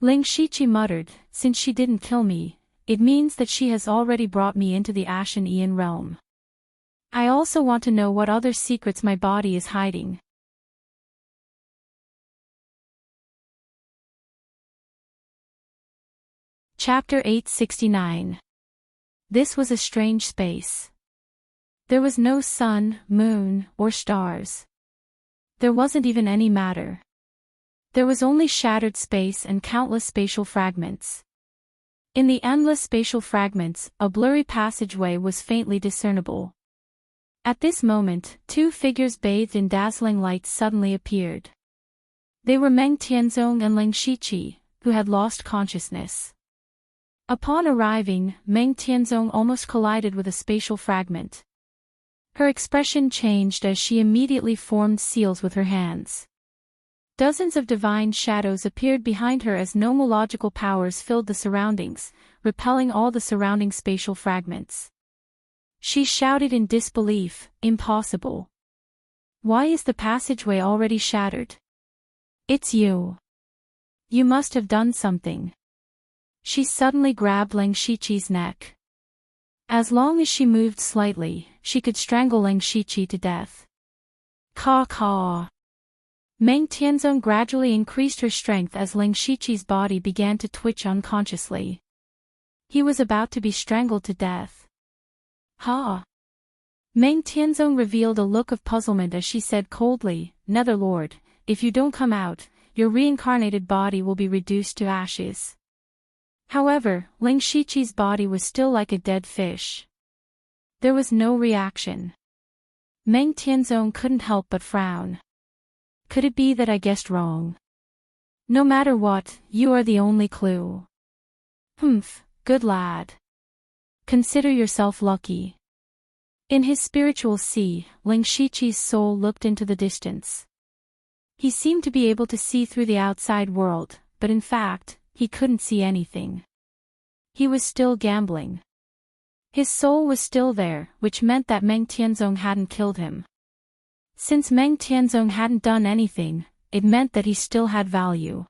Ling Shiqi muttered, since she didn't kill me, it means that she has already brought me into the Ashen Aeon realm. I also want to know what other secrets my body is hiding. Chapter 869. This was a strange space. There was no sun, moon, or stars. There wasn't even any matter. There was only shattered space and countless spatial fragments. In the endless spatial fragments, a blurry passageway was faintly discernible. At this moment, two figures bathed in dazzling light suddenly appeared. They were Meng Tianzong and Ling Shiqi, who had lost consciousness. Upon arriving, Meng Tianzong almost collided with a spatial fragment. Her expression changed as she immediately formed seals with her hands. Dozens of divine shadows appeared behind her as nomological powers filled the surroundings, repelling all the surrounding spatial fragments. She shouted in disbelief, "Impossible! Why is the passageway already shattered? It's you. You must have done something." She suddenly grabbed Ling Shiqi's neck. As long as she moved slightly, she could strangle Ling Shiqi to death. Caw. Meng Tianzong gradually increased her strength as Ling Shiqi's body began to twitch unconsciously. He was about to be strangled to death. Ha! Meng Tianzong revealed a look of puzzlement as she said coldly, "Netherlord, if you don't come out, your reincarnated body will be reduced to ashes." However, Ling Shiqi's body was still like a dead fish. There was no reaction. Meng Tianzong couldn't help but frown. Could it be that I guessed wrong? No matter what, you are the only clue. Humph, good lad. Consider yourself lucky. In his spiritual sea, Ling Shiqi's soul looked into the distance. He seemed to be able to see through the outside world, but in fact, he couldn't see anything. He was still gambling. His soul was still there, which meant that Meng Tianzong hadn't killed him. Since Meng Tianzong hadn't done anything, it meant that he still had value.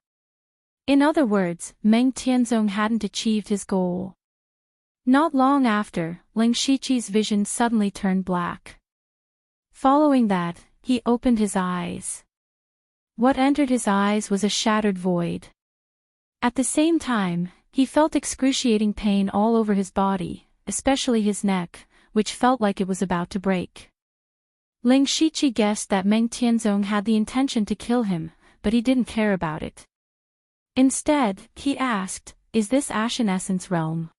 In other words, Meng Tianzong hadn't achieved his goal. Not long after, Ling Shiqi's vision suddenly turned black. Following that, he opened his eyes. What entered his eyes was a shattered void. At the same time, he felt excruciating pain all over his body, especially his neck, which felt like it was about to break. Ling Shiqi guessed that Meng Tianzong had the intention to kill him, but he didn't care about it. Instead, he asked, "Is this Ashen Essence realm?"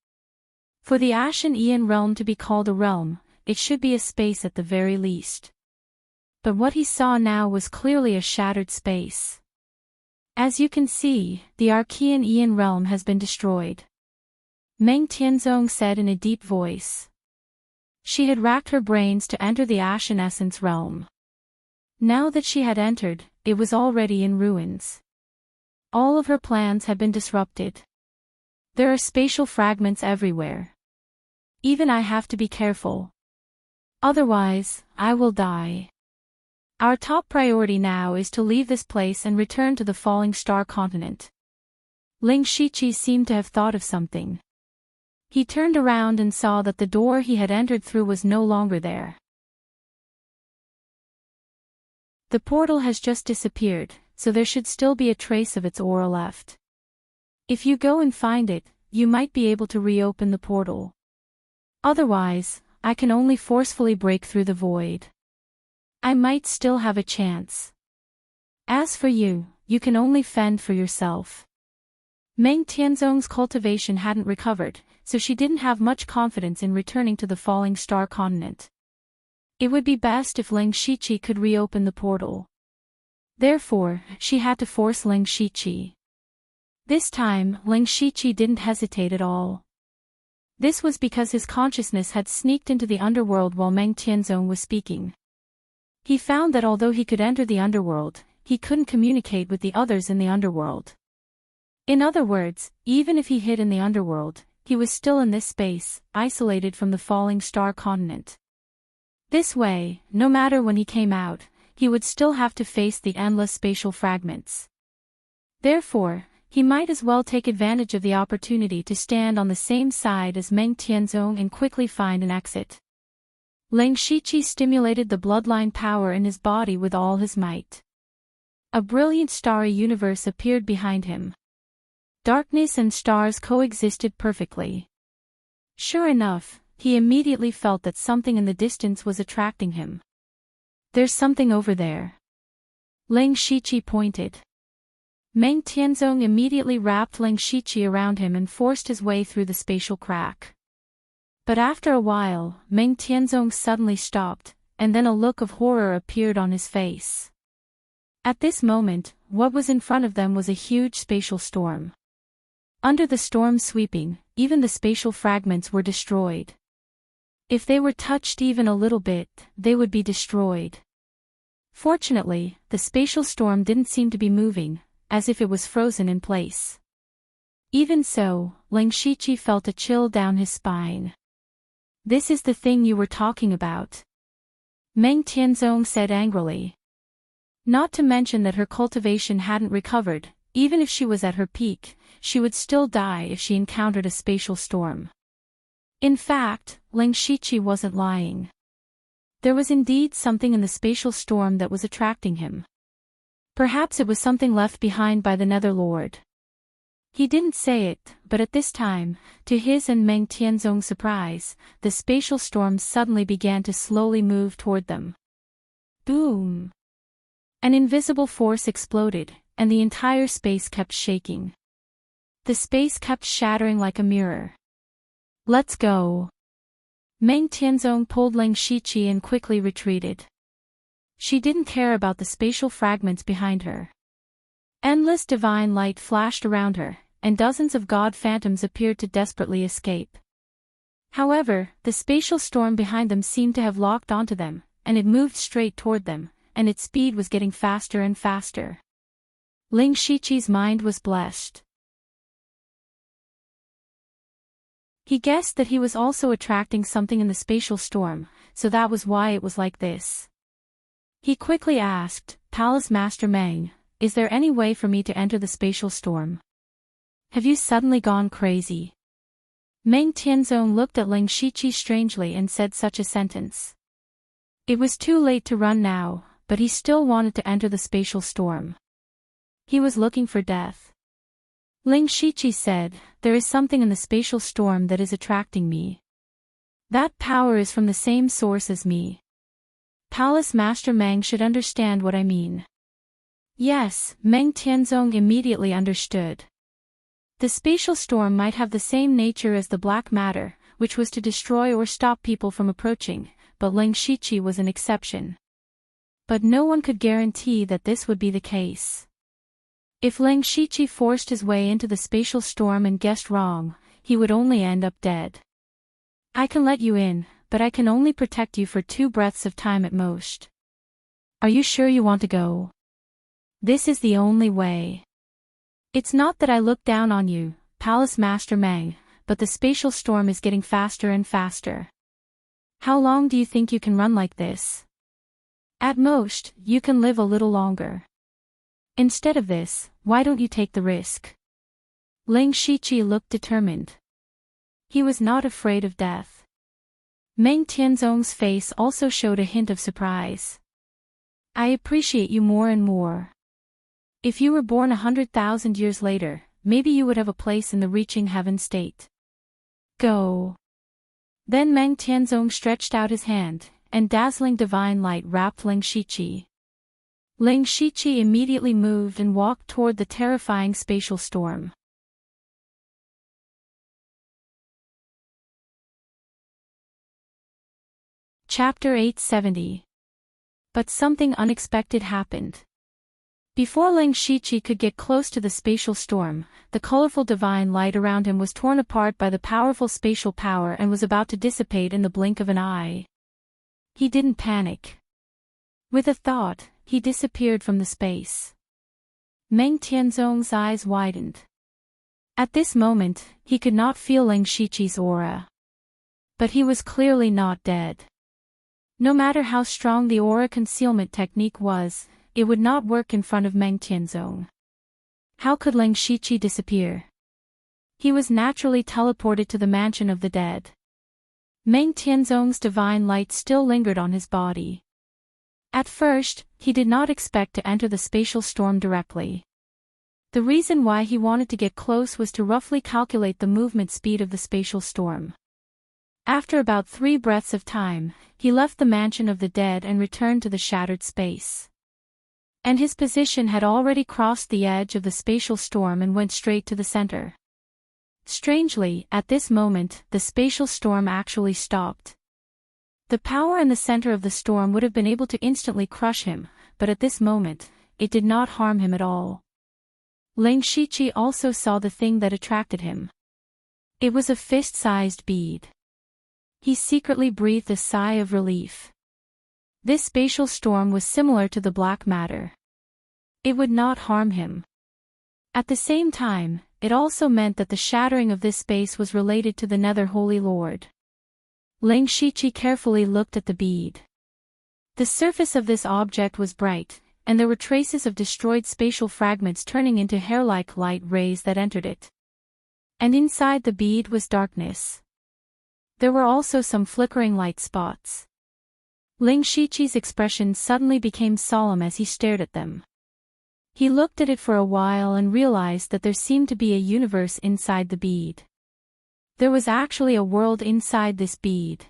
For the Ashen Aeon realm to be called a realm, it should be a space at the very least. But what he saw now was clearly a shattered space. As you can see, the Archean Aeon realm has been destroyed. Meng Tianzong said in a deep voice. She had racked her brains to enter the Ashen Essence realm. Now that she had entered, it was already in ruins. All of her plans had been disrupted. There are spatial fragments everywhere. Even I have to be careful. Otherwise, I will die. Our top priority now is to leave this place and return to the Falling Star continent. Ling Shiqi seemed to have thought of something. He turned around and saw that the door he had entered through was no longer there. The portal has just disappeared, so there should still be a trace of its aura left. If you go and find it, you might be able to reopen the portal. Otherwise, I can only forcefully break through the void. I might still have a chance. As for you, you can only fend for yourself. Meng Tianzong's cultivation hadn't recovered, so she didn't have much confidence in returning to the Falling Star continent. It would be best if Ling Shiqi could reopen the portal. Therefore, she had to force Ling Shiqi. This time, Ling Shiqi didn't hesitate at all. This was because his consciousness had sneaked into the underworld while Meng Tianzong was speaking. He found that although he could enter the underworld, he couldn't communicate with the others in the underworld. In other words, even if he hid in the underworld, he was still in this space, isolated from the Falling Star continent. This way, no matter when he came out, he would still have to face the endless spatial fragments. Therefore, he might as well take advantage of the opportunity to stand on the same side as Meng Tianzong and quickly find an exit. Leng Shiqi stimulated the bloodline power in his body with all his might. A brilliant starry universe appeared behind him. Darkness and stars coexisted perfectly. Sure enough, he immediately felt that something in the distance was attracting him. There's something over there. Leng Shiqi pointed. Meng Tianzong immediately wrapped Leng Shiqi around him and forced his way through the spatial crack. But after a while, Meng Tianzong suddenly stopped, and then a look of horror appeared on his face. At this moment, what was in front of them was a huge spatial storm. Under the storm sweeping, even the spatial fragments were destroyed. If they were touched even a little bit, they would be destroyed. Fortunately, the spatial storm didn't seem to be moving, as if it was frozen in place. Even so, Leng Shiqi felt a chill down his spine. This is the thing you were talking about, Meng Tianzong said angrily. Not to mention that her cultivation hadn't recovered. Even if she was at her peak, she would still die if she encountered a spatial storm. In fact, Leng Shiqi wasn't lying. There was indeed something in the spatial storm that was attracting him. Perhaps it was something left behind by the Nether Lord. He didn't say it, but at this time, to his and Meng Tianzong's surprise, the spatial storm suddenly began to slowly move toward them. Boom! An invisible force exploded, and the entire space kept shaking. The space kept shattering like a mirror. Let's go. Meng Tianzong pulled Leng Shiqi and quickly retreated. She didn't care about the spatial fragments behind her. Endless divine light flashed around her, and dozens of god phantoms appeared to desperately escape. However, the spatial storm behind them seemed to have locked onto them, and it moved straight toward them, and its speed was getting faster and faster. Leng Shiqi's mind was blessed. He guessed that he was also attracting something in the spatial storm, so that was why it was like this. He quickly asked, Palace Master Meng, is there any way for me to enter the spatial storm? Have you suddenly gone crazy? Meng Tianzong looked at Leng Shiqi strangely and said such a sentence. It was too late to run now, but he still wanted to enter the spatial storm. He was looking for death. Leng Shiqi said, there is something in the spatial storm that is attracting me. That power is from the same source as me. Palace Master Meng should understand what I mean. Yes, Meng Tianzong immediately understood. The spatial storm might have the same nature as the black matter, which was to destroy or stop people from approaching, but Leng Shiqi was an exception. But no one could guarantee that this would be the case. If Leng Shiqi forced his way into the spatial storm and guessed wrong, he would only end up dead. I can let you in, but I can only protect you for 2 breaths of time at most. Are you sure you want to go? This is the only way. It's not that I look down on you, Palace Master Meng, but the spatial storm is getting faster and faster. How long do you think you can run like this? At most, you can live a little longer. Instead of this, why don't you take the risk? Leng Shiqi looked determined. He was not afraid of death. Meng Tianzong's face also showed a hint of surprise. I appreciate you more and more. If you were born 100,000 years later, maybe you would have a place in the reaching heaven state. Go. Then Meng Tianzong stretched out his hand, and dazzling divine light wrapped Leng Shiqi. Leng Shiqi immediately moved and walked toward the terrifying spatial storm. Chapter 870. But something unexpected happened. Before Leng Shiqi could get close to the spatial storm, the colorful divine light around him was torn apart by the powerful spatial power and was about to dissipate in the blink of an eye. He didn't panic. With a thought, he disappeared from the space. Meng Tianzong's eyes widened. At this moment, he could not feel Leng Shiqi's aura. But he was clearly not dead. No matter how strong the aura concealment technique was, it would not work in front of Meng Tianzong. How could Ling Shiqi disappear? He was naturally teleported to the mansion of the dead. Meng Tianzong's divine light still lingered on his body. At first, he did not expect to enter the spatial storm directly. The reason why he wanted to get close was to roughly calculate the movement speed of the spatial storm. After about 3 breaths of time, he left the mansion of the dead and returned to the shattered space. And his position had already crossed the edge of the spatial storm and went straight to the center. Strangely, at this moment, the spatial storm actually stopped. The power in the center of the storm would have been able to instantly crush him, but at this moment, it did not harm him at all. Ling Shiqi also saw the thing that attracted him. It was a fist-sized bead. He secretly breathed a sigh of relief. This spatial storm was similar to the black matter. It would not harm him. At the same time, it also meant that the shattering of this space was related to the Nether Holy Lord. Ling Shiqi carefully looked at the bead. The surface of this object was bright, and there were traces of destroyed spatial fragments turning into hair-like light rays that entered it. And inside the bead was darkness. There were also some flickering light spots. Ling Shiqi's expression suddenly became solemn as he stared at them. He looked at it for a while and realized that there seemed to be a universe inside the bead. There was actually a world inside this bead.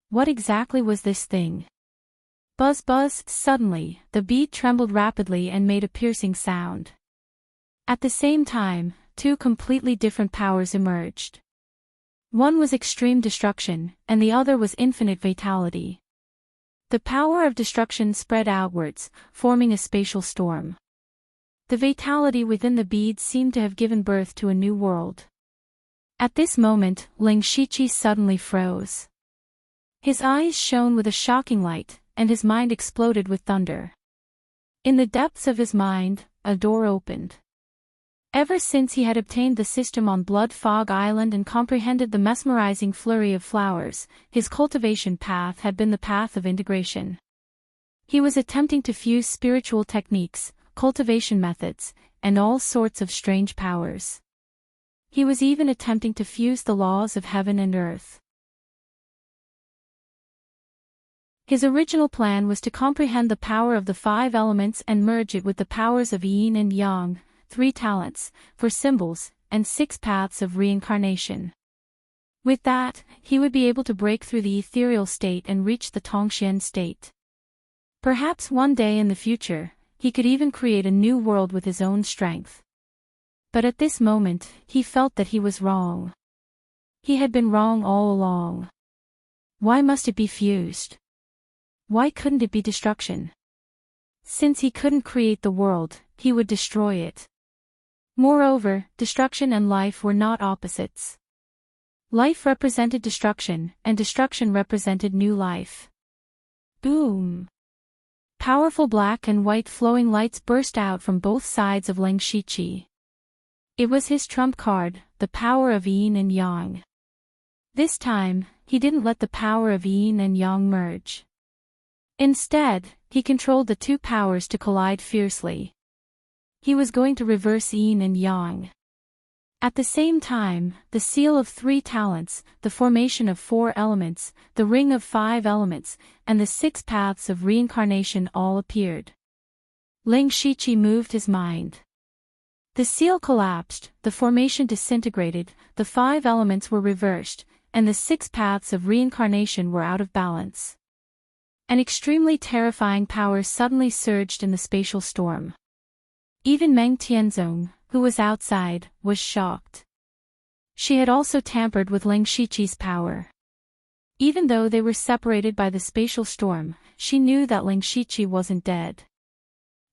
What exactly was this thing? Buzz buzz, suddenly, the bead trembled rapidly and made a piercing sound. At the same time, 2 completely different powers emerged. One was extreme destruction, and the other was infinite vitality. The power of destruction spread outwards, forming a spatial storm. The vitality within the bead seemed to have given birth to a new world. At this moment, Ling Shiqi suddenly froze. His eyes shone with a shocking light, and his mind exploded with thunder. In the depths of his mind, a door opened. Ever since he had obtained the system on Blood Fog Island and comprehended the mesmerizing flurry of flowers, his cultivation path had been the path of integration. He was attempting to fuse spiritual techniques, cultivation methods, and all sorts of strange powers. He was even attempting to fuse the laws of heaven and earth. His original plan was to comprehend the power of the 5 elements and merge it with the powers of yin and yang, 3 talents, for symbols, and 6 paths of reincarnation. With that, he would be able to break through the ethereal state and reach the Tongxian state. Perhaps one day in the future, he could even create a new world with his own strength. But at this moment, he felt that he was wrong. He had been wrong all along. Why must it be fused? Why couldn't it be destruction? Since he couldn't create the world, he would destroy it. Moreover, destruction and life were not opposites. Life represented destruction, and destruction represented new life. Boom! Powerful black and white flowing lights burst out from both sides of Ling Shiqi. It was his trump card, the power of yin and yang. This time, he didn't let the power of yin and yang merge. Instead, he controlled the 2 powers to collide fiercely. He was going to reverse yin and yang. At the same time, the seal of 3 talents, the formation of 4 elements, the ring of 5 elements, and the 6 paths of reincarnation all appeared. Ling Shiqi moved his mind. The seal collapsed, the formation disintegrated, the 5 elements were reversed, and the 6 paths of reincarnation were out of balance. An extremely terrifying power suddenly surged in the spatial storm. Even Meng Tianzong, who was outside, was shocked. She had also tampered with Ling Shiqi's power. Even though they were separated by the spatial storm, she knew that Ling Shiqi wasn't dead.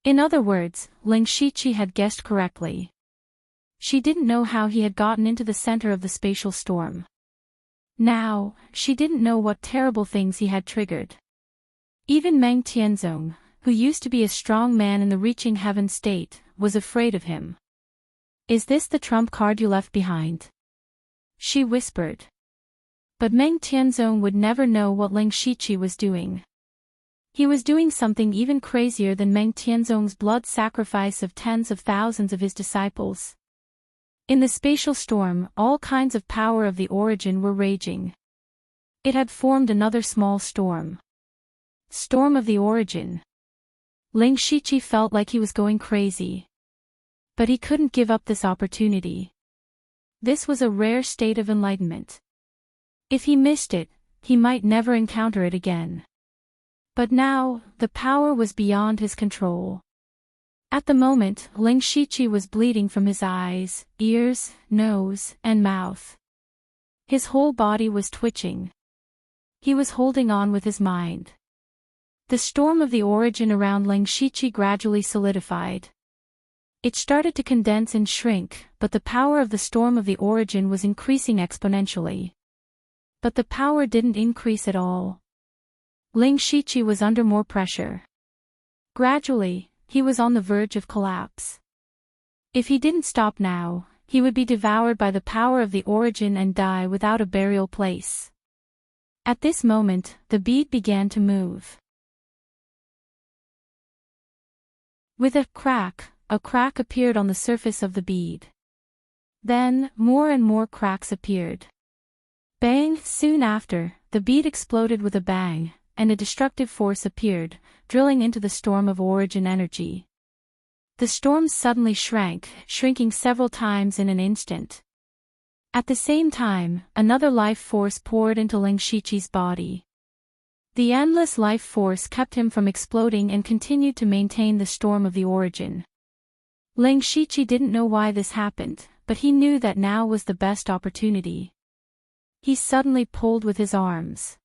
In other words, Ling Shiqi had guessed correctly. She didn't know how he had gotten into the center of the spatial storm. Now, she didn't know what terrible things he had triggered. Even Meng Tianzong, who used to be a strong man in the reaching heaven state, was afraid of him. "Is this the trump card you left behind?" she whispered. But Meng Tianzong would never know what Ling Shiqi was doing. He was doing something even crazier than Meng Tianzong's blood sacrifice of tens of thousands of his disciples. In the spatial storm, all kinds of power of the origin were raging. It had formed another small storm. Storm of the origin. Ling Shiqi felt like he was going crazy. But he couldn't give up this opportunity. This was a rare state of enlightenment. If he missed it, he might never encounter it again. But now, the power was beyond his control. At the moment, Ling Shiqi was bleeding from his eyes, ears, nose, and mouth. His whole body was twitching. He was holding on with his mind. The storm of the origin around Ling Shiqi gradually solidified. It started to condense and shrink, but the power of the storm of the origin was increasing exponentially. But the power didn't increase at all. Ling Shiqi was under more pressure. Gradually, he was on the verge of collapse. If he didn't stop now, he would be devoured by the power of the origin and die without a burial place. At this moment, the bead began to move. With a crack appeared on the surface of the bead. Then, more and more cracks appeared. Bang! Soon after, the bead exploded with a bang, and a destructive force appeared, drilling into the storm of origin energy. The storm suddenly shrank, shrinking several times in an instant. At the same time, another life force poured into Ling Shiqi's body. The endless life force kept him from exploding and continued to maintain the storm of the origin. Ling Shiqi didn't know why this happened, but he knew that now was the best opportunity. He suddenly pulled with his arms.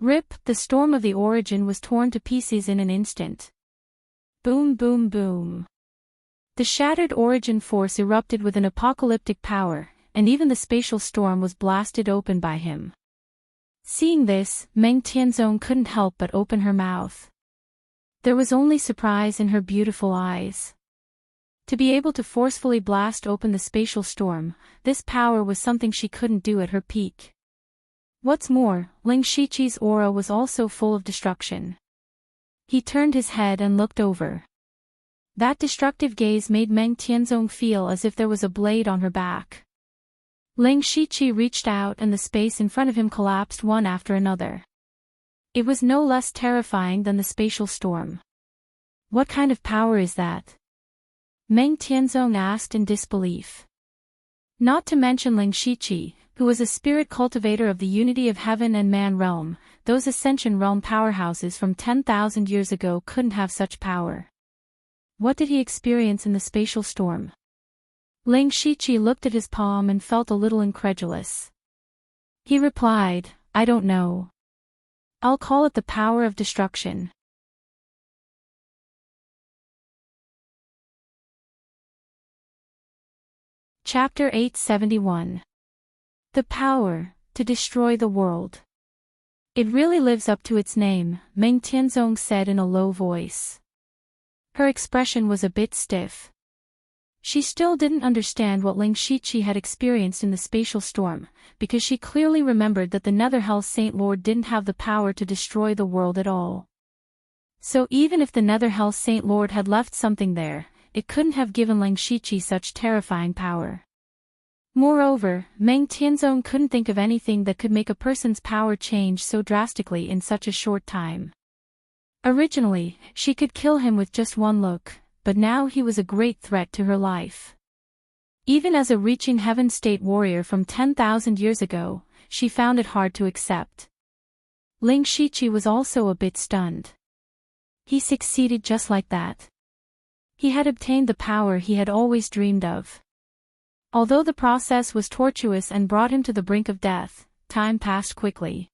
Rip! The storm of the origin was torn to pieces in an instant. Boom, boom, boom. The shattered origin force erupted with an apocalyptic power, and even the spatial storm was blasted open by him. Seeing this, Meng Tianzong couldn't help but open her mouth. There was only surprise in her beautiful eyes. To be able to forcefully blast open the spatial storm, this power was something she couldn't do at her peak. What's more, Ling Shiqi's aura was also full of destruction. He turned his head and looked over. That destructive gaze made Meng Tianzong feel as if there was a blade on her back. Ling Shiqi reached out and the space in front of him collapsed one after another. It was no less terrifying than the spatial storm. What kind of power is that? Meng Tianzong asked in disbelief. Not to mention Ling Shiqi, who was a spirit cultivator of the unity of heaven and man realm, those ascension realm powerhouses from 10,000 years ago couldn't have such power. What did he experience in the spatial storm? Ling Shiqi looked at his palm and felt a little incredulous. He replied, I don't know. I'll call it the power of destruction. Chapter 871. The power to destroy the world. It really lives up to its name, Meng Tianzong said in a low voice. Her expression was a bit stiff. She still didn't understand what Ling Shiqi had experienced in the spatial storm, because she clearly remembered that the Netherhell Saint Lord didn't have the power to destroy the world at all. So even if the Netherhell Saint Lord had left something there, it couldn't have given Ling Shiqi such terrifying power. Moreover, Meng Tianzong couldn't think of anything that could make a person's power change so drastically in such a short time. Originally, she could kill him with just one look, but now he was a great threat to her life. Even as a reaching heaven state warrior from 10,000 years ago, she found it hard to accept. Ling Shiqi was also a bit stunned. He succeeded just like that. He had obtained the power he had always dreamed of. Although the process was tortuous and brought him to the brink of death, time passed quickly.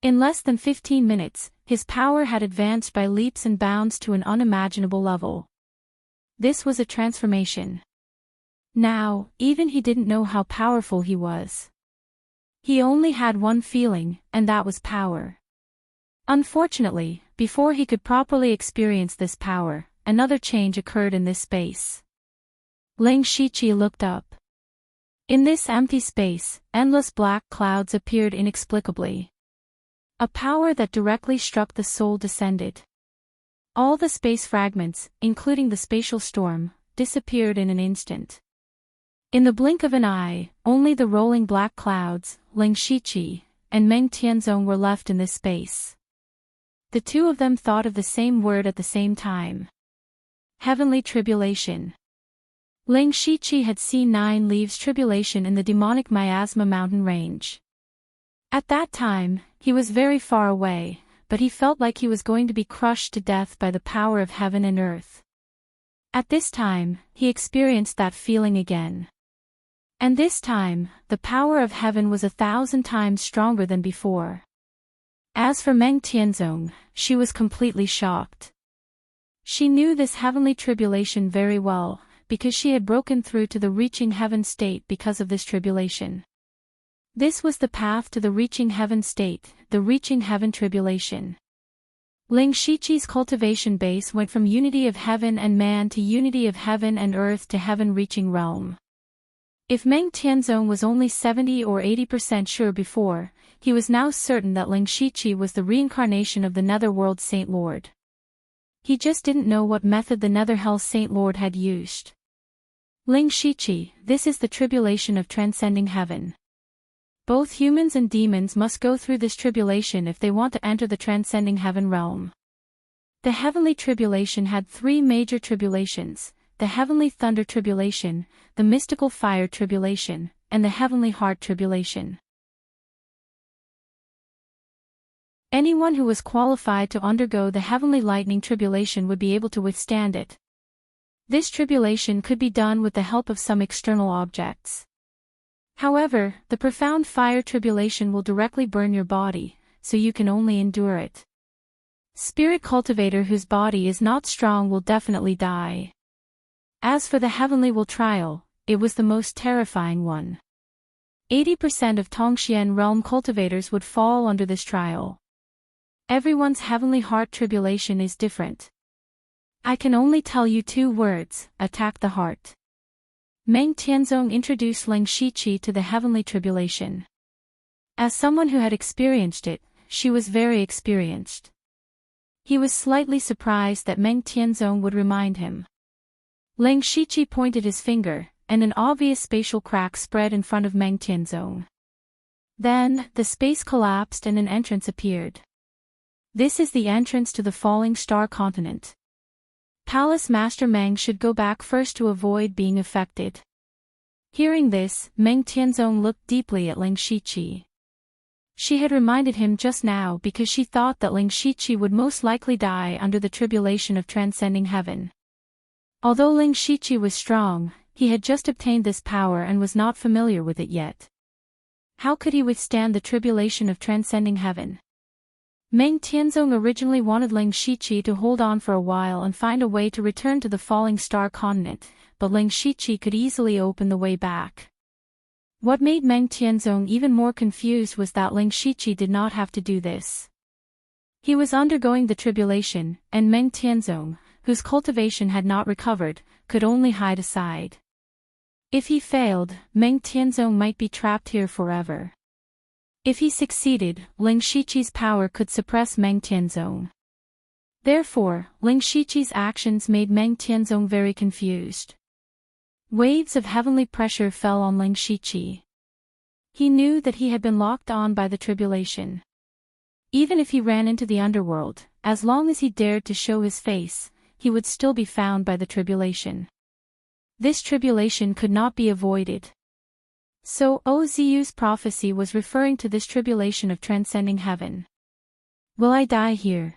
In less than 15 minutes, his power had advanced by leaps and bounds to an unimaginable level. This was a transformation. Now, even he didn't know how powerful he was. He only had one feeling, and that was power. Unfortunately, before he could properly experience this power, another change occurred in this space. Ling Shiqi looked up. In this empty space, endless black clouds appeared inexplicably. A power that directly struck the soul descended. All the space fragments, including the spatial storm, disappeared in an instant. In the blink of an eye, only the rolling black clouds, Ling Shiqi, and Meng Tianzong were left in this space. The two of them thought of the same word at the same time. Heavenly tribulation. Ling Shiqi had seen 9 leaves tribulation in the demonic miasma mountain range. At that time, he was very far away, but he felt like he was going to be crushed to death by the power of heaven and earth. At this time, he experienced that feeling again. And this time, the power of heaven was 1,000 times stronger than before. As for Meng Tianzong, she was completely shocked. She knew this heavenly tribulation very well, because she had broken through to the reaching heaven state because of this tribulation. This was the path to the reaching heaven state, the reaching heaven tribulation. Ling Shiqi's cultivation base went from unity of heaven and man to unity of heaven and earth to heaven-reaching realm. If Meng Tianzong was only 70 or 80% sure before, he was now certain that Ling Shiqi was the reincarnation of the Netherworld Saint Lord. He just didn't know what method the Netherhell Saint Lord had used. Ling Shiqi, this is the tribulation of transcending heaven. Both humans and demons must go through this tribulation if they want to enter the transcending heaven realm. The heavenly tribulation had 3 major tribulations: the heavenly thunder tribulation, the mystical fire tribulation, and the heavenly heart tribulation. Anyone who was qualified to undergo the heavenly lightning tribulation would be able to withstand it. This tribulation could be done with the help of some external objects. However, the profound fire tribulation will directly burn your body, so you can only endure it. Spirit cultivator whose body is not strong will definitely die. As for the heavenly will trial, it was the most terrifying one. 80% of Tongxian realm cultivators would fall under this trial. Everyone's heavenly heart tribulation is different. I can only tell you 2 words: attack the heart. Meng Tianzong introduced Ling Shiqi to the heavenly tribulation. As someone who had experienced it, she was very experienced. He was slightly surprised that Meng Tianzong would remind him. Ling Shiqi pointed his finger, and an obvious spatial crack spread in front of Meng Tianzong. Then, the space collapsed and an entrance appeared. This is the entrance to the falling star continent. Palace Master Meng should go back first to avoid being affected. Hearing this, Meng Tianzong looked deeply at Ling Shiqi. She had reminded him just now because she thought that Ling Shiqi would most likely die under the tribulation of transcending heaven. Although Ling Shiqi was strong, he had just obtained this power and was not familiar with it yet. How could he withstand the tribulation of transcending heaven? Meng Tianzong originally wanted Ling Shiqi to hold on for a while and find a way to return to the falling star continent, but Ling Shiqi could easily open the way back. What made Meng Tianzong even more confused was that Ling Shiqi did not have to do this. He was undergoing the tribulation, and Meng Tianzong, whose cultivation had not recovered, could only hide aside. If he failed, Meng Tianzong might be trapped here forever. If he succeeded, Ling Shiqi's power could suppress Meng Tianzong. Therefore, Ling Shiqi's actions made Meng Tianzong very confused. Waves of heavenly pressure fell on Ling Shiqi. He knew that he had been locked on by the tribulation. Even if he ran into the underworld, as long as he dared to show his face, he would still be found by the tribulation. This tribulation could not be avoided. So Ozu's prophecy was referring to this tribulation of transcending heaven. Will I die here?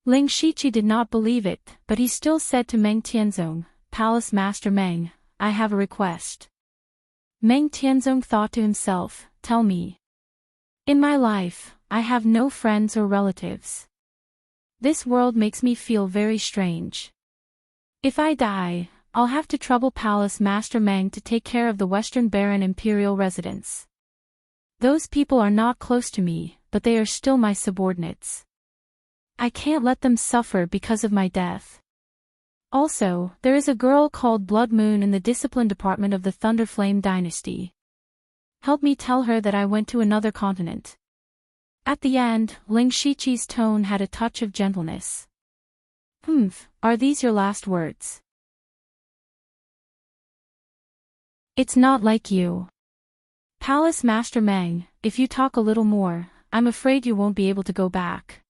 Ling Shiqi did not believe it, but he still said to Meng Tianzong, Palace Master Meng, I have a request. Meng Tianzong thought to himself, tell me. In my life, I have no friends or relatives. This world makes me feel very strange. If I die, I'll have to trouble Palace Master Meng to take care of the Western Baron Imperial residence. Those people are not close to me, but they are still my subordinates. I can't let them suffer because of my death. Also, there is a girl called Blood Moon in the discipline department of the Thunderflame dynasty. Help me tell her that I went to another continent. At the end, Ling Shiqi's tone had a touch of gentleness. Are these your last words? It's not like you. Palace Master Meng, if you talk a little more, I'm afraid you won't be able to go back.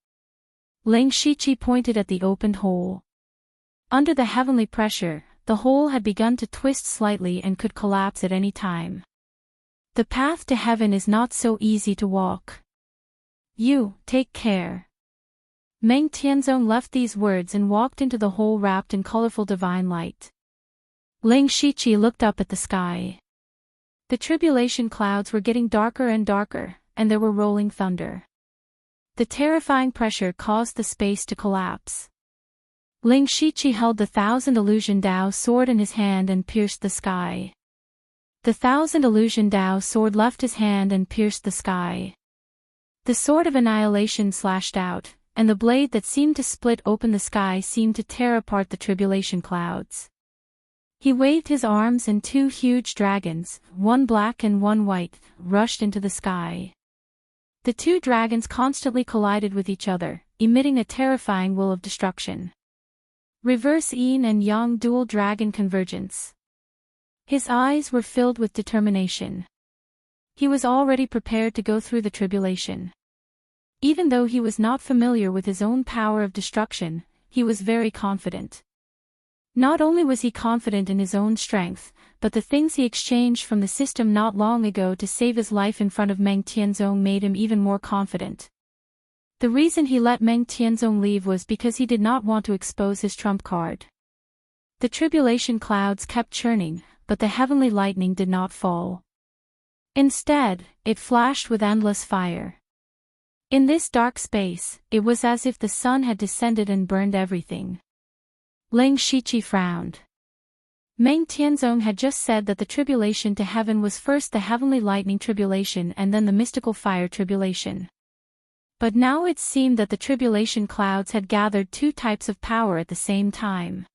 Ling Shiqi pointed at the opened hole. Under the heavenly pressure, the hole had begun to twist slightly and could collapse at any time. The path to heaven is not so easy to walk. You, take care. Meng Tianzong left these words and walked into the hole wrapped in colorful divine light. Ling Shiqi looked up at the sky. The tribulation clouds were getting darker and darker, and there were rolling thunder. The terrifying pressure caused the space to collapse. Ling Shiqi held the Thousand Illusion Dao sword in his hand and pierced the sky. The Thousand Illusion Dao sword left his hand and pierced the sky. The sword of annihilation slashed out, and the blade that seemed to split open the sky seemed to tear apart the tribulation clouds. He waved his arms and two huge dragons, one black and one white, rushed into the sky. The two dragons constantly collided with each other, emitting a terrifying will of destruction. Reverse yin and yang dual dragon convergence. His eyes were filled with determination. He was already prepared to go through the tribulation. Even though he was not familiar with his own power of destruction, he was very confident. Not only was he confident in his own strength, but the things he exchanged from the system not long ago to save his life in front of Meng Tianzong made him even more confident. The reason he let Meng Tianzong leave was because he did not want to expose his trump card. The tribulation clouds kept churning, but the heavenly lightning did not fall. Instead, it flashed with endless fire. In this dark space, it was as if the sun had descended and burned everything. Ling Shiqi frowned. Meng Tianzong had just said that the tribulation to heaven was first the heavenly lightning tribulation and then the mystical fire tribulation. But now it seemed that the tribulation clouds had gathered two types of power at the same time.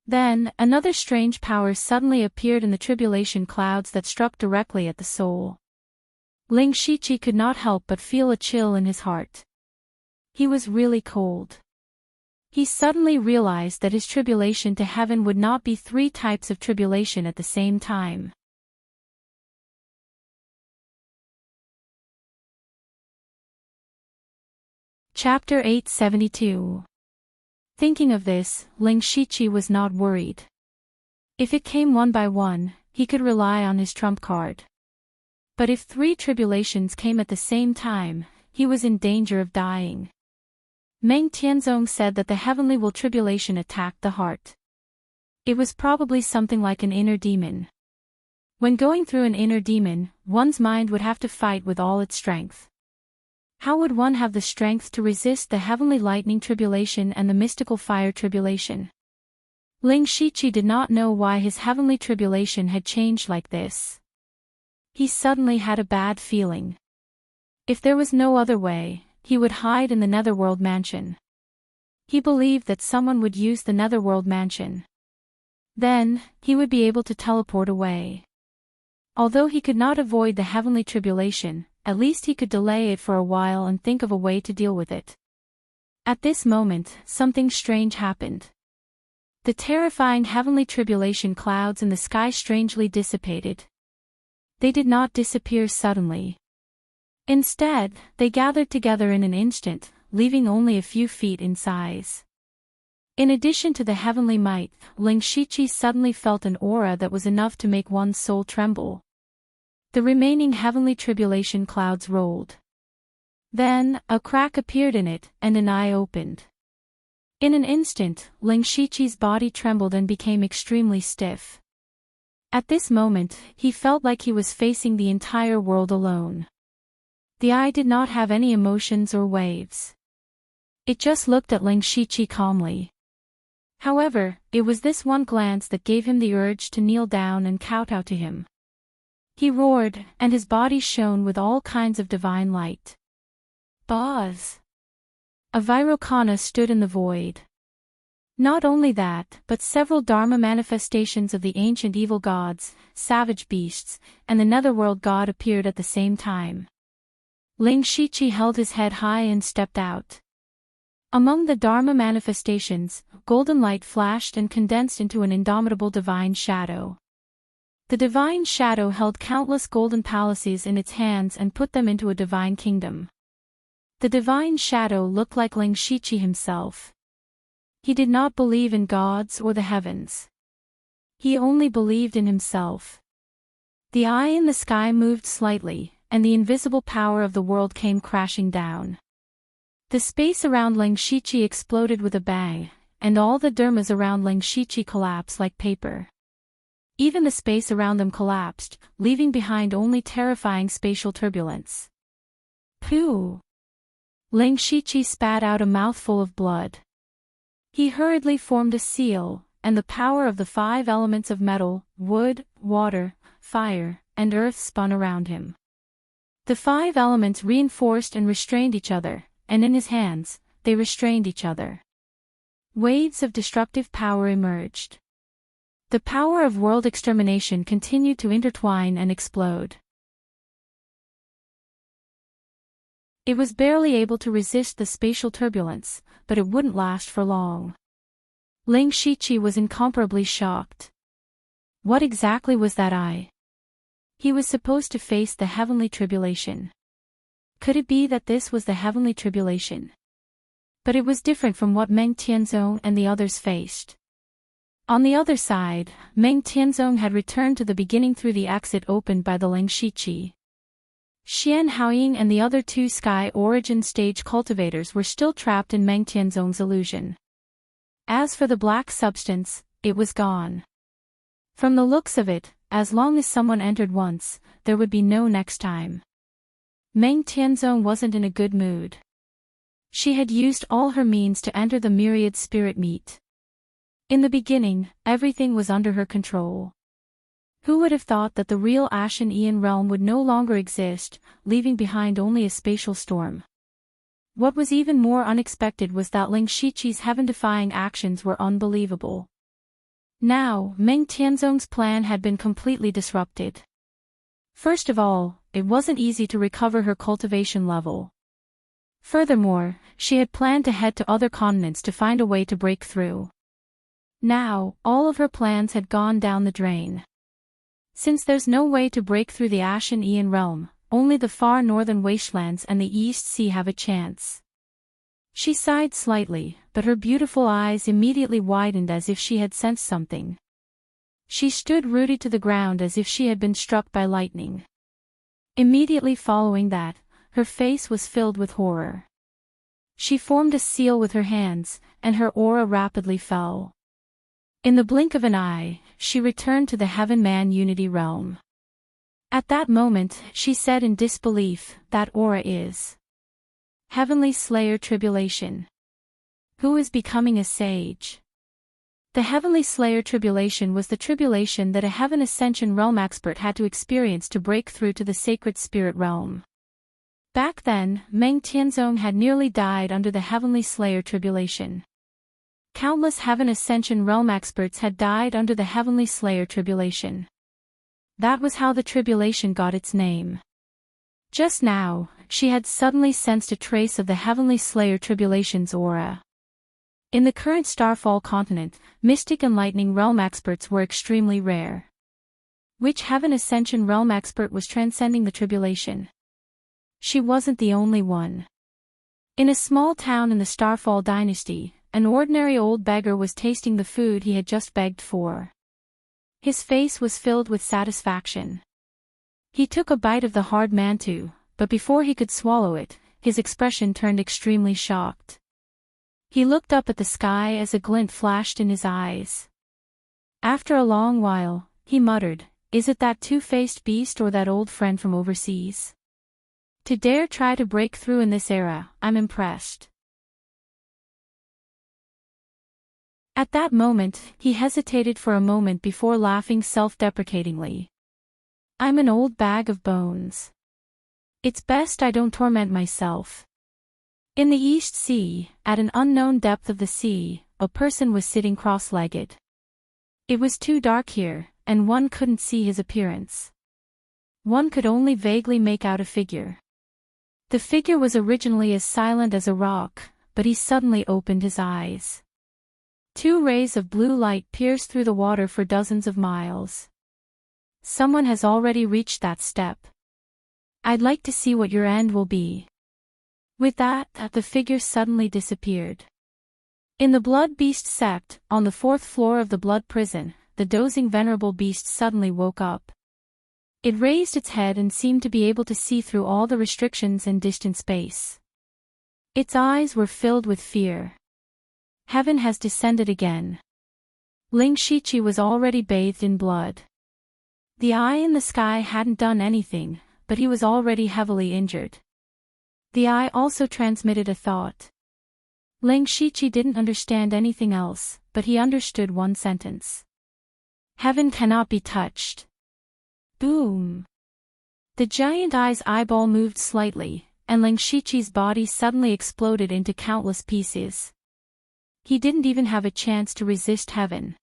Then, another strange power suddenly appeared in the tribulation clouds that struck directly at the soul. Ling Shiqi could not help but feel a chill in his heart. He was really cold. He suddenly realized that his tribulation to heaven would not be three types of tribulation at the same time. Chapter 872. Thinking of this, Ling Shiqi was not worried. If it came one by one, he could rely on his trump card. But if three tribulations came at the same time, he was in danger of dying. Meng Tianzong said that the heavenly will tribulation attacked the heart. It was probably something like an inner demon. When going through an inner demon, one's mind would have to fight with all its strength. How would one have the strength to resist the heavenly lightning tribulation and the mystical fire tribulation? Ling Shiqi did not know why his heavenly tribulation had changed like this. He suddenly had a bad feeling. If there was no other way, he would hide in the Netherworld Mansion. He believed that someone would use the Netherworld Mansion. Then, he would be able to teleport away. Although he could not avoid the heavenly tribulation, at least he could delay it for a while and think of a way to deal with it. At this moment, something strange happened. The terrifying heavenly tribulation clouds in the sky strangely dissipated. They did not disappear suddenly. Instead, they gathered together in an instant, leaving only a few feet in size. In addition to the heavenly might, Ling Shiqi suddenly felt an aura that was enough to make one's soul tremble. The remaining heavenly tribulation clouds rolled. Then, a crack appeared in it, and an eye opened. In an instant, Ling Shiqi's body trembled and became extremely stiff. At this moment, he felt like he was facing the entire world alone. The eye did not have any emotions or waves. It just looked at Ling Shiqi calmly. However, it was this one glance that gave him the urge to kneel down and kowtow to him. He roared, and his body shone with all kinds of divine light. Buzz! A Vairocana stood in the void. Not only that, but several Dharma manifestations of the ancient evil gods, savage beasts, and the netherworld god appeared at the same time. Ling Shiqi held his head high and stepped out. Among the Dharma manifestations, golden light flashed and condensed into an indomitable divine shadow. The divine shadow held countless golden palaces in its hands and put them into a divine kingdom. The divine shadow looked like Ling Shiqi himself. He did not believe in gods or the heavens. He only believed in himself. The eye in the sky moved slightly, and the invisible power of the world came crashing down. The space around Ling Shiqi exploded with a bang, and all the dharmas around Ling Shiqi collapsed like paper. Even the space around them collapsed, leaving behind only terrifying spatial turbulence. Pooh! Ling Shiqi spat out a mouthful of blood. He hurriedly formed a seal, and the power of the 5 elements of metal, wood, water, fire, and earth spun around him. The 5 elements reinforced and restrained each other, and in his hands, they restrained each other. Waves of destructive power emerged. The power of world extermination continued to intertwine and explode. It was barely able to resist the spatial turbulence, but it wouldn't last for long. Ling Shiqi was incomparably shocked. What exactly was that eye? He was supposed to face the heavenly tribulation. Could it be that this was the heavenly tribulation? But it was different from what Meng Tianzong and the others faced. On the other side, Meng Tianzong had returned to the beginning through the exit opened by the Ling Shiqi. Xian Haoying and the other 2 Sky Origin stage cultivators were still trapped in Meng Tianzong's illusion. As for the black substance, it was gone. From the looks of it, as long as someone entered once, there would be no next time. Meng Tianzong wasn't in a good mood. She had used all her means to enter the myriad spirit meat. In the beginning, everything was under her control. Who would have thought that the real Ashen Aeon realm would no longer exist, leaving behind only a spatial storm? What was even more unexpected was that Ling Shiqi's heaven-defying actions were unbelievable. Now, Meng Tianzong's plan had been completely disrupted. First of all, it wasn't easy to recover her cultivation level. Furthermore, she had planned to head to other continents to find a way to break through. Now, all of her plans had gone down the drain. Since there's no way to break through the Ashen Aeon realm, only the far northern wastelands and the East Sea have a chance. She sighed slightly, but her beautiful eyes immediately widened as if she had sensed something. She stood rooted to the ground as if she had been struck by lightning. Immediately following that, her face was filled with horror. She formed a seal with her hands, and her aura rapidly fell. In the blink of an eye, she returned to the Heaven-Man Unity realm. At that moment, she said in disbelief, that aura is Heavenly Slayer Tribulation. Who is becoming a sage? The Heavenly Slayer Tribulation was the tribulation that a Heaven Ascension realm expert had to experience to break through to the Sacred Spirit realm. Back then, Meng Tianzong had nearly died under the Heavenly Slayer Tribulation. Countless Heaven Ascension realm experts had died under the Heavenly Slayer Tribulation. That was how the tribulation got its name. Just now, she had suddenly sensed a trace of the Heavenly Slayer Tribulation's aura. In the current Starfall continent, Mystic and Lightning realm experts were extremely rare. Which Heaven Ascension realm expert was transcending the tribulation? She wasn't the only one. In a small town in the Starfall dynasty, an ordinary old beggar was tasting the food he had just begged for. His face was filled with satisfaction. He took a bite of the hard mantu, but before he could swallow it, his expression turned extremely shocked. He looked up at the sky as a glint flashed in his eyes. After a long while, he muttered, "Is it that two-faced beast or that old friend from overseas? To dare try to break through in this era, I'm impressed." At that moment, he hesitated for a moment before laughing self-deprecatingly. "I'm an old bag of bones. It's best I don't torment myself." In the East Sea, at an unknown depth of the sea, a person was sitting cross-legged. It was too dark here, and one couldn't see his appearance. One could only vaguely make out a figure. The figure was originally as silent as a rock, but he suddenly opened his eyes. 2 rays of blue light pierced through the water for dozens of miles. Someone has already reached that step. I'd like to see what your end will be. With that, the figure suddenly disappeared. In the Blood Beast Sept, on the 4th floor of the Blood Prison, the dozing venerable beast suddenly woke up. It raised its head and seemed to be able to see through all the restrictions and distant space. Its eyes were filled with fear. Heaven has descended again. Ling Shiqi was already bathed in blood. The eye in the sky hadn't done anything, but he was already heavily injured. The eye also transmitted a thought. Ling Shiqi didn't understand anything else, but he understood one sentence. Heaven cannot be touched. Boom! The giant eye's eyeball moved slightly, and Ling Shiqi's body suddenly exploded into countless pieces. He didn't even have a chance to resist heaven.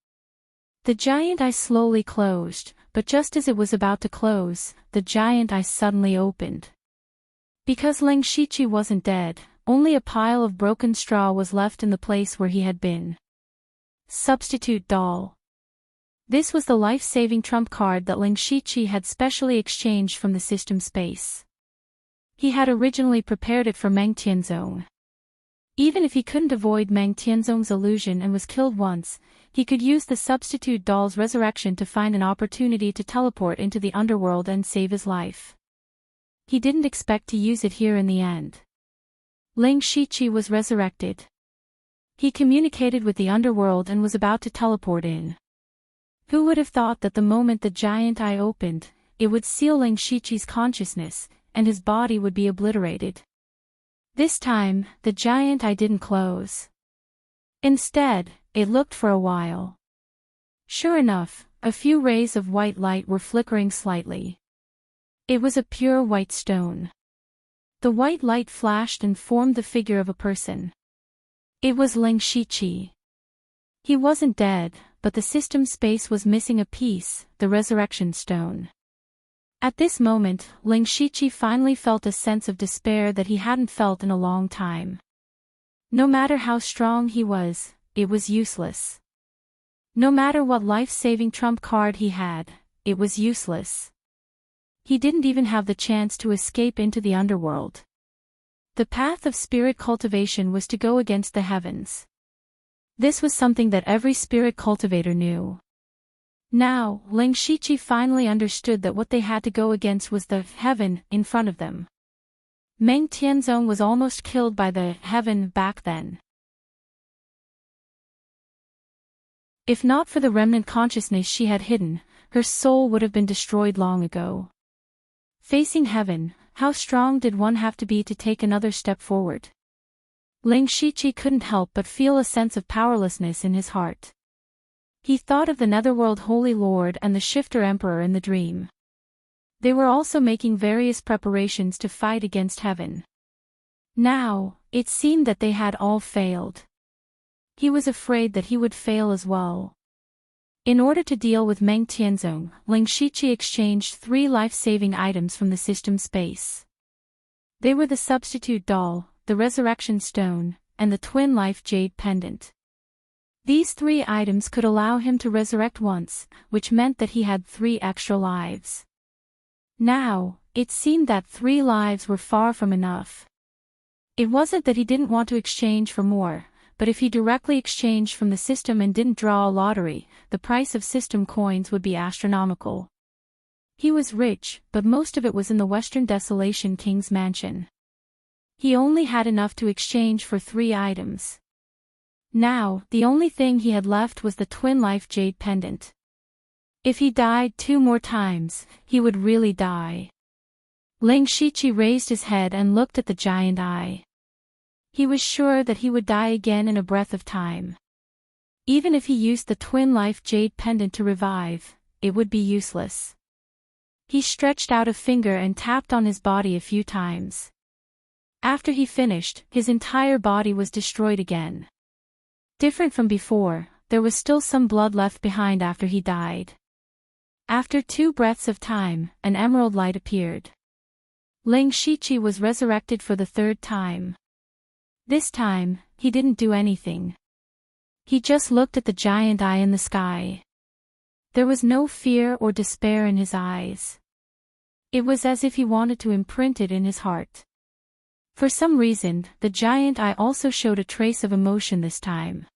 The giant eye slowly closed, but just as it was about to close, the giant eye suddenly opened. Because Ling Shiqi wasn't dead, only a pile of broken straw was left in the place where he had been. Substitute doll. This was the life-saving trump card that Ling Shiqi had specially exchanged from the system space. He had originally prepared it for Meng Tianzong. Even if he couldn't avoid Meng Tianzong's illusion and was killed once, he could use the substitute doll's resurrection to find an opportunity to teleport into the underworld and save his life. He didn't expect to use it here in the end. Ling Shiqi was resurrected. He communicated with the underworld and was about to teleport in. Who would have thought that the moment the giant eye opened, it would seal Ling Shiqi's consciousness, and his body would be obliterated. This time, the giant eye didn't close. Instead, it looked for a while. Sure enough, a few rays of white light were flickering slightly. It was a pure white stone. The white light flashed and formed the figure of a person. It was Ling Shiqi. He wasn't dead, but the system space was missing a piece, the resurrection stone. At this moment, Ling Shiqi finally felt a sense of despair that he hadn't felt in a long time. No matter how strong he was, it was useless. No matter what life-saving trump card he had, it was useless. He didn't even have the chance to escape into the underworld. The path of spirit cultivation was to go against the heavens. This was something that every spirit cultivator knew. Now, Ling Shiqi finally understood that what they had to go against was the heaven in front of them. Meng Tianzong was almost killed by the heaven back then. If not for the remnant consciousness she had hidden, her soul would have been destroyed long ago. Facing heaven, how strong did one have to be to take another step forward? Ling Shiqi couldn't help but feel a sense of powerlessness in his heart. He thought of the Netherworld Holy Lord and the Shifter Emperor in the dream. They were also making various preparations to fight against heaven. Now, it seemed that they had all failed. He was afraid that he would fail as well. In order to deal with Meng Tianzong, Ling Shiqi exchanged 3 life-saving items from the system space. They were the substitute doll, the resurrection stone, and the twin life jade pendant. These 3 items could allow him to resurrect once, which meant that he had 3 extra lives. Now, it seemed that 3 lives were far from enough. It wasn't that he didn't want to exchange for more, but if he directly exchanged from the system and didn't draw a lottery, the price of system coins would be astronomical. He was rich, but most of it was in the Western Desolation King's mansion. He only had enough to exchange for 3 items. Now, the only thing he had left was the twin life jade pendant. If he died 2 more times, he would really die. Ling Shiqi raised his head and looked at the giant eye. He was sure that he would die again in a breath of time. Even if he used the twin life jade pendant to revive, it would be useless. He stretched out a finger and tapped on his body a few times. After he finished, his entire body was destroyed again. Different from before, there was still some blood left behind after he died. After 2 breaths of time, an emerald light appeared. Ling Shiqi was resurrected for the 3rd time. This time, he didn't do anything. He just looked at the giant eye in the sky. There was no fear or despair in his eyes. It was as if he wanted to imprint it in his heart. For some reason, the giant eye also showed a trace of emotion this time.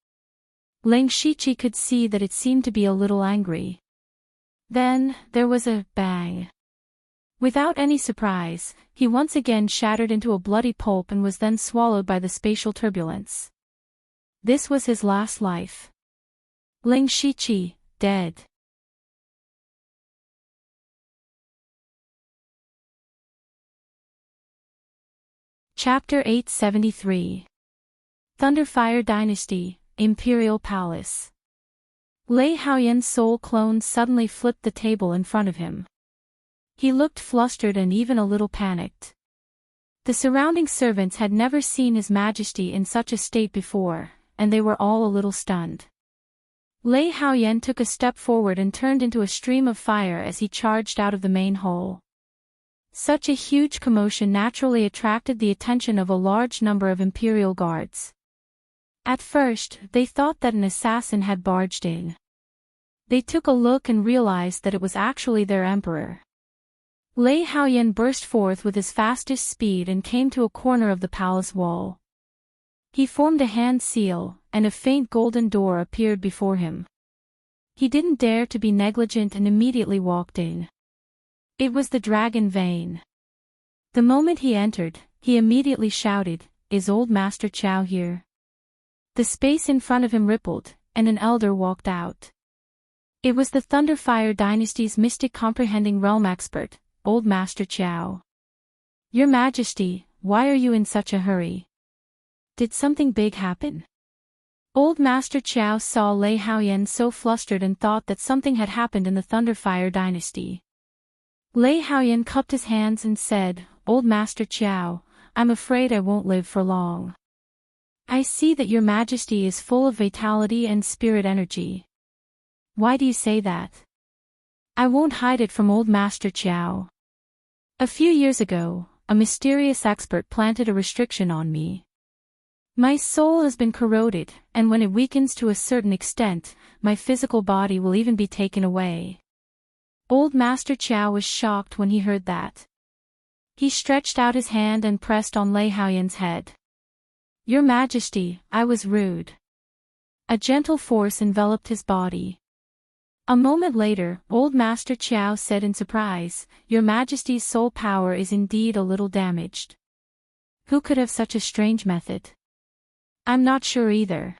Ling Shiqi could see that it seemed to be a little angry. Then, there was a bang. Without any surprise, he once again shattered into a bloody pulp and was then swallowed by the spatial turbulence. This was his last life. Ling Shiqi, dead. Chapter 873. Thunderfire Dynasty, Imperial Palace. Lei Haoyan's soul clone suddenly flipped the table in front of him. He looked flustered and even a little panicked. The surrounding servants had never seen His Majesty in such a state before, and they were all a little stunned. Lei Haoyan took a step forward and turned into a stream of fire as he charged out of the main hole. Such a huge commotion naturally attracted the attention of a large number of Imperial guards. At first, they thought that an assassin had barged in. They took a look and realized that it was actually their emperor. Lei Haoyan burst forth with his fastest speed and came to a corner of the palace wall. He formed a hand seal, and a faint golden door appeared before him. He didn't dare to be negligent and immediately walked in. It was the dragon vein. The moment he entered, he immediately shouted, "Is old Master Qiao here?" The space in front of him rippled, and an elder walked out. It was the Thunderfire Dynasty's mystic comprehending realm expert, Old Master Qiao. "Your Majesty, why are you in such a hurry? Did something big happen?" Old Master Qiao saw Lei Haoyan so flustered and thought that something had happened in the Thunderfire Dynasty. Lei Haoyan cupped his hands and said, "Old Master Qiao, I'm afraid I won't live for long. I see that your Majesty is full of vitality and spirit energy. Why do you say that?" "I won't hide it from old Master Qiao. A few years ago, a mysterious expert planted a restriction on me. My soul has been corroded, and when it weakens to a certain extent, my physical body will even be taken away." Old Master Qiao was shocked when he heard that. He stretched out his hand and pressed on Lei Haoyan's head. "Your Majesty, I was rude." A gentle force enveloped his body. A moment later, Old Master Qiao said in surprise, "Your Majesty's soul power is indeed a little damaged. Who could have such a strange method?" "I'm not sure either.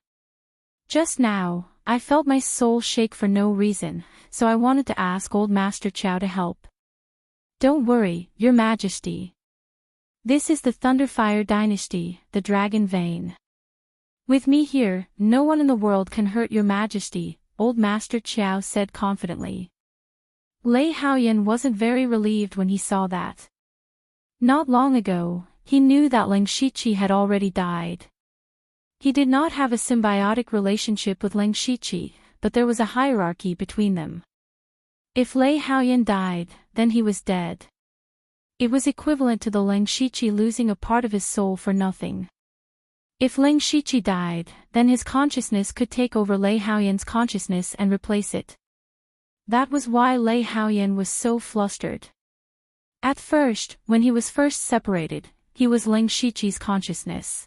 Just now, I felt my soul shake for no reason, so I wanted to ask Old Master Qiao to help." "Don't worry, Your Majesty. This is the Thunderfire Dynasty, the Dragon Vein. With me here, no one in the world can hurt Your Majesty," Old Master Qiao said confidently. Lei Haoyan wasn't very relieved when he saw that. Not long ago, he knew that Ling Shiqi had already died. He did not have a symbiotic relationship with Ling Shiqi, but there was a hierarchy between them. If Lei Haoyan died, then he was dead. It was equivalent to the Ling Shiqi losing a part of his soul for nothing. If Ling Shiqi died, then his consciousness could take over Lei Haoyan's consciousness and replace it. That was why Lei Haoyan was so flustered. At first, when he was first separated, he was Ling Shiqi's consciousness.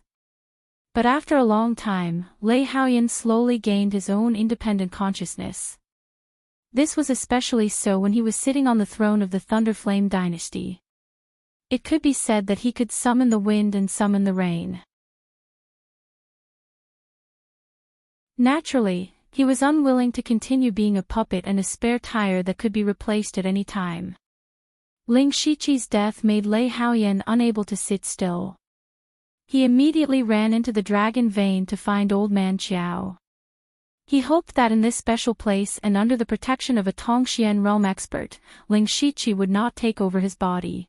But after a long time, Lei Haoyan slowly gained his own independent consciousness. This was especially so when he was sitting on the throne of the Thunderflame Dynasty. It could be said that he could summon the wind and summon the rain. Naturally, he was unwilling to continue being a puppet and a spare tire that could be replaced at any time. Ling Shiqi's death made Lei Haoyan unable to sit still. He immediately ran into the Dragon Vein to find Old Man Qiao. He hoped that in this special place and under the protection of a Tongxian realm expert, Ling Shiqi would not take over his body.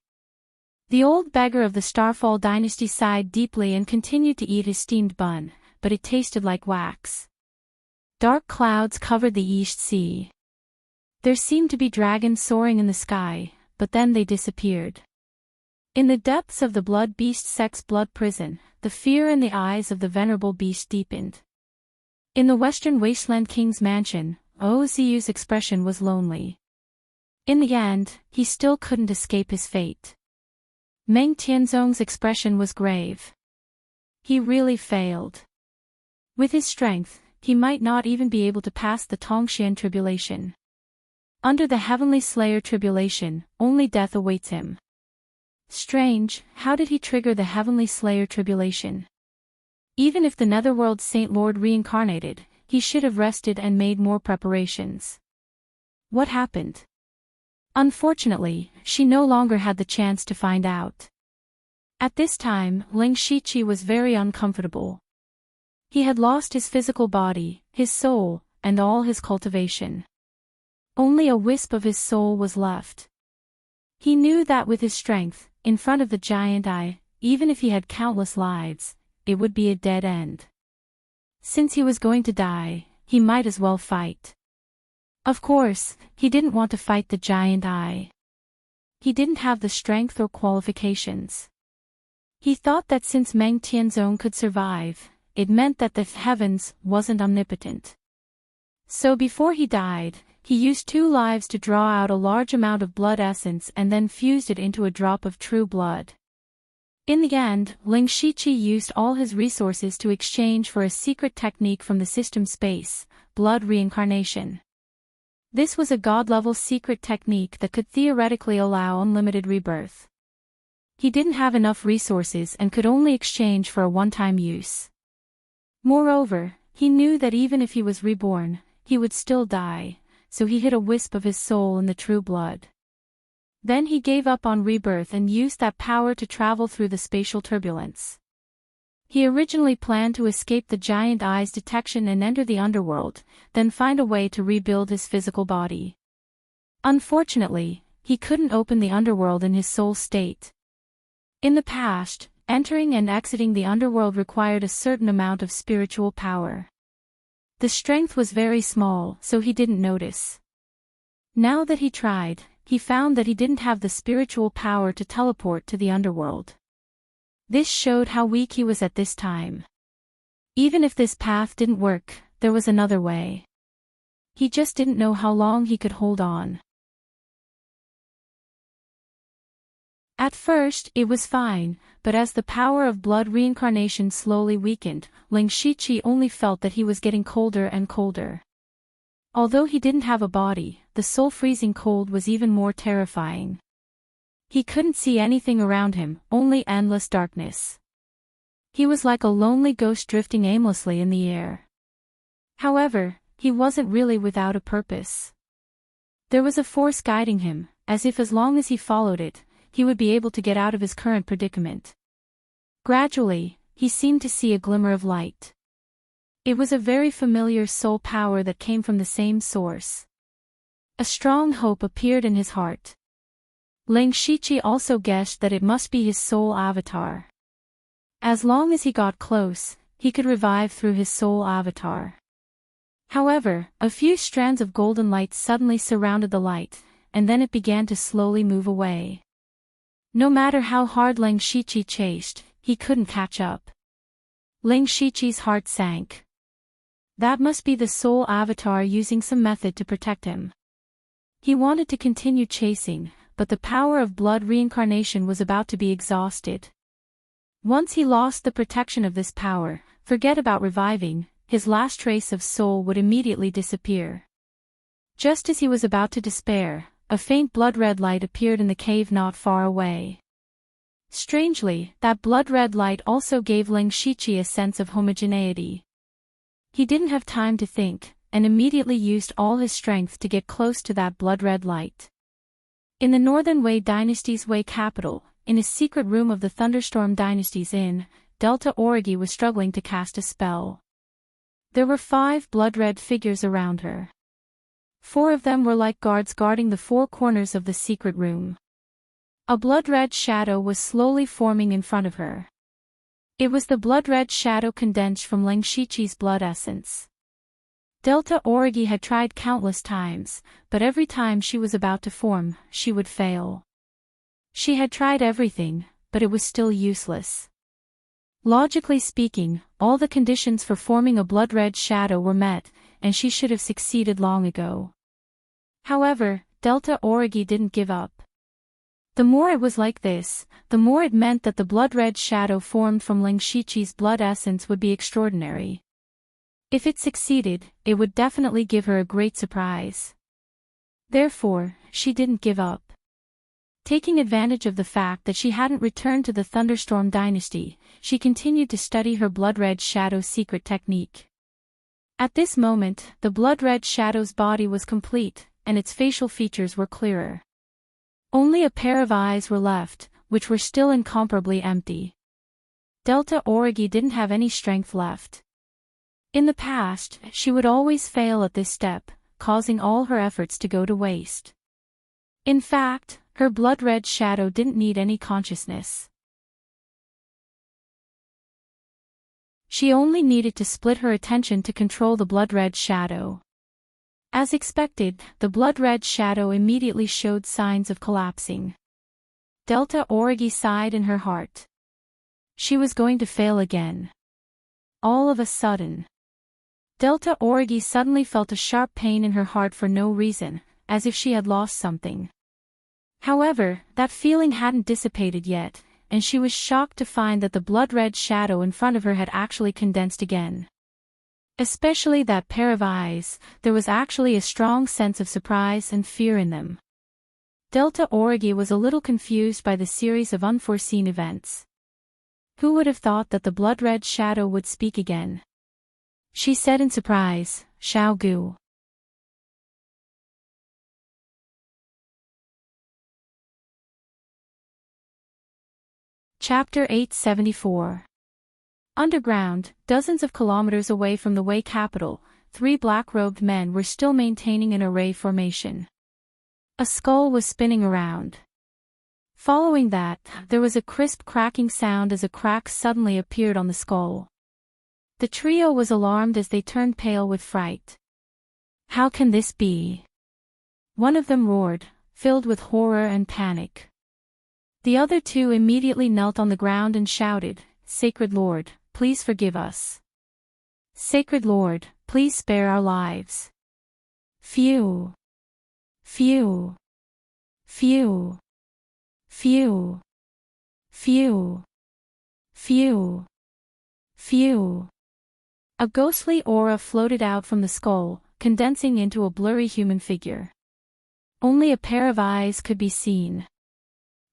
The old beggar of the Starfall Dynasty sighed deeply and continued to eat his steamed bun, but it tasted like wax. Dark clouds covered the East Sea. There seemed to be dragons soaring in the sky, but then they disappeared. In the depths of the blood beast sex blood prison, the fear in the eyes of the venerable beast deepened. In the western wasteland king's mansion, Ozu's expression was lonely. In the end, he still couldn't escape his fate. Meng Tianzong's expression was grave. He really failed. With his strength, he might not even be able to pass the Tongxian tribulation. Under the Heavenly Slayer tribulation, only death awaits him. Strange, how did he trigger the Heavenly Slayer tribulation? Even if the Netherworld Saint Lord reincarnated, he should have rested and made more preparations. What happened? Unfortunately, she no longer had the chance to find out. At this time, Ling Shiqi was very uncomfortable. He had lost his physical body, his soul, and all his cultivation. Only a wisp of his soul was left. He knew that with his strength, in front of the giant eye, even if he had countless lives, it would be a dead end. Since he was going to die, he might as well fight. Of course, he didn't want to fight the giant eye. He didn't have the strength or qualifications. He thought that since Meng Tianzong could survive, it meant that the heavens wasn't omnipotent. So before he died, he used 2 lives to draw out a large amount of blood essence and then fused it into a drop of true blood. In the end, Ling Shiqi used all his resources to exchange for a secret technique from the system space, blood reincarnation. This was a god-level secret technique that could theoretically allow unlimited rebirth. He didn't have enough resources and could only exchange for a one-time use. Moreover, he knew that even if he was reborn, he would still die, so he hid a wisp of his soul in the true blood. Then he gave up on rebirth and used that power to travel through the spatial turbulence. He originally planned to escape the giant eye's detection and enter the underworld, then find a way to rebuild his physical body. Unfortunately, he couldn't open the underworld in his soul state. In the past, entering and exiting the underworld required a certain amount of spiritual power. The strength was very small, so he didn't notice. Now that he tried, he found that he didn't have the spiritual power to teleport to the underworld. This showed how weak he was at this time. Even if this path didn't work, there was another way. He just didn't know how long he could hold on. At first, it was fine, but as the power of blood reincarnation slowly weakened, Ling Shiqi only felt that he was getting colder and colder. Although he didn't have a body, the soul-freezing cold was even more terrifying. He couldn't see anything around him, only endless darkness. He was like a lonely ghost drifting aimlessly in the air. However, he wasn't really without a purpose. There was a force guiding him, as if as long as he followed it, he would be able to get out of his current predicament. Gradually, he seemed to see a glimmer of light. It was a very familiar soul power that came from the same source. A strong hope appeared in his heart. Ling Shiqi also guessed that it must be his soul avatar. As long as he got close, he could revive through his soul avatar. However, a few strands of golden light suddenly surrounded the light, and then it began to slowly move away. No matter how hard Ling Shiqi chased, he couldn't catch up. Ling Shiqi's heart sank. That must be the soul avatar using some method to protect him. He wanted to continue chasing, but the power of blood reincarnation was about to be exhausted. Once he lost the protection of this power, forget about reviving, his last trace of soul would immediately disappear. Just as he was about to despair, a faint blood-red light appeared in the cave not far away. Strangely, that blood-red light also gave Ling Shiqi a sense of homogeneity. He didn't have time to think, and immediately used all his strength to get close to that blood-red light. In the Northern Wei Dynasty's Wei capital, in a secret room of the Thunderstorm Dynasty's inn, Delta Origi was struggling to cast a spell. There were 5 blood-red figures around her. 4 of them were like guards guarding the 4 corners of the secret room. A blood-red shadow was slowly forming in front of her. It was the blood-red shadow condensed from Lengshichi's blood essence. Delta Origi had tried countless times, but every time she was about to form, she would fail. She had tried everything, but it was still useless. Logically speaking, all the conditions for forming a blood-red shadow were met, and she should have succeeded long ago. However, Delta Origi didn't give up. The more it was like this, the more it meant that the blood-red shadow formed from Lengshichi's blood essence would be extraordinary. If it succeeded, it would definitely give her a great surprise. Therefore, she didn't give up. Taking advantage of the fact that she hadn't returned to the Thunderstorm Dynasty, she continued to study her blood-red shadow secret technique. At this moment, the blood-red shadow's body was complete, and its facial features were clearer. Only a pair of eyes were left, which were still incomparably empty. Delta Origi didn't have any strength left. In the past, she would always fail at this step, causing all her efforts to go to waste. In fact, her blood-red shadow didn't need any consciousness. She only needed to split her attention to control the blood-red shadow. As expected, the blood-red shadow immediately showed signs of collapsing. Delta Origi sighed in her heart. She was going to fail again. All of a sudden, Delta Origi suddenly felt a sharp pain in her heart for no reason, as if she had lost something. However, that feeling hadn't dissipated yet, and she was shocked to find that the blood-red shadow in front of her had actually condensed again. Especially that pair of eyes, there was actually a strong sense of surprise and fear in them. Delta Origi was a little confused by the series of unforeseen events. Who would have thought that the blood-red shadow would speak again? She said in surprise, "Xiao Gu." Chapter 874. Underground, dozens of kilometers away from the Wei capital, 3 black-robed men were still maintaining an array formation. A skull was spinning around. Following that, there was a crisp cracking sound as a crack suddenly appeared on the skull. The trio was alarmed as they turned pale with fright. "How can this be?" one of them roared, filled with horror and panic. The other 2 immediately knelt on the ground and shouted, "Sacred Lord, please forgive us. Sacred Lord, please spare our lives." Phew! Phew! Phew! Phew! Phew! Phew! Phew! A ghostly aura floated out from the skull, condensing into a blurry human figure. Only a pair of eyes could be seen.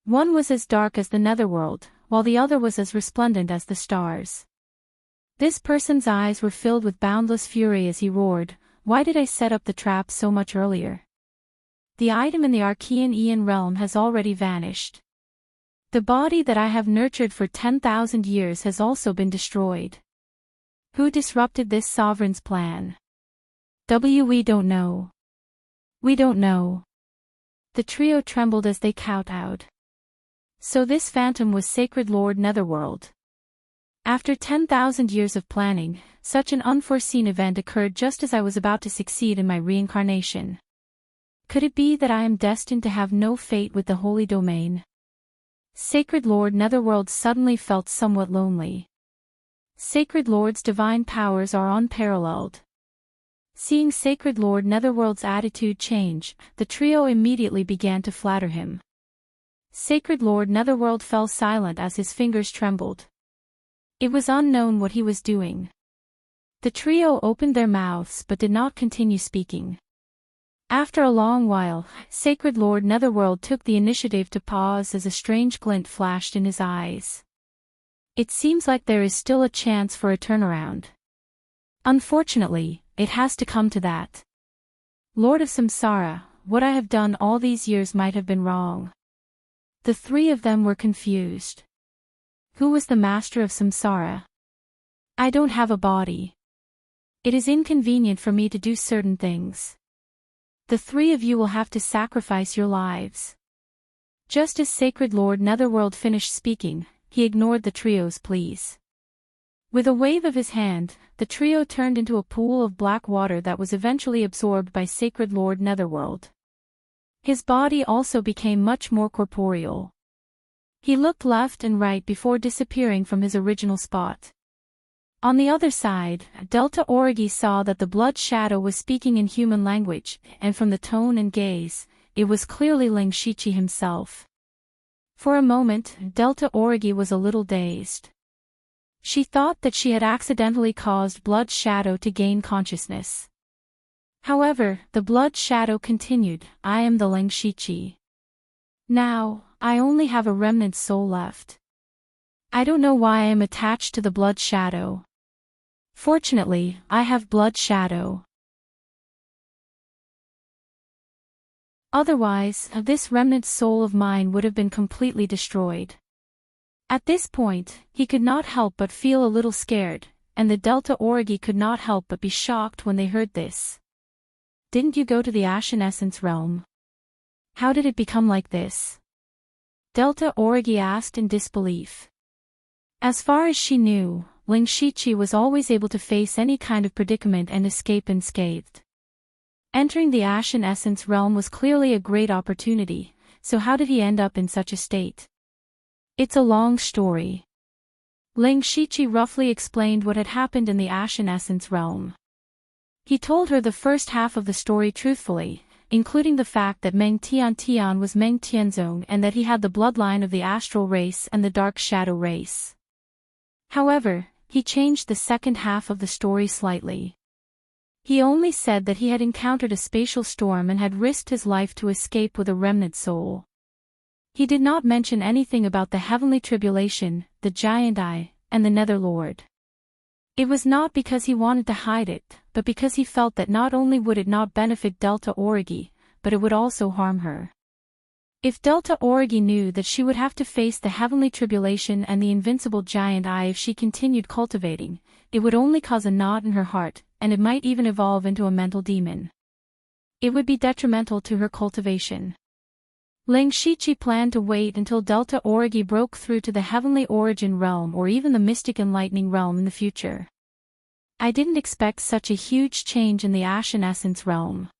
One was as dark as the netherworld, while the other was as resplendent as the stars. This person's eyes were filled with boundless fury as he roared, "Why did I set up the trap so much earlier? The item in the Archean Aeon realm has already vanished. The body that I have nurtured for 10,000 years has also been destroyed. Who disrupted this sovereign's plan? We don't know. We don't know." The trio trembled as they kowtowed. So this phantom was Sacred Lord Netherworld. After 10,000 years of planning, such an unforeseen event occurred just as I was about to succeed in my reincarnation. Could it be that I am destined to have no fate with the Holy Domain? Sacred Lord Netherworld suddenly felt somewhat lonely. Sacred Lord's divine powers are unparalleled. Seeing Sacred Lord Netherworld's attitude change, the trio immediately began to flatter him. Sacred Lord Netherworld fell silent as his fingers trembled. It was unknown what he was doing. The trio opened their mouths but did not continue speaking. After a long while, Sacred Lord Netherworld took the initiative to pause as a strange glint flashed in his eyes. "It seems like there is still a chance for a turnaround. Unfortunately, it has to come to that. Lord of Samsara, what I have done all these years might have been wrong." The 3 of them were confused. Who was the master of Samsara? "I don't have a body. It is inconvenient for me to do certain things. The 3 of you will have to sacrifice your lives." Just as Sacred Lord Netherworld finished speaking, he ignored the trio's pleas. With a wave of his hand, the trio turned into a pool of black water that was eventually absorbed by Sacred Lord Netherworld. His body also became much more corporeal. He looked left and right before disappearing from his original spot. On the other side, Delta Origi saw that the blood shadow was speaking in human language, and from the tone and gaze, it was clearly Ling Shiqi himself. For a moment, Delta Origi was a little dazed. She thought that she had accidentally caused Blood Shadow to gain consciousness. However, the Blood Shadow continued, "I am the Ling Shiqi. Now, I only have a remnant soul left. I don't know why I am attached to the Blood Shadow. Fortunately, I have Blood Shadow. Otherwise, this remnant soul of mine would have been completely destroyed." At this point, he could not help but feel a little scared, and the Delta Origi could not help but be shocked when they heard this. "Didn't you go to the Ashen Essence realm? How did it become like this?" Delta Origi asked in disbelief. As far as she knew, Ling Shiqi was always able to face any kind of predicament and escape unscathed. Entering the Ashen Essence realm was clearly a great opportunity, so how did he end up in such a state? It's a long story. Ling Shiqi roughly explained what had happened in the Ashen Essence realm. He told her the first half of the story truthfully, including the fact that Meng Tian was Meng Tianzong and that he had the bloodline of the Astral race and the Dark Shadow race. However, he changed the second half of the story slightly. He only said that he had encountered a spatial storm and had risked his life to escape with a remnant soul. He did not mention anything about the heavenly tribulation, the giant eye, and the Netherlord. It was not because he wanted to hide it, but because he felt that not only would it not benefit Delta Origi, but it would also harm her. If Delta Origi knew that she would have to face the heavenly tribulation and the invincible giant eye if she continued cultivating, it would only cause a knot in her heart, and it might even evolve into a mental demon. It would be detrimental to her cultivation. Ling Shiqi planned to wait until Delta Origi broke through to the Heavenly Origin realm or even the Mystic Enlightening realm in the future. I didn't expect such a huge change in the Ashen Essence realm.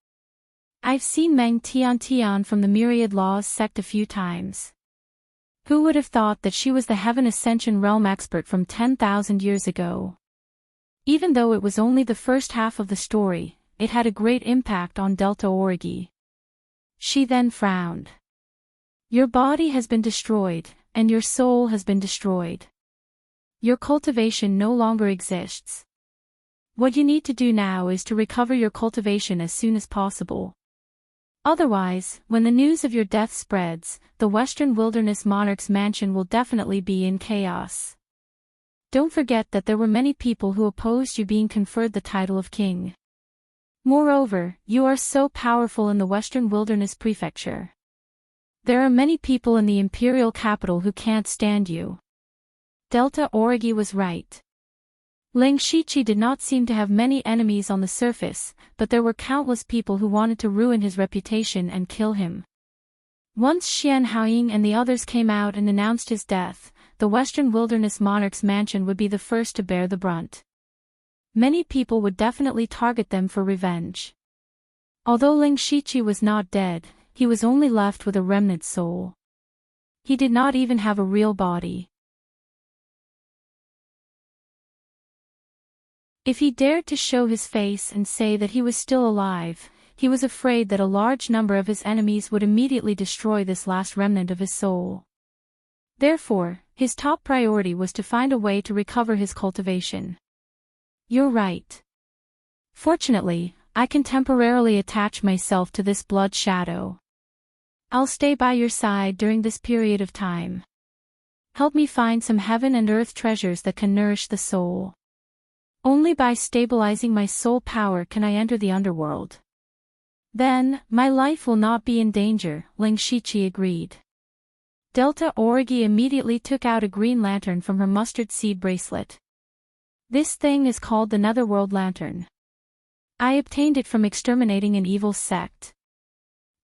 I've seen Meng Tian from the Myriad Laws sect a few times. Who would have thought that she was the Heaven Ascension realm expert from 10,000 years ago? Even though it was only the first half of the story, it had a great impact on Delta Origi. She then frowned. Your body has been destroyed, and your soul has been destroyed. Your cultivation no longer exists. What you need to do now is to recover your cultivation as soon as possible. Otherwise, when the news of your death spreads, the Western Wilderness Monarch's mansion will definitely be in chaos. Don't forget that there were many people who opposed you being conferred the title of king. Moreover, you are so powerful in the Western Wilderness Prefecture. There are many people in the imperial capital who can't stand you. Delta Origi was right. Ling Shiqi did not seem to have many enemies on the surface, but there were countless people who wanted to ruin his reputation and kill him. Once Xian Haoying and the others came out and announced his death, the Western Wilderness Monarch's mansion would be the first to bear the brunt. Many people would definitely target them for revenge. Although Ling Shiqi was not dead, he was only left with a remnant soul. He did not even have a real body. If he dared to show his face and say that he was still alive, he was afraid that a large number of his enemies would immediately destroy this last remnant of his soul. Therefore, his top priority was to find a way to recover his cultivation. You're right. Fortunately, I can temporarily attach myself to this blood shadow. I'll stay by your side during this period of time. Help me find some heaven and earth treasures that can nourish the soul. Only by stabilizing my soul power can I enter the underworld. Then, my life will not be in danger, Ling Shiqi agreed. Delta Origi immediately took out a green lantern from her mustard seed bracelet. This thing is called the Netherworld Lantern. I obtained it from exterminating an evil sect.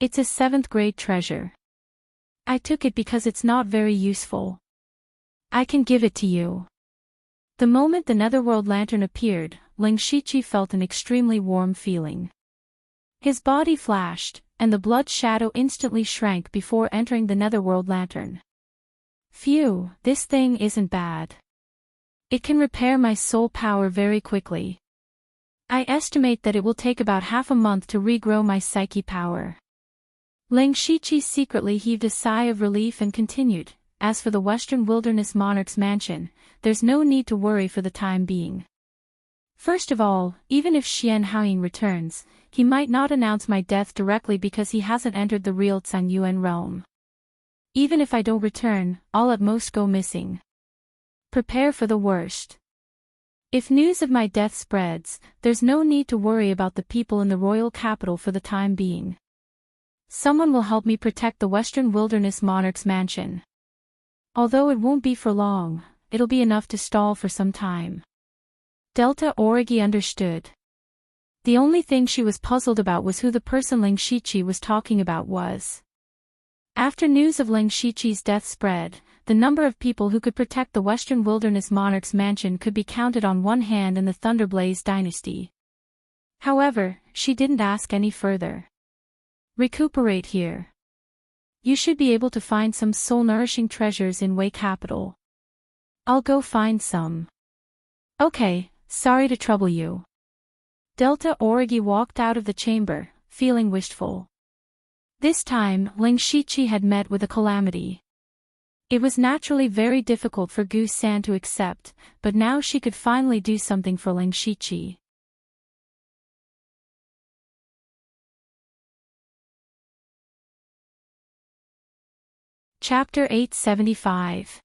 It's a 7th grade treasure. I took it because it's not very useful. I can give it to you. The moment the netherworld lantern appeared, Ling Shiqi felt an extremely warm feeling. His body flashed, and the blood shadow instantly shrank before entering the netherworld lantern. Phew, this thing isn't bad. It can repair my soul power very quickly. I estimate that it will take about half a month to regrow my psyche power. Ling Shiqi secretly heaved a sigh of relief and continued, as for the Western Wilderness Monarch's mansion, there's no need to worry for the time being. First of all, even if Xian Haoying returns, he might not announce my death directly because he hasn't entered the real Cangyuan realm. Even if I don't return, I'll at most go missing. Prepare for the worst. If news of my death spreads, there's no need to worry about the people in the royal capital for the time being. Someone will help me protect the Western Wilderness Monarch's mansion. Although it won't be for long, it'll be enough to stall for some time. Delta Origi understood. The only thing she was puzzled about was who the person Ling Shiqi was talking about was. After news of Ling Shiqi's death spread, the number of people who could protect the Western Wilderness Monarch's mansion could be counted on one hand in the Thunderblaze dynasty. However, she didn't ask any further. Recuperate here. You should be able to find some soul-nourishing treasures in Wei Capital. I'll go find some. Okay, sorry to trouble you. Delta Origi walked out of the chamber, feeling wistful. This time, Ling Shiqi had met with a calamity. It was naturally very difficult for Gu San to accept, but now she could finally do something for Ling Shiqi. Chapter 875.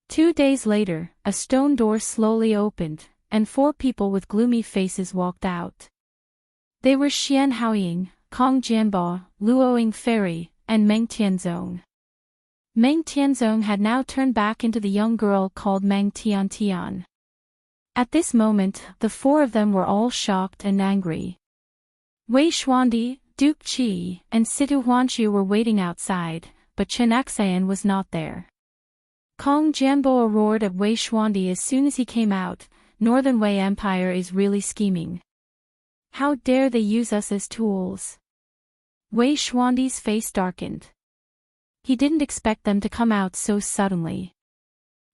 2 days later, a stone door slowly opened, and 4 people with gloomy faces walked out. They were Xian Haoying, Kong Jianbo, Luoying Fairy, and Meng Tianzong. Meng Tianzong had now turned back into the young girl called Meng Tiantian. At this moment, the 4 of them were all shocked and angry. Wei Xuandi, Duke Qi, and Situ Huanqiu were waiting outside, but Chen Xian was not there. Kong Jianbo roared at Wei Xuandi as soon as he came out, Northern Wei Empire is really scheming. How dare they use us as tools? Wei Xuandi's face darkened. He didn't expect them to come out so suddenly.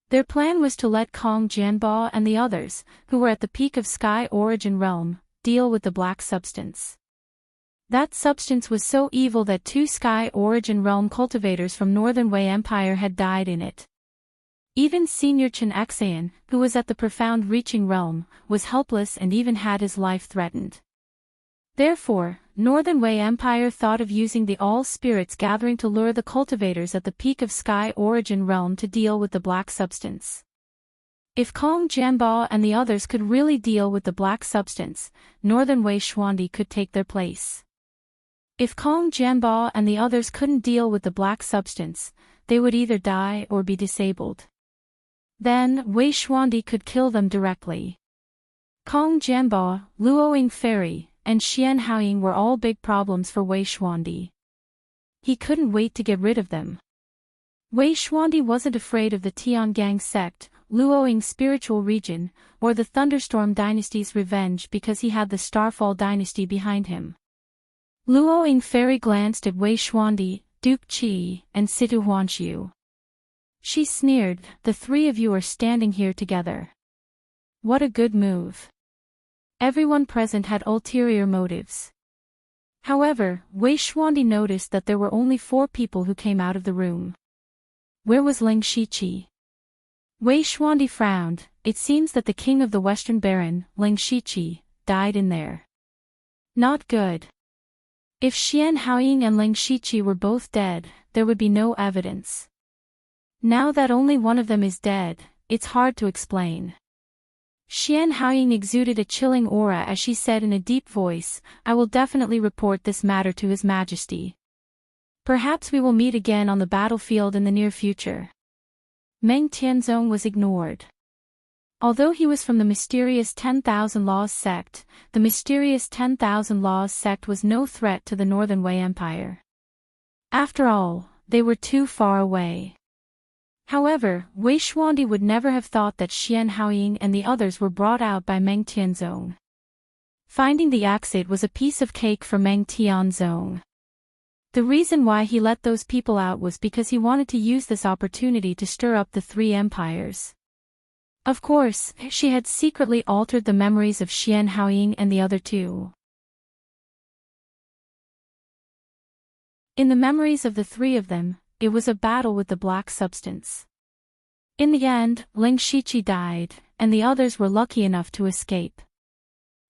Their plan was to let Kong Jianbo and the others, who were at the peak of Sky Origin Realm, deal with the black substance. That substance was so evil that 2 Sky Origin Realm cultivators from Northern Wei Empire had died in it. Even Senior Chen Xian, who was at the profound reaching realm, was helpless and even had his life threatened. Therefore, Northern Wei Empire thought of using the all-spirits gathering to lure the cultivators at the peak of Sky Origin Realm to deal with the black substance. If Kong Jianbo and the others could really deal with the black substance, Northern Wei Xuandi could take their place. If Kong Jianbo and the others couldn't deal with the black substance, they would either die or be disabled. Then, Wei Xuandi could kill them directly. Kong Jianbo, Luoying Fairy, and Xian Haoying were all big problems for Wei Xuandi. He couldn't wait to get rid of them. Wei Xuandi wasn't afraid of the Tiangang sect, Luoying spiritual region, or the Thunderstorm dynasty's revenge because he had the Starfall dynasty behind him. Luoying Fairy glanced at Wei Xuandi, Duke Qi, and Situ Huanqiu. She sneered, "The 3 of you are standing here together. What a good move." Everyone present had ulterior motives. However, Wei Xuandi noticed that there were only 4 people who came out of the room. Where was Ling Shiqi? Wei Xuandi frowned. It seems that the king of the Western Baron, Ling Shiqi, died in there. Not good. If Xian Haoying and Ling Shiqi were both dead, there would be no evidence. Now that only one of them is dead, it's hard to explain. Xian Haoying exuded a chilling aura as she said in a deep voice, "I will definitely report this matter to His Majesty. Perhaps we will meet again on the battlefield in the near future." Meng Tianzong was ignored. Although he was from the mysterious 10,000 Laws sect, the mysterious 10,000 Laws sect was no threat to the Northern Wei Empire. After all, they were too far away. However, Wei Xuandi would never have thought that Xian Haoying and the others were brought out by Meng Tianzong. Finding the exit was a piece of cake for Meng Tianzong. The reason why he let those people out was because he wanted to use this opportunity to stir up the three empires. Of course, she had secretly altered the memories of Xian Haoying and the other two. In the memories of the three of them, it was a battle with the black substance. In the end, Ling Shiqi died, and the others were lucky enough to escape.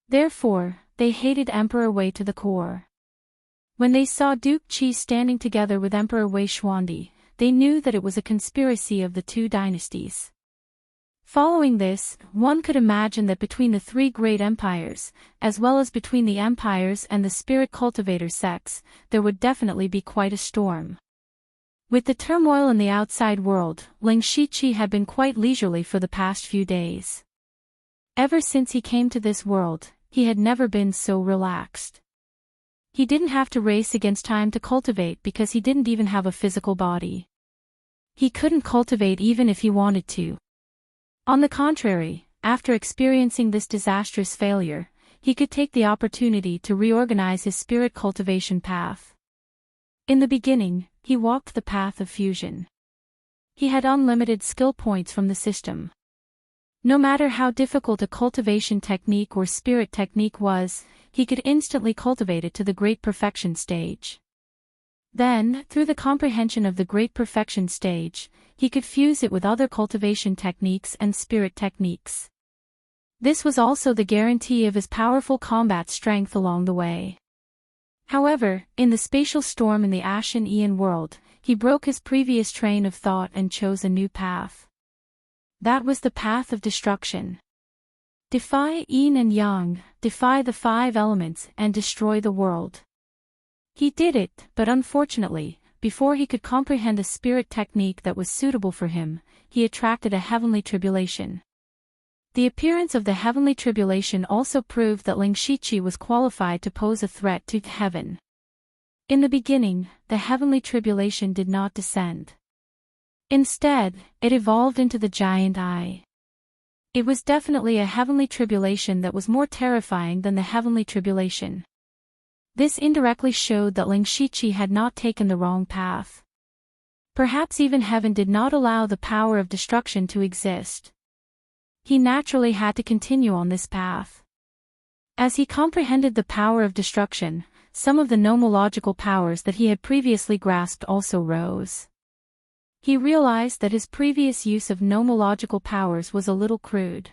Therefore, they hated Emperor Wei to the core. When they saw Duke Qi standing together with Emperor Wei Xuandi, they knew that it was a conspiracy of the two dynasties. Following this, one could imagine that between the three great empires, as well as between the empires and the spirit cultivator sects, there would definitely be quite a storm. With the turmoil in the outside world, Ling Shiqi had been quite leisurely for the past few days. Ever since he came to this world, he had never been so relaxed. He didn't have to race against time to cultivate because he didn't even have a physical body. He couldn't cultivate even if he wanted to. On the contrary, after experiencing this disastrous failure, he could take the opportunity to reorganize his spirit cultivation path. In the beginning, he walked the path of fusion. He had unlimited skill points from the system. No matter how difficult a cultivation technique or spirit technique was, he could instantly cultivate it to the great perfection stage. Then, through the comprehension of the great perfection stage, he could fuse it with other cultivation techniques and spirit techniques. This was also the guarantee of his powerful combat strength along the way. However, in the spatial storm in the Ashen Aeon world, he broke his previous train of thought and chose a new path. That was the path of destruction. Defy yin and yang, defy the five elements and destroy the world. He did it, but unfortunately, before he could comprehend a spirit technique that was suitable for him, he attracted a heavenly tribulation. The appearance of the heavenly tribulation also proved that Ling Shiqi was qualified to pose a threat to heaven. In the beginning, the heavenly tribulation did not descend. Instead, it evolved into the giant eye. It was definitely a heavenly tribulation that was more terrifying than the heavenly tribulation. This indirectly showed that Ling Shiqi had not taken the wrong path. Perhaps even heaven did not allow the power of destruction to exist. He naturally had to continue on this path. As he comprehended the power of destruction, some of the nomological powers that he had previously grasped also rose. He realized that his previous use of nomological powers was a little crude.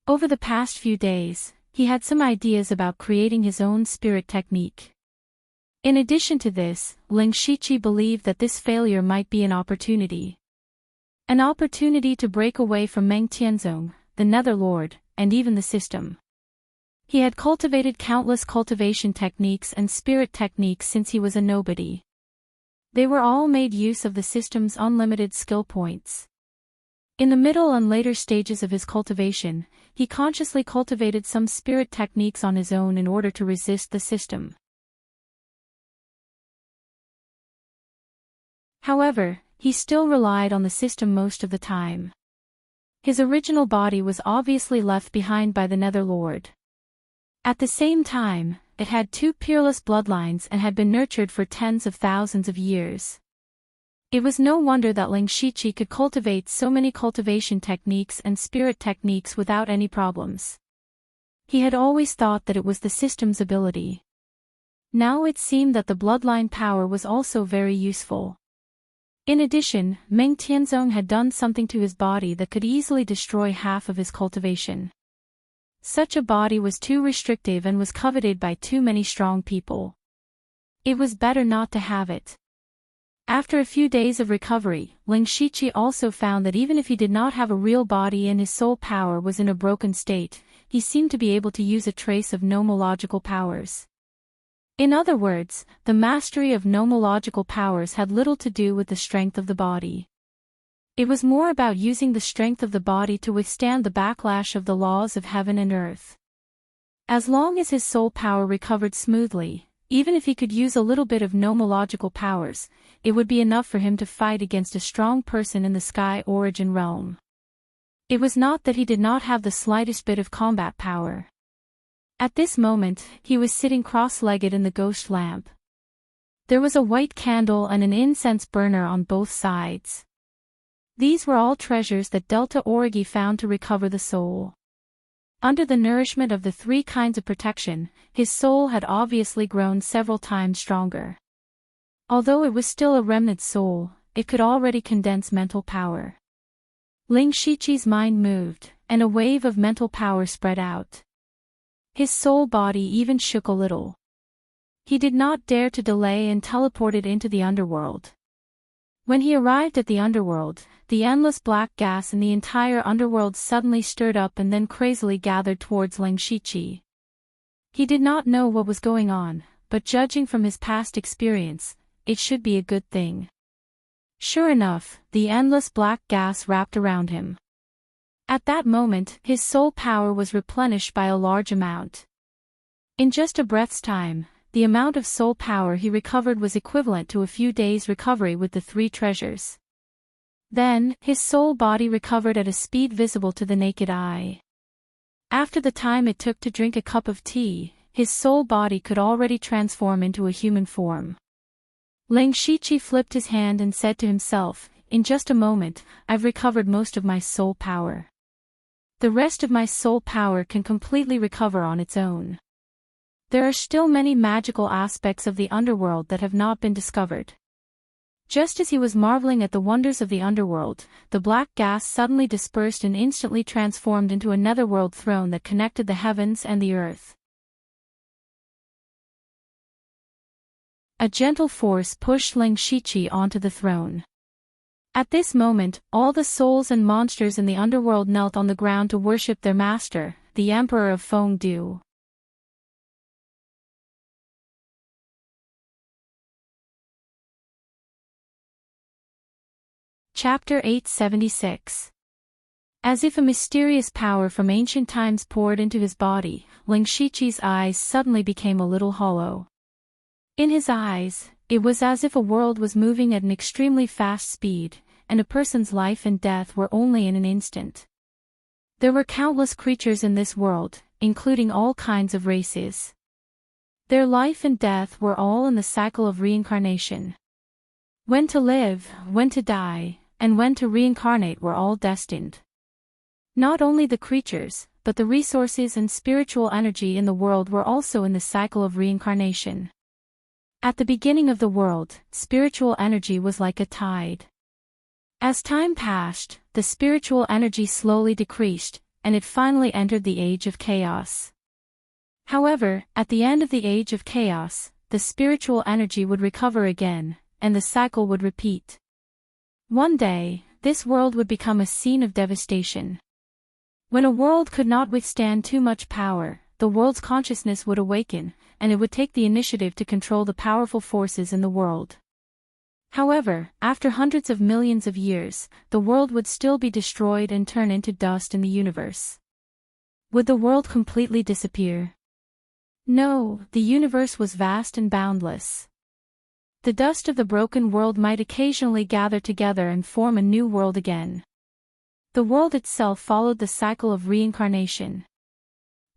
Over the past few days, he had some ideas about creating his own spirit technique. In addition to this, Ling Shiqi believed that this failure might be an opportunity. An opportunity to break away from Meng Tianzong, the Netherlord, and even the system. He had cultivated countless cultivation techniques and spirit techniques since he was a nobody. They were all made use of the system's unlimited skill points. In the middle and later stages of his cultivation, he consciously cultivated some spirit techniques on his own in order to resist the system. However, he still relied on the system most of the time. His original body was obviously left behind by the Netherlord. At the same time, it had two peerless bloodlines and had been nurtured for tens of thousands of years. It was no wonder that Ling Shiqi could cultivate so many cultivation techniques and spirit techniques without any problems. He had always thought that it was the system's ability. Now it seemed that the bloodline power was also very useful. In addition, Meng Tianzong had done something to his body that could easily destroy half of his cultivation. Such a body was too restrictive and was coveted by too many strong people. It was better not to have it. After a few days of recovery, Ling Shiqi also found that even if he did not have a real body and his soul power was in a broken state, he seemed to be able to use a trace of nomological powers. In other words, the mastery of nomological powers had little to do with the strength of the body. It was more about using the strength of the body to withstand the backlash of the laws of heaven and earth. As long as his soul power recovered smoothly, Even if he could use a little bit of nomological powers, it would be enough for him to fight against a strong person in the Sky Origin realm. It was not that he did not have the slightest bit of combat power. At this moment, he was sitting cross-legged in the ghost lamp. There was a white candle and an incense burner on both sides. These were all treasures that Delta Origi found to recover the soul. Under the nourishment of the 3 kinds of protection, his soul had obviously grown several times stronger. Although it was still a remnant soul, it could already condense mental power. Ling Shiqi's mind moved, and a wave of mental power spread out. His soul body even shook a little. He did not dare to delay and teleported into the underworld. When he arrived at the underworld, the endless black gas in the entire underworld suddenly stirred up and then crazily gathered towards Ling Shiqi. He did not know what was going on, but judging from his past experience, it should be a good thing. Sure enough, the endless black gas wrapped around him. At that moment, his soul power was replenished by a large amount. In just a breath's time, the amount of soul power he recovered was equivalent to a few days' recovery with the 3 treasures. Then, his soul body recovered at a speed visible to the naked eye. After the time it took to drink a cup of tea, his soul body could already transform into a human form. Ling Shiqi flipped his hand and said to himself, "In just a moment, I've recovered most of my soul power. The rest of my soul power can completely recover on its own. There are still many magical aspects of the underworld that have not been discovered." Just as he was marveling at the wonders of the underworld, the black gas suddenly dispersed and instantly transformed into a netherworld throne that connected the heavens and the earth. A gentle force pushed Ling Shiqi onto the throne. At this moment, all the souls and monsters in the underworld knelt on the ground to worship their master, the Emperor of Fengdu. Chapter 876. As if a mysterious power from ancient times poured into his body, Ling Shiqi's eyes suddenly became a little hollow. In his eyes, it was as if a world was moving at an extremely fast speed, and a person's life and death were only in an instant. There were countless creatures in this world, including all kinds of races. Their life and death were all in the cycle of reincarnation. When to live, when to die, and when to reincarnate were all destined. Not only the creatures, but the resources and spiritual energy in the world were also in the cycle of reincarnation. At the beginning of the world, spiritual energy was like a tide. As time passed, the spiritual energy slowly decreased, and it finally entered the age of chaos. However, at the end of the age of chaos, the spiritual energy would recover again, and the cycle would repeat. One day, this world would become a scene of devastation. When a world could not withstand too much power, the world's consciousness would awaken, and it would take the initiative to control the powerful forces in the world. However, after hundreds of millions of years, the world would still be destroyed and turn into dust in the universe. Would the world completely disappear? No, the universe was vast and boundless. The dust of the broken world might occasionally gather together and form a new world again. The world itself followed the cycle of reincarnation.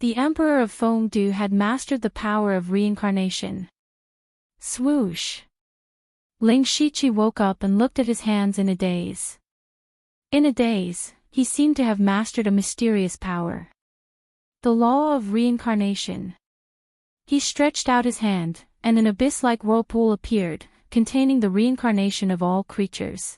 The Emperor of Fengdu had mastered the power of reincarnation. Swoosh! Ling Shiqi woke up and looked at his hands in a daze. In a daze, he seemed to have mastered a mysterious power. The law of reincarnation. He stretched out his hand, and an abyss-like whirlpool appeared, containing the reincarnation of all creatures.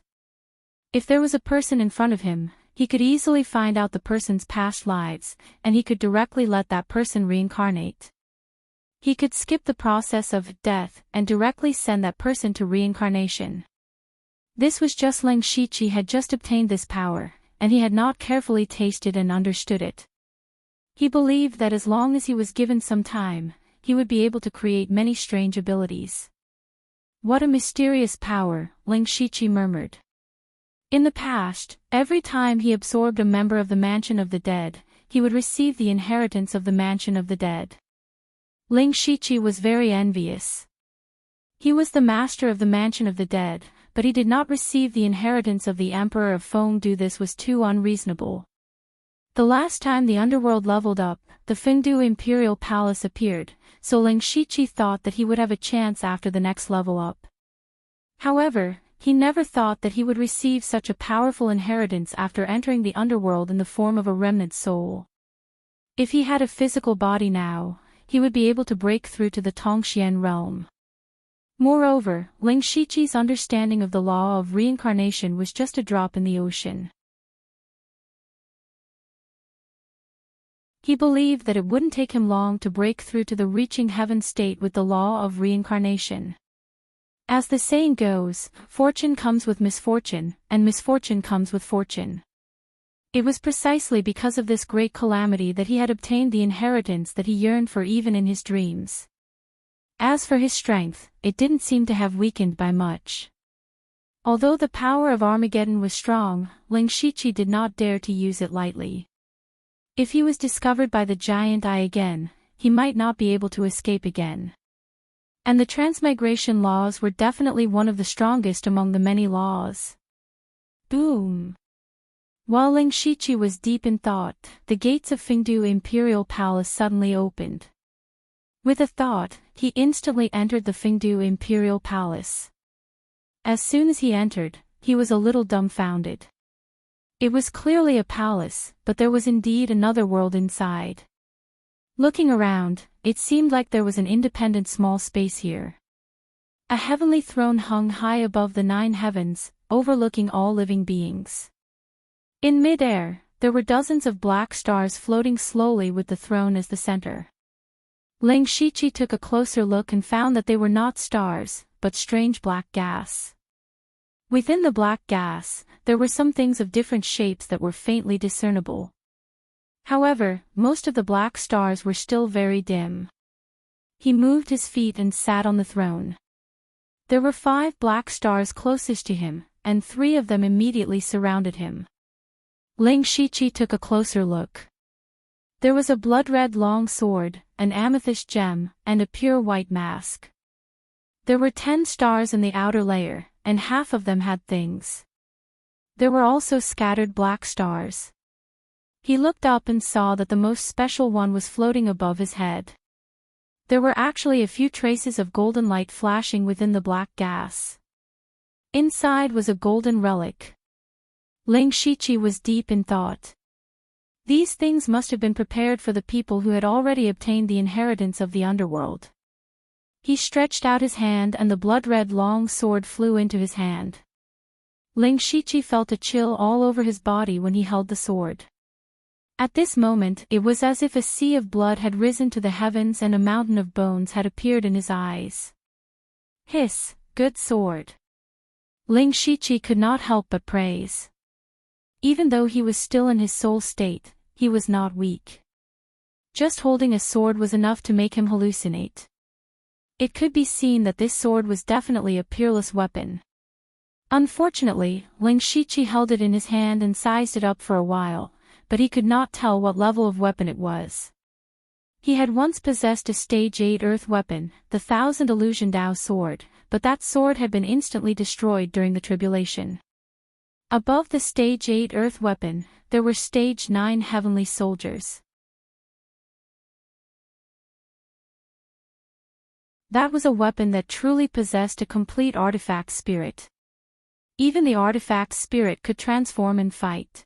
If there was a person in front of him, he could easily find out the person's past lives, and he could directly let that person reincarnate. He could skip the process of death and directly send that person to reincarnation. This was just Ling Shiqi had just obtained this power, and he had not carefully tasted and understood it. He believed that as long as he was given some time, he would be able to create many strange abilities. What a mysterious power, Ling Shiqi murmured. In the past, every time he absorbed a member of the Mansion of the Dead, he would receive the inheritance of the Mansion of the Dead. Ling Shiqi was very envious. He was the master of the Mansion of the Dead, but he did not receive the inheritance of the Emperor of Fengdu. This was too unreasonable. The last time the underworld leveled up, the Fengdu Imperial Palace appeared, so Ling Shiqi thought that he would have a chance after the next level up. However, he never thought that he would receive such a powerful inheritance after entering the underworld in the form of a remnant soul. If he had a physical body now, he would be able to break through to the Tongxian realm. Moreover, Ling Shiqi's understanding of the law of reincarnation was just a drop in the ocean. He believed that it wouldn't take him long to break through to the reaching heaven state with the law of reincarnation. As the saying goes, fortune comes with misfortune, and misfortune comes with fortune. It was precisely because of this great calamity that he had obtained the inheritance that he yearned for even in his dreams. As for his strength, it didn't seem to have weakened by much. Although the power of Armageddon was strong, Ling Shiqi did not dare to use it lightly. If he was discovered by the Giant Eye again, he might not be able to escape again. And the transmigration laws were definitely one of the strongest among the many laws. Boom! While Ling Shiqi was deep in thought, the gates of Fengdu Imperial Palace suddenly opened. With a thought, he instantly entered the Fengdu Imperial Palace. As soon as he entered, he was a little dumbfounded. It was clearly a palace, but there was indeed another world inside. Looking around, it seemed like there was an independent small space here. A heavenly throne hung high above the 9 heavens, overlooking all living beings. In mid-air, there were dozens of black stars floating slowly with the throne as the center. Ling Shiqi took a closer look and found that they were not stars, but strange black gas. Within the black gas, there were some things of different shapes that were faintly discernible. However, most of the black stars were still very dim. He moved his feet and sat on the throne. There were 5 black stars closest to him, and 3 of them immediately surrounded him. Ling Shiqi took a closer look. There was a blood-red long sword, an amethyst gem, and a pure white mask. There were 10 stars in the outer layer, and half of them had things. There were also scattered black stars. He looked up and saw that the most special one was floating above his head. There were actually a few traces of golden light flashing within the black gas. Inside was a golden relic. Ling Shiqi was deep in thought. These things must have been prepared for the people who had already obtained the inheritance of the underworld. He stretched out his hand and the blood-red long sword flew into his hand. Ling Shiqi felt a chill all over his body when he held the sword. At this moment, it was as if a sea of blood had risen to the heavens and a mountain of bones had appeared in his eyes. Hiss, good sword. Ling Shiqi could not help but praise. Even though he was still in his soul state, he was not weak. Just holding a sword was enough to make him hallucinate. It could be seen that this sword was definitely a peerless weapon. Unfortunately, Ling Shiqi held it in his hand and sized it up for a while, but he could not tell what level of weapon it was. He had once possessed a Stage 8 earth weapon, the Thousand Illusion Dao sword, but that sword had been instantly destroyed during the tribulation. Above the Stage 8 earth weapon, there were Stage 9 heavenly soldiers. That was a weapon that truly possessed a complete artifact spirit. Even the artifact spirit could transform and fight.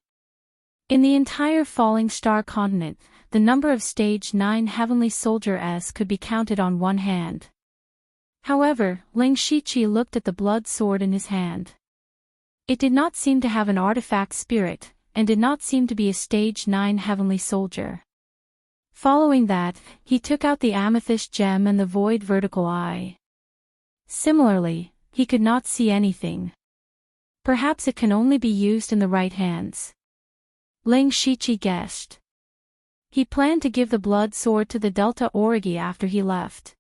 In the entire Falling Star continent, the number of Stage 9 heavenly soldiers could be counted on one hand. However, Ling Shiqi looked at the blood sword in his hand. It did not seem to have an artifact spirit, and did not seem to be a Stage 9 heavenly soldier. Following that, he took out the amethyst gem and the void vertical eye. Similarly, he could not see anything. Perhaps it can only be used in the right hands. Ling Shiqi guessed. He planned to give the blood sword to the Delta Origi after he left.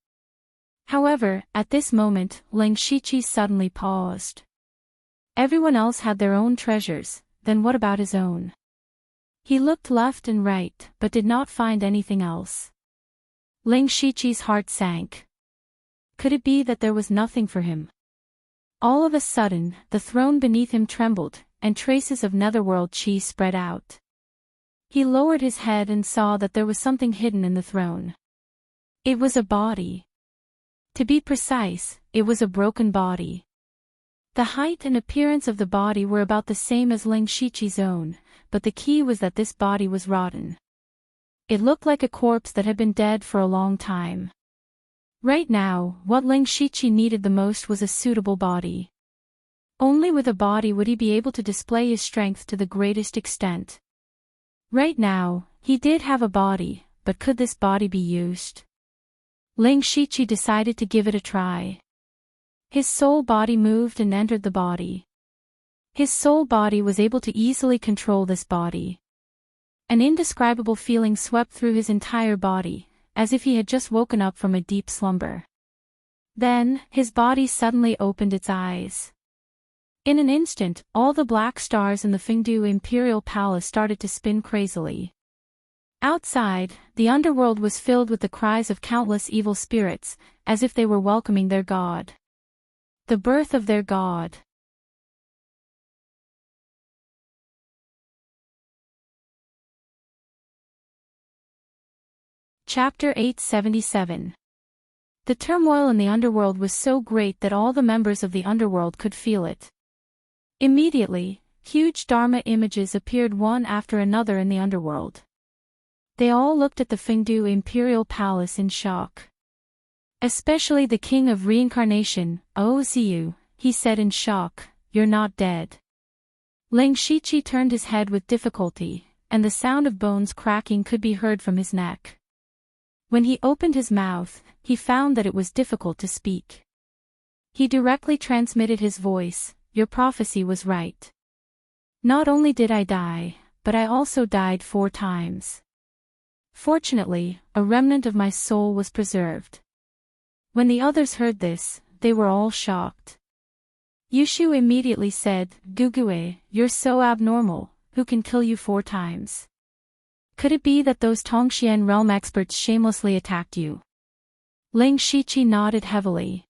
However, at this moment, Ling Shiqi suddenly paused. Everyone else had their own treasures, then what about his own? He looked left and right, but did not find anything else. Ling Shiqi's heart sank. Could it be that there was nothing for him? All of a sudden, the throne beneath him trembled, and traces of netherworld chi spread out. He lowered his head and saw that there was something hidden in the throne. It was a body. To be precise, it was a broken body. The height and appearance of the body were about the same as Ling Shiqi's own, but the key was that this body was rotten. It looked like a corpse that had been dead for a long time. Right now, what Ling Shiqi needed the most was a suitable body. Only with a body would he be able to display his strength to the greatest extent. Right now, he did have a body, but could this body be used? Ling Shiqi decided to give it a try. His soul body moved and entered the body. His soul body was able to easily control this body. An indescribable feeling swept through his entire body, as if he had just woken up from a deep slumber. Then, his body suddenly opened its eyes. In an instant, all the black stars in the Fengdu Imperial Palace started to spin crazily. Outside, the underworld was filled with the cries of countless evil spirits, as if they were welcoming their god. The birth of their god. Chapter 877. The turmoil in the underworld was so great that all the members of the underworld could feel it. Immediately, huge Dharma images appeared one after another in the underworld. They all looked at the Fengdu Imperial Palace in shock. Especially the King of Reincarnation, Ziyu, he said in shock, "You're not dead." Ling Shiqi turned his head with difficulty, and the sound of bones cracking could be heard from his neck. When he opened his mouth, he found that it was difficult to speak. He directly transmitted his voice, "Your prophecy was right. Not only did I die, but I also died 4 times. Fortunately, a remnant of my soul was preserved." When the others heard this, they were all shocked. Yushu immediately said, "Gugue, you're so abnormal, who can kill you 4 times? Could it be that those Tongxian realm experts shamelessly attacked you?" Ling Shiqi nodded heavily.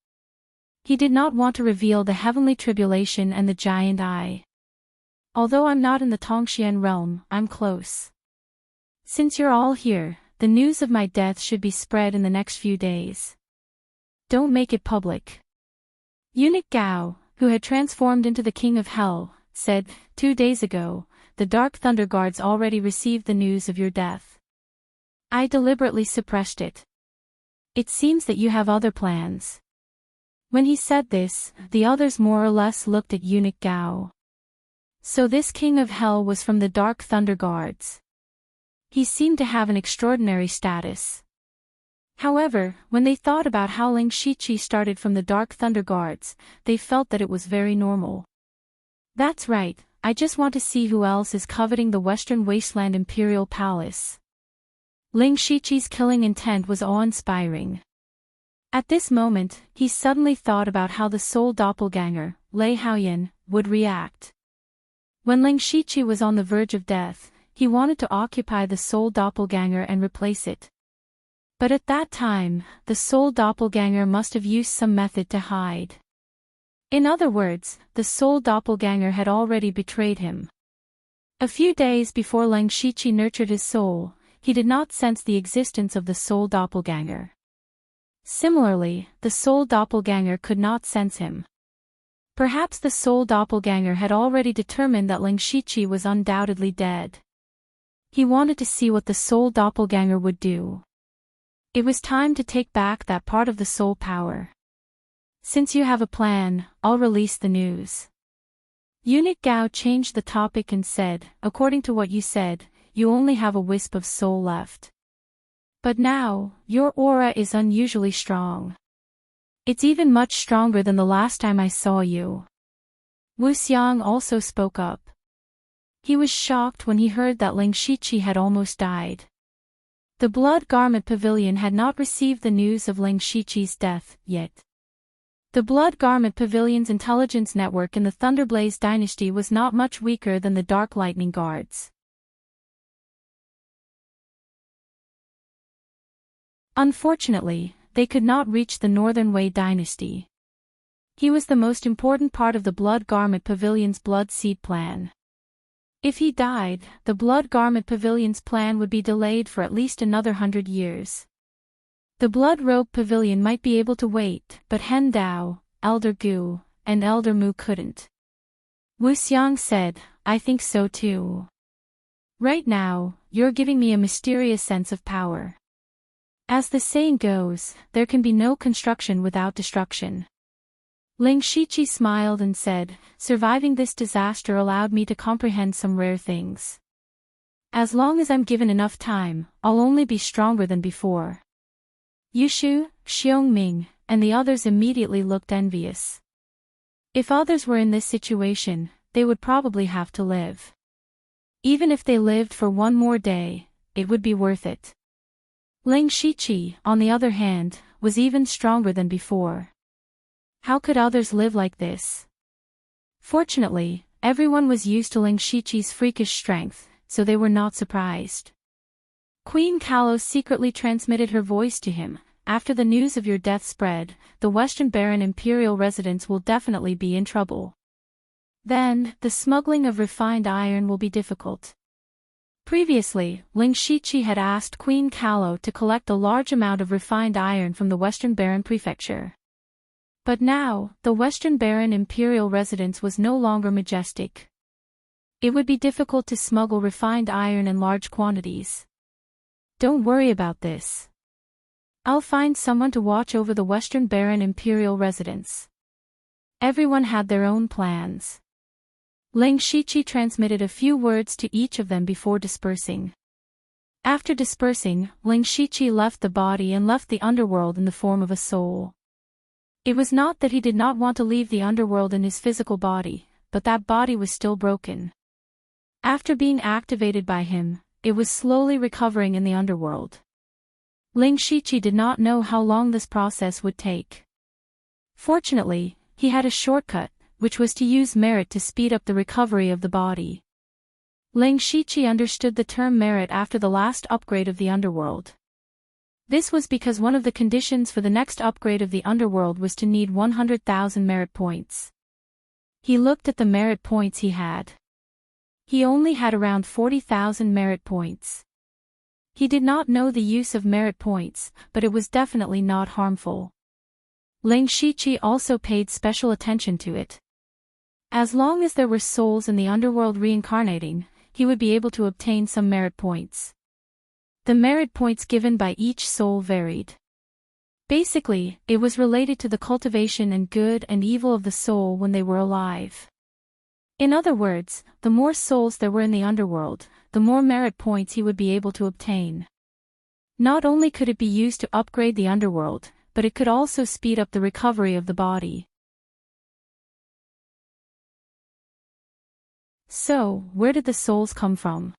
He did not want to reveal the heavenly tribulation and the giant eye. "Although I'm not in the Tongxian realm, I'm close. Since you're all here, the news of my death should be spread in the next few days. Don't make it public." Eunuch Gao, who had transformed into the King of Hell, said, 2 days ago, the Dark Thunder Guards already received the news of your death. I deliberately suppressed it. It seems that you have other plans." When he said this, the others more or less looked at Eunuch Gao. So this King of Hell was from the Dark Thunder Guards. He seemed to have an extraordinary status. However, when they thought about how Ling Shiqi started from the Dark Thunder Guards, they felt that it was very normal. "That's right, I just want to see who else is coveting the Western Wasteland Imperial Palace." Ling Shiqi's killing intent was awe-inspiring. At this moment, he suddenly thought about how the soul doppelganger, Lei Haoyan, would react. When Ling Shiqi was on the verge of death, he wanted to occupy the soul doppelganger and replace it. But at that time, the soul doppelganger must have used some method to hide. In other words, the soul doppelganger had already betrayed him. A few days before Ling Shiqi nurtured his soul, he did not sense the existence of the soul doppelganger. Similarly, the soul doppelganger could not sense him. Perhaps the soul doppelganger had already determined that Ling Shiqi was undoubtedly dead. He wanted to see what the soul doppelganger would do. It was time to take back that part of the soul power. "Since you have a plan, I'll release the news." Eunuch Gao changed the topic and said, "According to what you said, you only have a wisp of soul left. But now, your aura is unusually strong. It's even much stronger than the last time I saw you." Wu Xiang also spoke up. He was shocked when he heard that Ling Shiqi had almost died. The Blood Garment Pavilion had not received the news of Ling Shiqi's death yet. The Blood Garment Pavilion's intelligence network in the Thunderblaze dynasty was not much weaker than the Dark Lightning Guards. Unfortunately, they could not reach the Northern Wei dynasty. He was the most important part of the Blood Garment Pavilion's Blood Seed plan. If he died, the Blood Garment Pavilion's plan would be delayed for at least another 100 years. The Blood Robe Pavilion might be able to wait, but Hen Dao, Elder Gu, and Elder Mu couldn't. Wu Xiang said, I think so too. Right now, you're giving me a mysterious sense of power. As the saying goes, there can be no construction without destruction. Ling Shiqi smiled and said, surviving this disaster allowed me to comprehend some rare things. As long as I'm given enough time, I'll only be stronger than before. Yushu, Xiongming, and the others immediately looked envious. If others were in this situation, they would probably have to live. Even if they lived for one more day, it would be worth it. Ling Shiqi, on the other hand, was even stronger than before. How could others live like this? Fortunately, everyone was used to Ling Shiqi's freakish strength, so they were not surprised. Queen Kalos secretly transmitted her voice to him. After the news of your death spread, the Western Baron Imperial residents will definitely be in trouble. Then, the smuggling of refined iron will be difficult. Previously, Ling Shiqi had asked Queen Kalo to collect a large amount of refined iron from the Western Baron Prefecture. But now, the Western Baron Imperial residence was no longer majestic. It would be difficult to smuggle refined iron in large quantities. Don't worry about this. I'll find someone to watch over the Western Baron Imperial residence. Everyone had their own plans. Ling Shiqi transmitted a few words to each of them before dispersing. After dispersing, Ling Shiqi left the body and left the underworld in the form of a soul. It was not that he did not want to leave the underworld in his physical body, but that body was still broken. After being activated by him, it was slowly recovering in the underworld. Ling Shiqi did not know how long this process would take. Fortunately, he had a shortcut, which was to use merit to speed up the recovery of the body. Ling Shiqi understood the term merit after the last upgrade of the underworld. This was because one of the conditions for the next upgrade of the underworld was to need 100,000 merit points. He looked at the merit points he had. He only had around 40,000 merit points. He did not know the use of merit points, but it was definitely not harmful. Ling Shiqi also paid special attention to it. As long as there were souls in the underworld reincarnating, he would be able to obtain some merit points. The merit points given by each soul varied. Basically, it was related to the cultivation and good and evil of the soul when they were alive. In other words, the more souls there were in the underworld, the more merit points he would be able to obtain. Not only could it be used to upgrade the underworld, but it could also speed up the recovery of the body. So, where did the souls come from?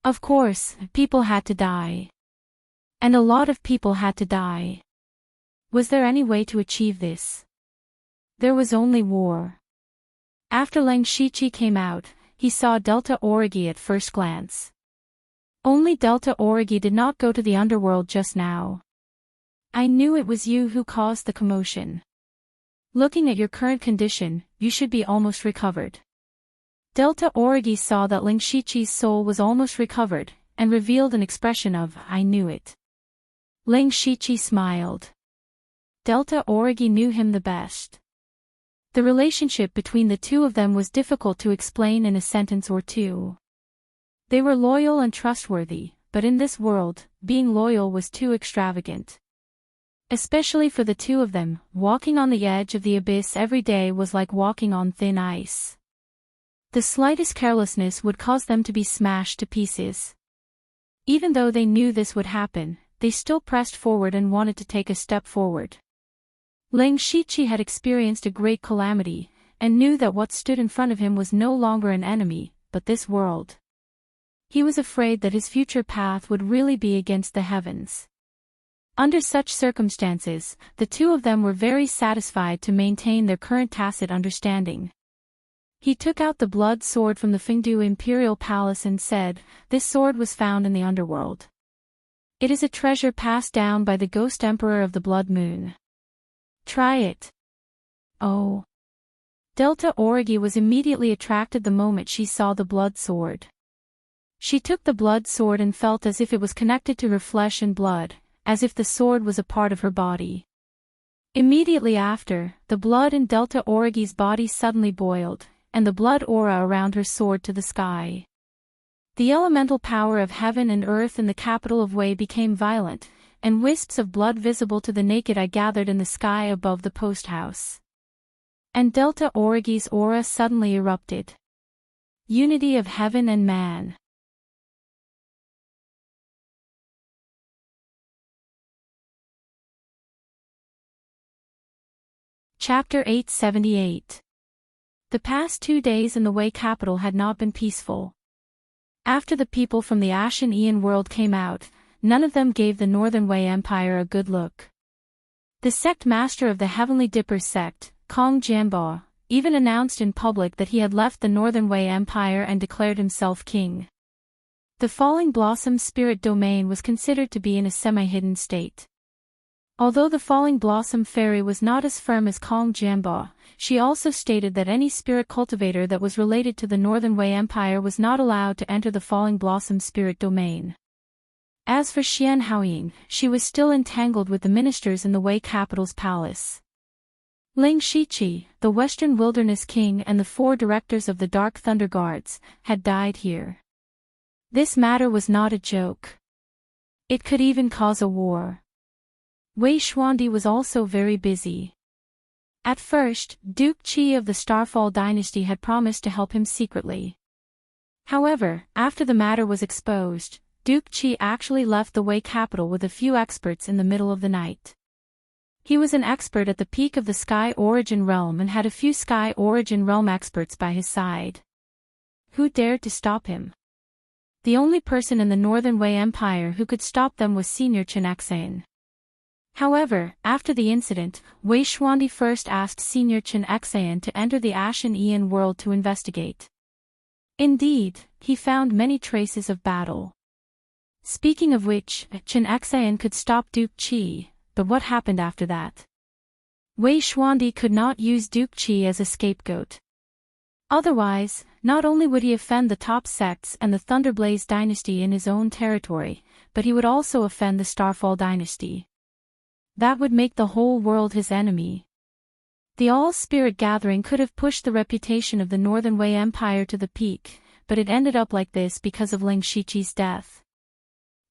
Of course, people had to die. And a lot of people had to die. Was there any way to achieve this? There was only war. After Ling Shiqi came out, he saw Delta Origi at first glance. Only Delta Origi did not go to the underworld just now. I knew it was you who caused the commotion. Looking at your current condition, you should be almost recovered. Delta Origi saw that Ling Shiqi's soul was almost recovered, and revealed an expression of, I knew it. Ling Shiqi smiled. Delta Origi knew him the best. The relationship between the two of them was difficult to explain in a sentence or two. They were loyal and trustworthy, but in this world, being loyal was too extravagant. Especially for the two of them, walking on the edge of the abyss every day was like walking on thin ice. The slightest carelessness would cause them to be smashed to pieces. Even though they knew this would happen, they still pressed forward and wanted to take a step forward. Ling Shiqi had experienced a great calamity, and knew that what stood in front of him was no longer an enemy, but this world. He was afraid that his future path would really be against the heavens. Under such circumstances, the two of them were very satisfied to maintain their current tacit understanding. He took out the blood sword from the Fengdu Imperial Palace and said, "This sword was found in the underworld. It is a treasure passed down by the ghost emperor of the Blood Moon. Try it. Oh. Delta Origi was immediately attracted the moment she saw the blood sword. She took the blood sword and felt as if it was connected to her flesh and blood, as if the sword was a part of her body. Immediately after, the blood in Delta Origi's body suddenly boiled, and the blood aura around her soared to the sky. The elemental power of heaven and earth in the capital of Wei became violent, and wisps of blood visible to the naked eye gathered in the sky above the post house. And Delta Origi's aura suddenly erupted. Unity of heaven and man. Chapter 878. The past 2 days in the Wei capital had not been peaceful. After the people from the Ashen Aeon world came out, none of them gave the Northern Wei Empire a good look. The sect master of the Heavenly Dippers sect, Kong Jianbo, even announced in public that he had left the Northern Wei Empire and declared himself king. The Falling Blossom spirit domain was considered to be in a semi-hidden state. Although the Falling Blossom fairy was not as firm as Kong Jianbo, she also stated that any spirit cultivator that was related to the Northern Wei Empire was not allowed to enter the Falling Blossom spirit domain. As for Xian Haoying, she was still entangled with the ministers in the Wei capital's palace. Ling Shiqi, the Western Wilderness King and the 4 directors of the Dark Thunder Guards, had died here. This matter was not a joke. It could even cause a war. Wei Xuandi was also very busy. At first, Duke Qi of the Starfall dynasty had promised to help him secretly. However, after the matter was exposed, Duke Qi actually left the Wei capital with a few experts in the middle of the night. He was an expert at the peak of the Sky Origin Realm and had a few Sky Origin Realm experts by his side. Who dared to stop him? The only person in the Northern Wei Empire who could stop them was Senior Chen Exayan. However, after the incident, Wei Xuandi first asked Senior Chen Exayan to enter the Ashen Aeon world to investigate. Indeed, he found many traces of battle. Speaking of which, Chen Exayan could stop Duke Qi, but what happened after that? Wei Xuandi could not use Duke Qi as a scapegoat. Otherwise, not only would he offend the top sects and the Thunderblaze dynasty in his own territory, but he would also offend the Starfall dynasty. That would make the whole world his enemy. The All-Spirit Gathering could have pushed the reputation of the Northern Wei Empire to the peak, but it ended up like this because of Ling Shiqi's death.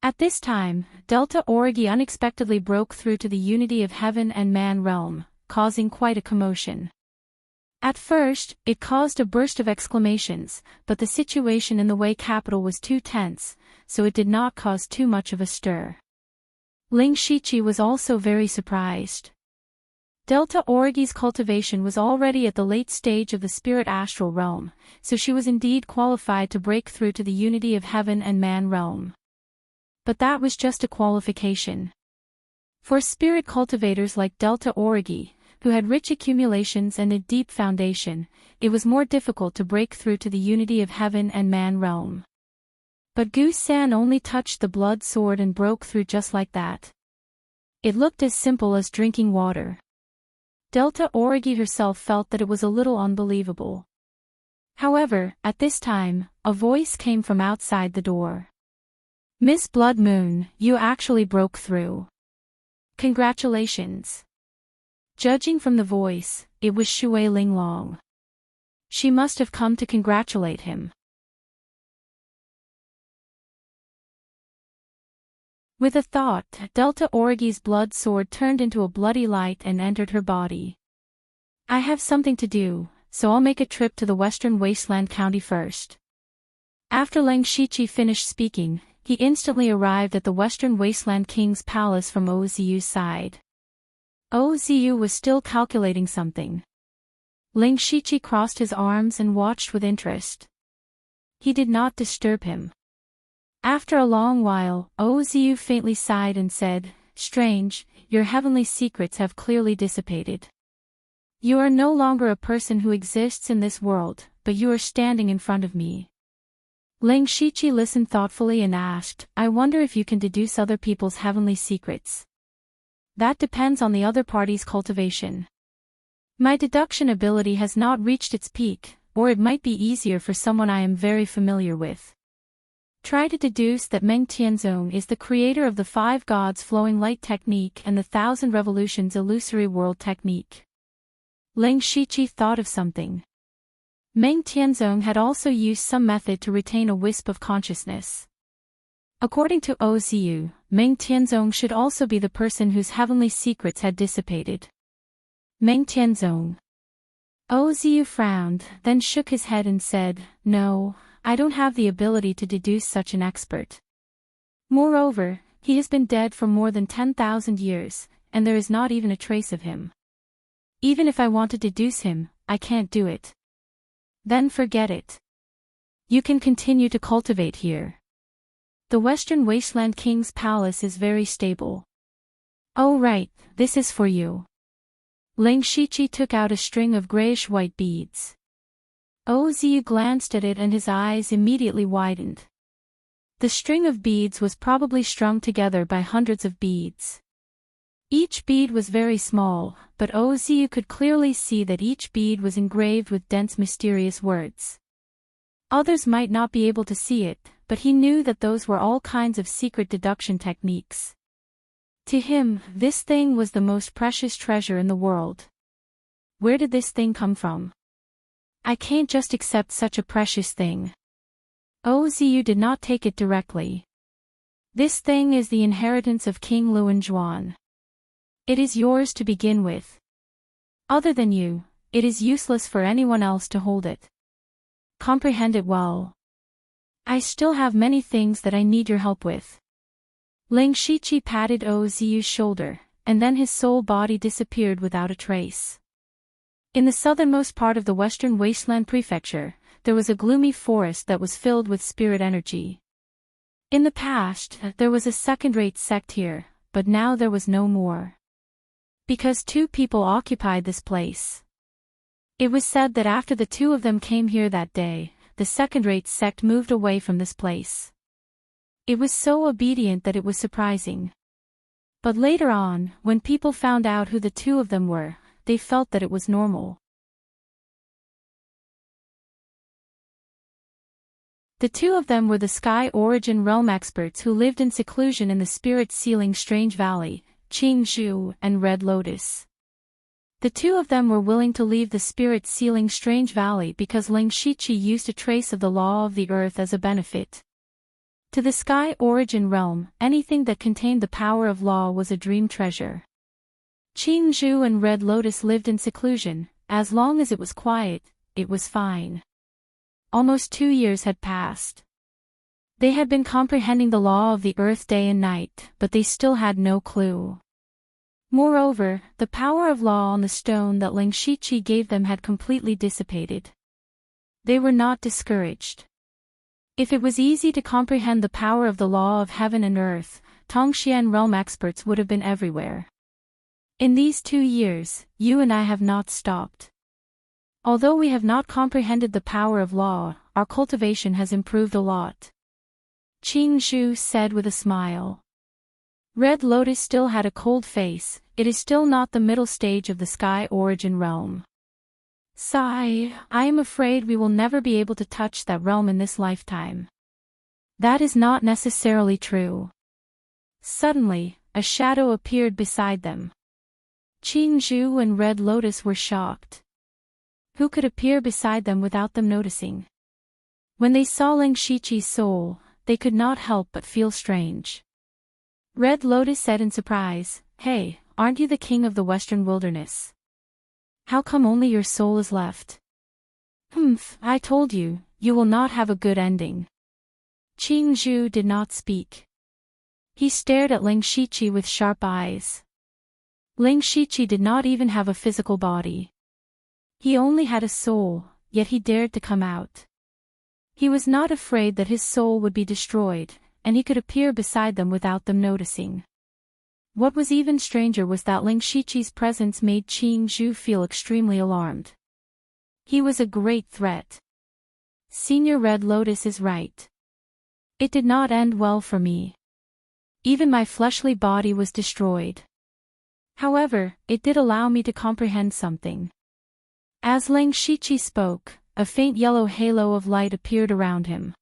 At this time, Delta Origi unexpectedly broke through to the unity of heaven and man realm, causing quite a commotion. At first, it caused a burst of exclamations, but the situation in the Wei capital was too tense, so it did not cause too much of a stir. Ling Shiqi was also very surprised. Delta Origi's cultivation was already at the late stage of the spirit astral realm, so she was indeed qualified to break through to the unity of heaven and man realm. But that was just a qualification. For spirit cultivators like Delta Origi, who had rich accumulations and a deep foundation, it was more difficult to break through to the unity of heaven and man realm. But Gu San only touched the blood sword and broke through just like that. It looked as simple as drinking water. Delta Origi herself felt that it was a little unbelievable. However, at this time, a voice came from outside the door. Miss Blood Moon, you actually broke through. Congratulations. Judging from the voice, it was Shui Linglong. She must have come to congratulate him. With a thought, Delta Origi's blood sword turned into a bloody light and entered her body. I have something to do, so I'll make a trip to the Western Wasteland County first. After Ling Shiqi finished speaking, he instantly arrived at the Western Wasteland King's palace from Ozu's side. Ozu was still calculating something. Ling Shiqi crossed his arms and watched with interest. He did not disturb him. After a long while, Ozu faintly sighed and said, "Strange, your heavenly secrets have clearly dissipated. You are no longer a person who exists in this world, but you are standing in front of me." Ling Shiqi listened thoughtfully and asked, I wonder if you can deduce other people's heavenly secrets. That depends on the other party's cultivation. My deduction ability has not reached its peak, or it might be easier for someone I am very familiar with. Try to deduce that Meng Tianzong is the creator of the 5 gods flowing light technique and the 1,000 revolutions illusory world technique. Ling Shiqi thought of something. Meng Tianzong had also used some method to retain a wisp of consciousness. According to Oziu, Meng Tianzong should also be the person whose heavenly secrets had dissipated. Meng Tianzong. Oziu frowned, then shook his head and said, No, I don't have the ability to deduce such an expert. Moreover, he has been dead for more than 10,000 years, and there is not even a trace of him. Even if I want to deduce him, I can't do it. Then forget it. You can continue to cultivate here. The Western Wasteland King's palace is very stable. Oh right, this is for you. Ling Shiqi took out a string of grayish-white beads. Oziu glanced at it and his eyes immediately widened. The string of beads was probably strung together by hundreds of beads. Each bead was very small, but Oziu could clearly see that each bead was engraved with dense mysterious words. Others might not be able to see it, but he knew that those were all kinds of secret deduction techniques. To him, this thing was the most precious treasure in the world. Where did this thing come from? I can't just accept such a precious thing. Oziu did not take it directly. This thing is the inheritance of King Luanzhuan. It is yours to begin with. Other than you, it is useless for anyone else to hold it. Comprehend it well. I still have many things that I need your help with. Ling Shiqi patted Oziu's shoulder, and then his soul body disappeared without a trace. In the southernmost part of the Western Wasteland Prefecture, there was a gloomy forest that was filled with spirit energy. In the past, there was a second-rate sect here, but now there was no more. Because 2 people occupied this place. It was said that after the 2 of them came here that day, the second-rate sect moved away from this place. It was so obedient that it was surprising. But later on, when people found out who the 2 of them were, they felt that it was normal. The 2 of them were the Sky Origin Realm experts who lived in seclusion in the Spirit Sealing Strange Valley, Qing Zhu and Red Lotus. The 2 of them were willing to leave the Spirit Sealing Strange Valley because Ling Shiqi used a trace of the law of the earth as a benefit. To the Sky Origin Realm, anything that contained the power of law was a dream treasure. Qing Zhu and Red Lotus lived in seclusion. As long as it was quiet, it was fine. Almost 2 years had passed. They had been comprehending the law of the earth day and night, but they still had no clue. Moreover, the power of law on the stone that Ling Shiqi gave them had completely dissipated. They were not discouraged. If it was easy to comprehend the power of the law of heaven and earth, Tongxian realm experts would have been everywhere. In these 2 years, you and I have not stopped. Although we have not comprehended the power of law, our cultivation has improved a lot. Qing Zhu said with a smile. Red Lotus still had a cold face. It is still not the middle stage of the Sky Origin realm. Sigh, I am afraid we will never be able to touch that realm in this lifetime. That is not necessarily true. Suddenly, a shadow appeared beside them. Qing Zhu and Red Lotus were shocked. Who could appear beside them without them noticing? When they saw Ling Shiqi's soul, they could not help but feel strange. Red Lotus said in surprise, Hey, aren't you the king of the Western Wilderness? How come only your soul is left? I told you, you will not have a good ending. Qing Zhu did not speak. He stared at Ling Shiqi with sharp eyes. Ling Shiqi did not even have a physical body. He only had a soul, yet he dared to come out. He was not afraid that his soul would be destroyed, and he could appear beside them without them noticing. What was even stranger was that Ling Shiqi's presence made Qing Zhu feel extremely alarmed. He was a great threat. Senior Red Lotus is right. It did not end well for me. Even my fleshly body was destroyed. However, it did allow me to comprehend something. As Ling Shiqi spoke, a faint yellow halo of light appeared around him.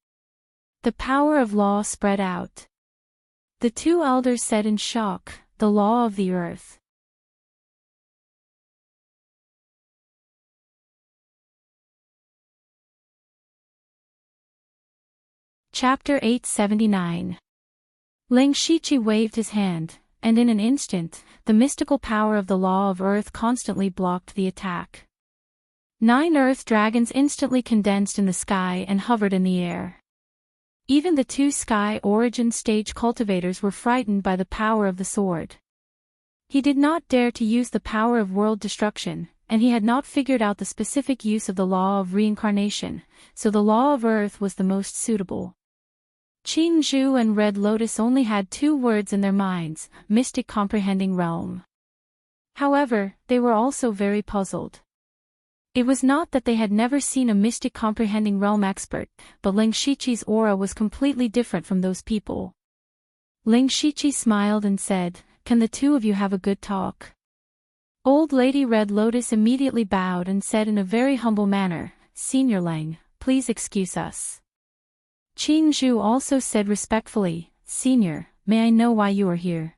The power of law spread out. The two elders said in shock, "The law of the earth." Chapter 879. Ling Shiqi waved his hand, and in an instant, the mystical power of the law of earth constantly blocked the attack. 9 earth dragons instantly condensed in the sky and hovered in the air. Even the 2 sky origin stage cultivators were frightened by the power of the sword. He did not dare to use the power of world destruction, and he had not figured out the specific use of the law of reincarnation, so the law of earth was the most suitable. Qing Zhu and Red Lotus only had 2 words in their minds: mystic comprehending realm. However, they were also very puzzled. It was not that they had never seen a mystic comprehending realm expert, but Ling Shiqi's aura was completely different from those people. Ling Shiqi smiled and said, "Can the 2 of you have a good talk?" Old Lady Red Lotus immediately bowed and said in a very humble manner, "Senior Ling, please excuse us." Qing Zhu also said respectfully, "Senior, may I know why you are here?"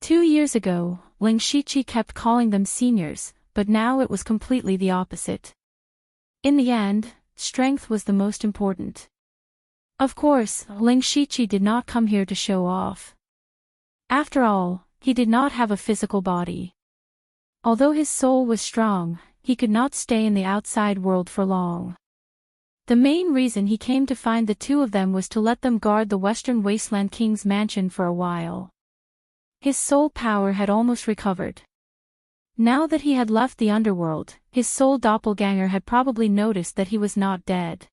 2 years ago, Ling Shiqi kept calling them seniors, but now it was completely the opposite. In the end, strength was the most important. Of course, Ling Shiqi did not come here to show off. After all, he did not have a physical body. Although his soul was strong, he could not stay in the outside world for long. The main reason he came to find the 2 of them was to let them guard the Western Wasteland King's mansion for a while. His soul power had almost recovered. Now that he had left the underworld, his soul doppelganger had probably noticed that he was not dead.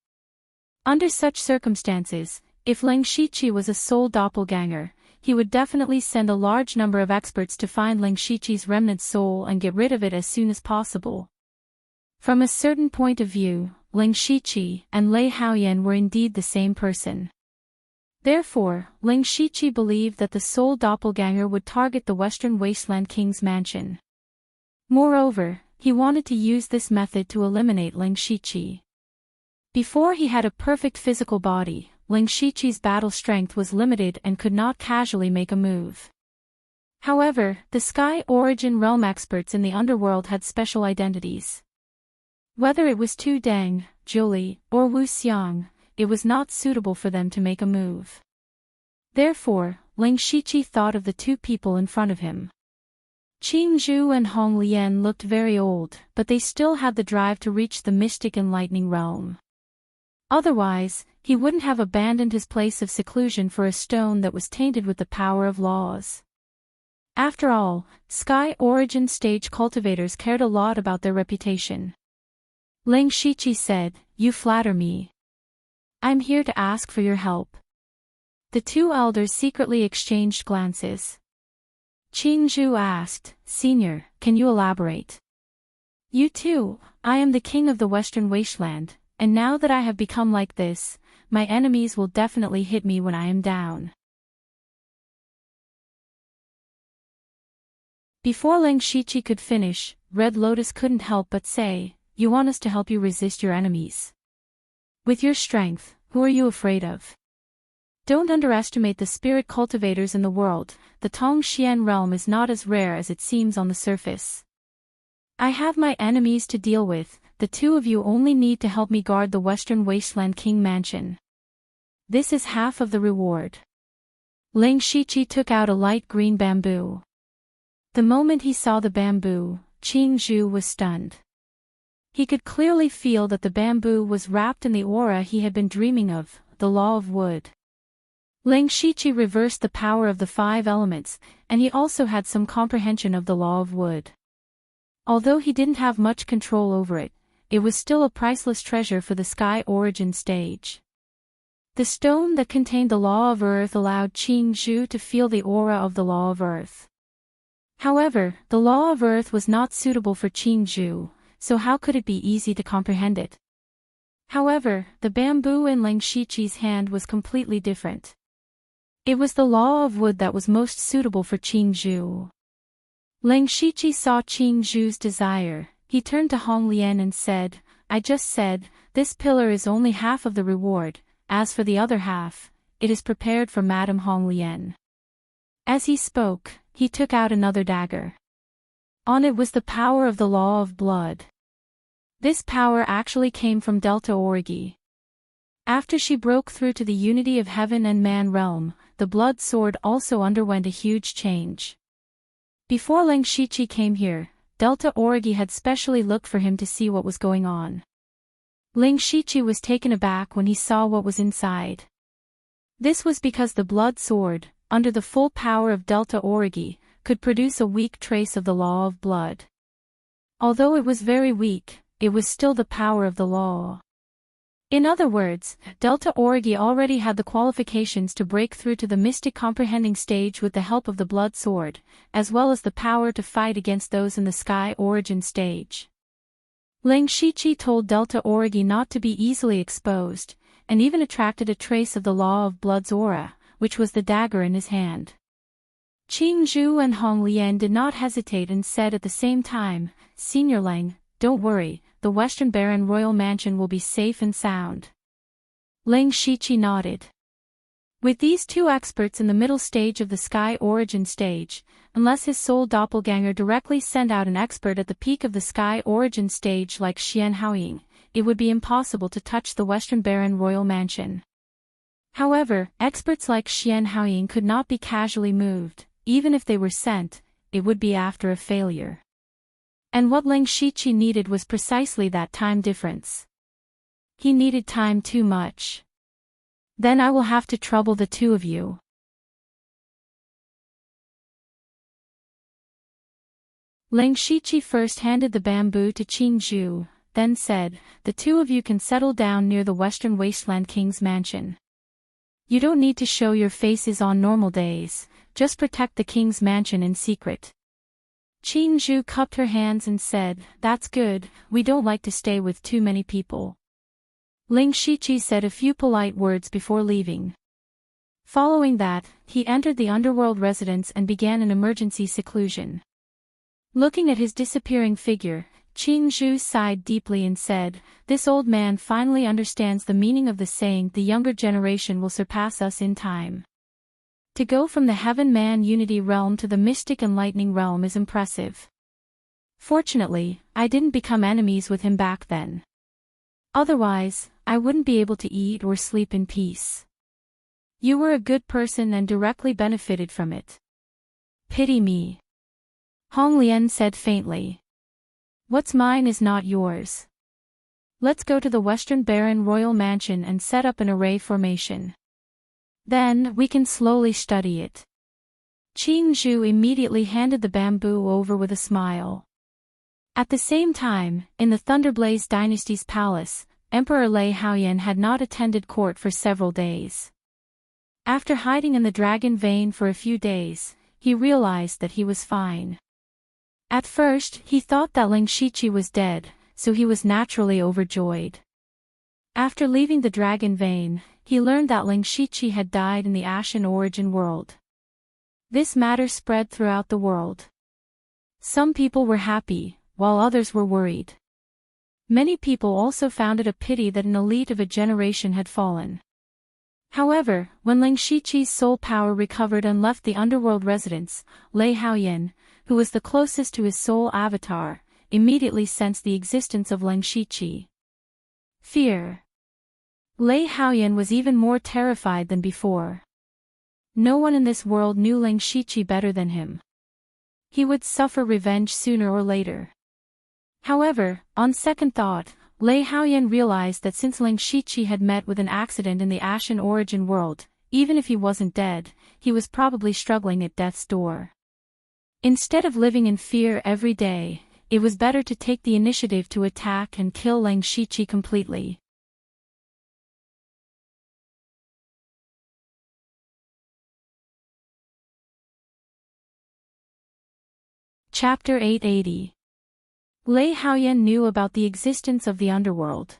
Under such circumstances, if Ling Shiqi was a soul doppelganger, he would definitely send a large number of experts to find Ling Shiqi's remnant soul and get rid of it as soon as possible. From a certain point of view, Ling Shiqi and Lei Haoyan were indeed the same person. Therefore, Ling Shiqi believed that the soul doppelganger would target the Western Wasteland King's mansion. Moreover, he wanted to use this method to eliminate Ling Shiqi. Before he had a perfect physical body, Ling Shiqi's battle strength was limited and could not casually make a move. However, the Sky Origin Realm experts in the underworld had special identities. Whether it was Tu Deng, Zhuli, or Wu Xiang, it was not suitable for them to make a move. Therefore, Ling Shiqi thought of the 2 people in front of him. Qing Zhu and Hong Lian looked very old, but they still had the drive to reach the mystic enlightening realm. Otherwise, he wouldn't have abandoned his place of seclusion for a stone that was tainted with the power of laws. After all, Sky Origin stage cultivators cared a lot about their reputation. Ling Shiqi said, "You flatter me. I'm here to ask for your help." The 2 elders secretly exchanged glances. Qing Zhu asked, "Senior, can you elaborate?" "You too, I am the king of the Western Wasteland, and now that I have become like this, my enemies will definitely hit me when I am down." Before Ling Shiqi could finish, Red Lotus couldn't help but say, "You want us to help you resist your enemies? With your strength, who are you afraid of? Don't underestimate the spirit cultivators in the world. The Tongxian realm is not as rare as it seems on the surface. I have my enemies to deal with, the 2 of you only need to help me guard the Western Wasteland King mansion. This is half of the reward." Ling Shiqi took out a light green bamboo. The moment he saw the bamboo, Qing Zhu was stunned. He could clearly feel that the bamboo was wrapped in the aura he had been dreaming of, the law of wood. Ling Shiqi reversed the power of the 5 elements, and he also had some comprehension of the law of wood. Although he didn't have much control over it, it was still a priceless treasure for the Sky Origin stage. The stone that contained the law of earth allowed Qing Zhu to feel the aura of the law of earth. However, the law of earth was not suitable for Qing Zhu, so how could it be easy to comprehend it? However, the bamboo in Ling Shiqi's hand was completely different. It was the law of wood that was most suitable for Qing Zhu. Ling Shiqi saw Qing Zhu's desire. He turned to Hong Lian and said, "I just said, this pillar is only half of the reward, as for the other half, it is prepared for Madame Hong Lian." As he spoke, he took out another dagger. On it was the power of the law of blood. This power actually came from Delta Origi. After she broke through to the unity of heaven and man realm, the blood sword also underwent a huge change. Before Ling Shiqi came here, Delta Origi had specially looked for him to see what was going on. Ling Shiqi was taken aback when he saw what was inside. This was because the blood sword, under the full power of Delta Origi, could produce a weak trace of the law of blood. Although it was very weak, it was still the power of the law. In other words, Delta Origi already had the qualifications to break through to the mystic comprehending stage with the help of the blood sword, as well as the power to fight against those in the sky origin stage. Ling Shiqi told Delta Origi not to be easily exposed, and even attracted a trace of the law of blood's aura, which was the dagger in his hand. Qing Zhu and Hong Lian did not hesitate and said at the same time, "Senior Ling, don't worry, the Western Baron Royal Mansion will be safe and sound." Ling Shiqi nodded. With these two experts in the middle stage of the sky origin stage, unless his soul doppelganger directly sent out an expert at the peak of the sky origin stage like Xian Haoying, it would be impossible to touch the Western Baron Royal Mansion. However, experts like Xian Haoying could not be casually moved. Even if they were sent, it would be after a failure. And what Ling Shiqi needed was precisely that time difference. He needed time too much. "Then I will have to trouble the two of you." Ling Shiqi first handed the bamboo to Qing Zhu, then said, "The two of you can settle down near the Western Wasteland King's mansion. You don't need to show your faces on normal days, just protect the king's mansion in secret." Qing Zhu cupped her hands and said, "That's good, we don't like to stay with too many people." Ling Shiqi said a few polite words before leaving. Following that, he entered the underworld residence and began an emergency seclusion. Looking at his disappearing figure, Qing Zhu sighed deeply and said, "This old man finally understands the meaning of the saying, the younger generation will surpass us in time." To go from the heaven-man unity realm to the mystic enlightening realm is impressive. Fortunately, I didn't become enemies with him back then. Otherwise, I wouldn't be able to eat or sleep in peace. You were a good person and directly benefited from it. Pity me. Hong Lian said faintly. What's mine is not yours. Let's go to the Western Baron Royal Mansion and set up an array formation. Then, we can slowly study it. Qing Zhu immediately handed the bamboo over with a smile. At the same time, in the Thunderblaze Dynasty's palace, Emperor Lei Haoyan had not attended court for several days. After hiding in the dragon vein for a few days, he realized that he was fine. At first, he thought that Ling Shiqi was dead, so he was naturally overjoyed. After leaving the dragon vein, he learned that Ling Shiqi had died in the Ashen Origin world. This matter spread throughout the world. Some people were happy, while others were worried. Many people also found it a pity that an elite of a generation had fallen. However, when Ling Shiqi's soul power recovered and left the underworld residence, Lei Haoyan, who was the closest to his soul avatar, immediately sensed the existence of Ling Shiqi. Fear. Lei Haoyan was even more terrified than before. No one in this world knew Ling Shiqi better than him. He would suffer revenge sooner or later. However, on second thought, Lei Haoyan realized that since Ling Shiqi had met with an accident in the Ashen Origin world, even if he wasn't dead, he was probably struggling at death's door. Instead of living in fear every day, it was better to take the initiative to attack and kill Ling Shiqi completely. Chapter 880. Lei Haoyan knew about the existence of the underworld.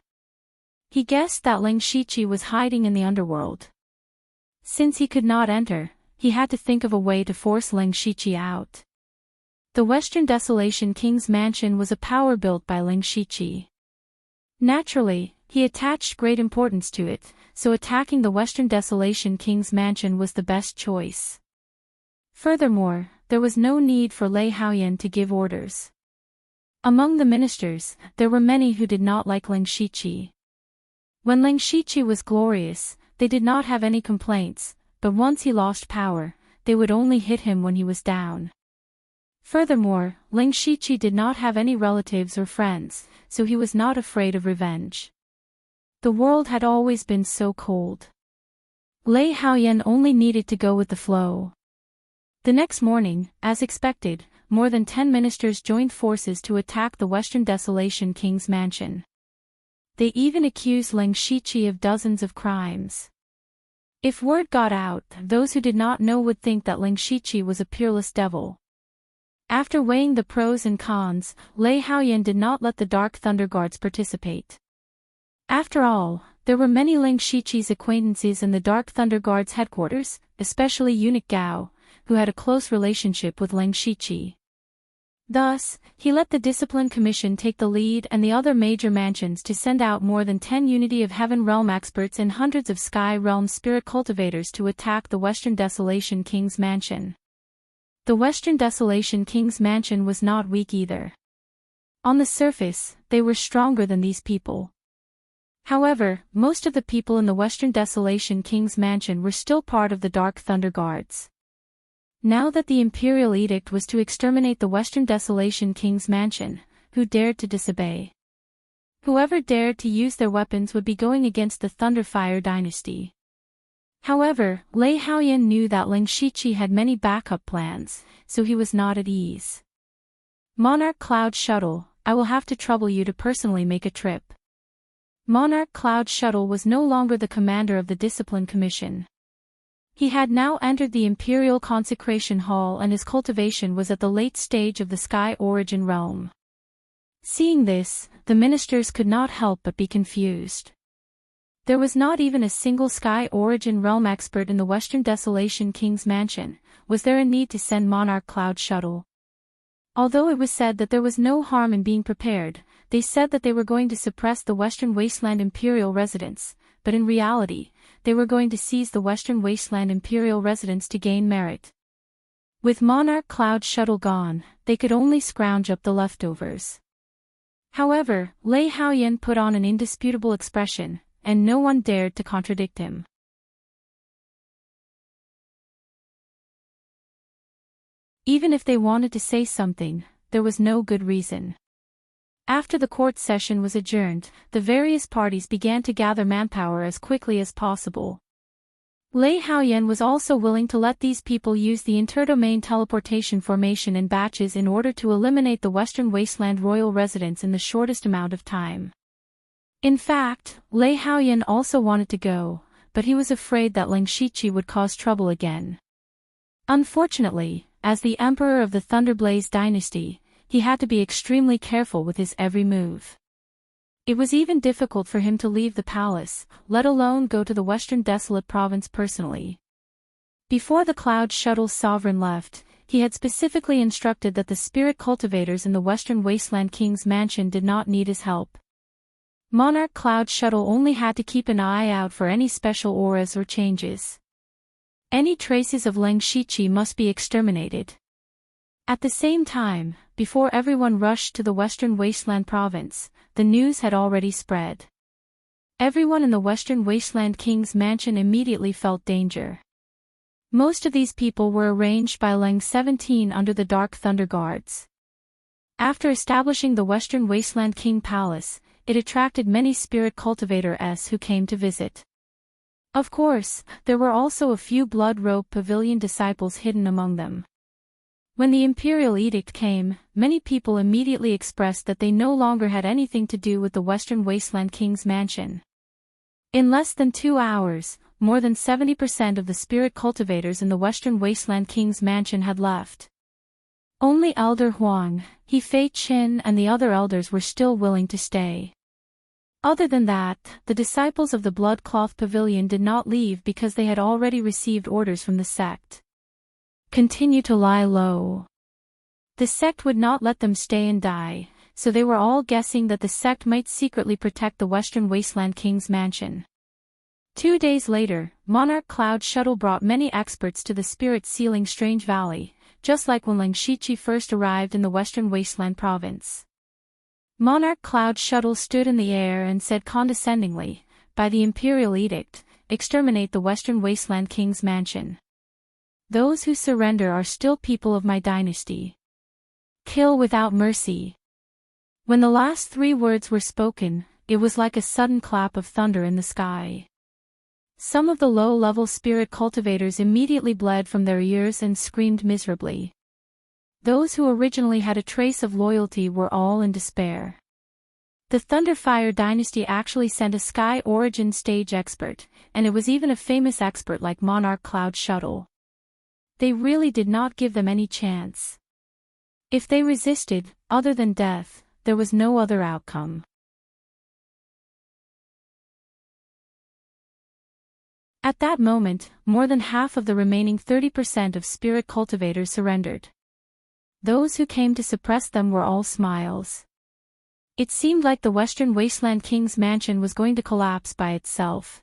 He guessed that Ling Shiqi was hiding in the underworld. Since he could not enter, he had to think of a way to force Ling Shiqi out. The Western Desolation King's mansion was a power built by Ling Shiqi. Naturally, he attached great importance to it, so attacking the Western Desolation King's mansion was the best choice. Furthermore, there was no need for Lei Haoyan to give orders. Among the ministers, there were many who did not like Ling Shiqi. When Ling Shiqi was glorious, they did not have any complaints, but once he lost power, they would only hit him when he was down. Furthermore, Ling Shiqi did not have any relatives or friends, so he was not afraid of revenge. The world had always been so cold. Lei Haoyan only needed to go with the flow. The next morning, as expected, more than 10 ministers joined forces to attack the Western Desolation King's mansion. They even accused Ling Shiqi of dozens of crimes. If word got out, those who did not know would think that Ling Shiqi was a peerless devil. After weighing the pros and cons, Lei Haoyan did not let the Dark Thunder Guards participate. After all, there were many Ling Shiqi's acquaintances in the Dark Thunder Guards headquarters, especially eunuch Gao, who had a close relationship with Ling Shiqi. Thus, he let the Discipline Commission take the lead and the other major mansions to send out more than 10 Unity of Heaven realm experts and hundreds of Sky realm spirit cultivators to attack the Western Desolation King's mansion. The Western Desolation King's mansion was not weak either. On the surface, they were stronger than these people. However, most of the people in the Western Desolation King's mansion were still part of the Dark Thunder Guards. Now that the imperial edict was to exterminate the Western Desolation King's mansion, who dared to disobey? Whoever dared to use their weapons would be going against the Thunderfire dynasty. However, Lei Haoyan knew that Ling Shiqi had many backup plans, so he was not at ease. Monarch Cloud Shuttle, I will have to trouble you to personally make a trip. Monarch Cloud Shuttle was no longer the commander of the Discipline Commission. He had now entered the Imperial Consecration Hall and his cultivation was at the late stage of the Sky Origin realm. Seeing this, the ministers could not help but be confused. There was not even a single Sky Origin realm expert in the Western Desolation King's mansion. Was there a need to send Monarch Cloud Shuttle? Although it was said that there was no harm in being prepared, they said that they were going to suppress the Western Wasteland Imperial residents, but in reality, they were going to seize the Western Wasteland Imperial residents to gain merit. With Monarch Cloud Shuttle gone, they could only scrounge up the leftovers. However, Lei Haoyan put on an indisputable expression, and no one dared to contradict him. Even if they wanted to say something, there was no good reason. After the court session was adjourned, the various parties began to gather manpower as quickly as possible. Lei Haoyan was also willing to let these people use the interdomain teleportation formation in batches in order to eliminate the Western Wasteland royal residents in the shortest amount of time. In fact, Lei Haoyan also wanted to go, but he was afraid that Ling Shiqi would cause trouble again. Unfortunately, as the emperor of the Thunderblaze dynasty, he had to be extremely careful with his every move. It was even difficult for him to leave the palace, let alone go to the Western Desolate Province personally. Before the Cloud Shuttle's sovereign left, he had specifically instructed that the spirit cultivators in the Western Wasteland King's mansion did not need his help. Monarch Cloud Shuttle only had to keep an eye out for any special auras or changes. Any traces of Ling Shiqi must be exterminated. At the same time, before everyone rushed to the Western Wasteland province, the news had already spread. Everyone in the Western Wasteland King's mansion immediately felt danger. Most of these people were arranged by Leng 17 under the Dark Thunder Guards. After establishing the Western Wasteland King Palace, it attracted many spirit cultivators who came to visit. Of course, there were also a few Blood Robe Pavilion disciples hidden among them. When the imperial edict came, many people immediately expressed that they no longer had anything to do with the Western Wasteland King's mansion. In less than 2 hours, more than 70% of the spirit cultivators in the Western Wasteland King's mansion had left. Only Elder Huang, He Fei Qin and the other elders were still willing to stay. Other than that, the disciples of the Bloodcloth Pavilion did not leave because they had already received orders from the sect. Continue to lie low. The sect would not let them stay and die, so they were all guessing that the sect might secretly protect the Western Wasteland King's mansion. 2 days later, Monarch Cloud Shuttle brought many experts to the spirit-sealing Strange Valley, just like when Ling Shiqi first arrived in the Western Wasteland province. Monarch Cloud Shuttle stood in the air and said condescendingly, "By the Imperial Edict, exterminate the Western Wasteland King's mansion. Those who surrender are still people of my dynasty. Kill without mercy." When the last 3 words were spoken, it was like a sudden clap of thunder in the sky. Some of the low-level spirit cultivators immediately bled from their ears and screamed miserably. Those who originally had a trace of loyalty were all in despair. The Thunderfire dynasty actually sent a Sky Origin stage expert, and it was even a famous expert like Monarch Cloud Shuttle. They really did not give them any chance. If they resisted, other than death, there was no other outcome. At that moment, more than half of the remaining 30% of spirit cultivators surrendered. Those who came to suppress them were all smiles. It seemed like the Western Wasteland King's mansion was going to collapse by itself.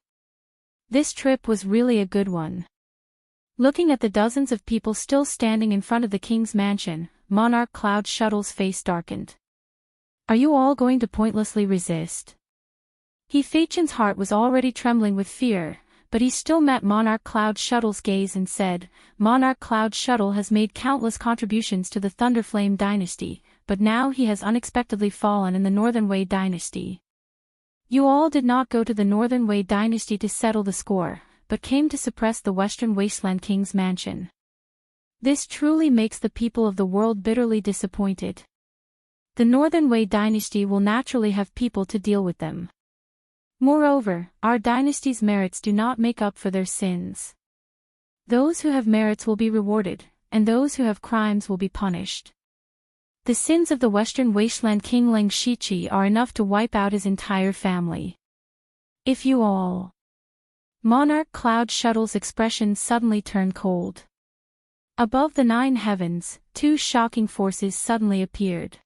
This trip was really a good one. Looking at the dozens of people still standing in front of the King's mansion, Monarch Cloud Shuttle's face darkened. "Are you all going to pointlessly resist?" He Feichen's heart was already trembling with fear, but he still met Monarch Cloud Shuttle's gaze and said, "Monarch Cloud Shuttle has made countless contributions to the Thunderflame dynasty, but now he has unexpectedly fallen in the Northern Wei dynasty. You all did not go to the Northern Wei dynasty to settle the score, but came to suppress the Western Wasteland King's mansion. This truly makes the people of the world bitterly disappointed. The Northern Wei dynasty will naturally have people to deal with them. Moreover, our dynasty's merits do not make up for their sins. Those who have merits will be rewarded, and those who have crimes will be punished. The sins of the Western Wasteland King Ling Shiqi are enough to wipe out his entire family. If you all..." Monarch Cloud Shuttle's expression suddenly turned cold. Above the 9 heavens, 2 shocking forces suddenly appeared.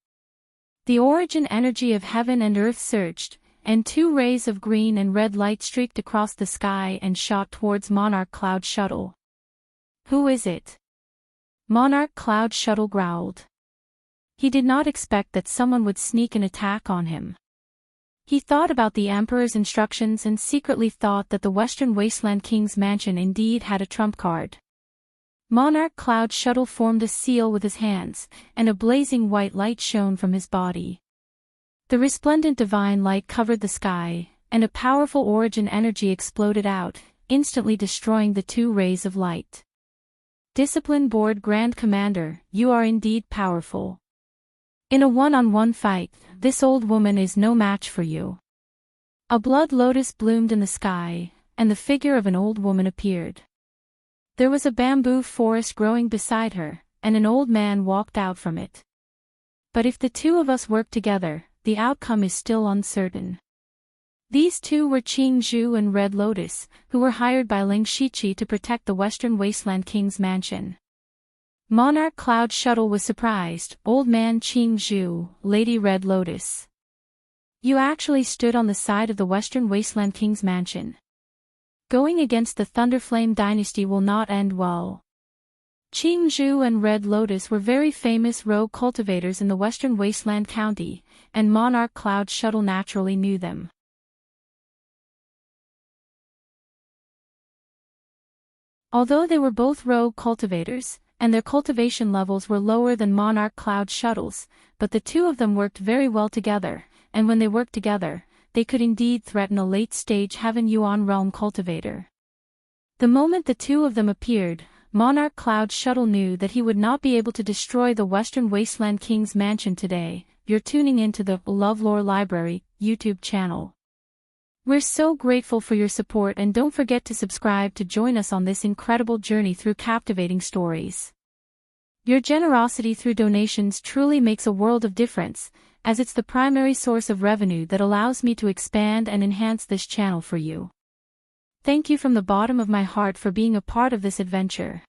The origin energy of heaven and earth surged, and 2 rays of green and red light streaked across the sky and shot towards Monarch Cloud Shuttle. "Who is it?" Monarch Cloud Shuttle growled. He did not expect that someone would sneak an attack on him. He thought about the Emperor's instructions and secretly thought that the Western Wasteland King's mansion indeed had a trump card. Monarch Cloud Shuttle formed a seal with his hands, and a blazing white light shone from his body. The resplendent divine light covered the sky, and a powerful origin energy exploded out, instantly destroying the 2 rays of light. "Discipline Board Grand Commander, you are indeed powerful. In a one-on-one fight, this old woman is no match for you." A blood lotus bloomed in the sky, and the figure of an old woman appeared. There was a bamboo forest growing beside her, and an old man walked out from it. "But if the 2 of us work together, the outcome is still uncertain." These 2 were Qing Zhu and Red Lotus, who were hired by Ling Shiqi to protect the Western Wasteland King's mansion. Monarch Cloud Shuttle was surprised. "Old man Qing Zhu, Lady Red Lotus. You actually stood on the side of the Western Wasteland King's mansion. Going against the Thunderflame dynasty will not end well." Qing Zhu and Red Lotus were very famous rogue cultivators in the Western Wasteland County, and Monarch Cloud Shuttle naturally knew them. Although they were both rogue cultivators, and their cultivation levels were lower than Monarch Cloud Shuttle's, but the 2 of them worked very well together, and when they worked together, they could indeed threaten a late-stage Heaven Yuan Realm cultivator. The moment the 2 of them appeared, Monarch Cloud Shuttle knew that he would not be able to destroy the Western Wasteland King's mansion today. You're tuning into the LoveLore Library YouTube channel. We're so grateful for your support, and don't forget to subscribe to join us on this incredible journey through captivating stories. Your generosity through donations truly makes a world of difference, as it's the primary source of revenue that allows me to expand and enhance this channel for you. Thank you from the bottom of my heart for being a part of this adventure.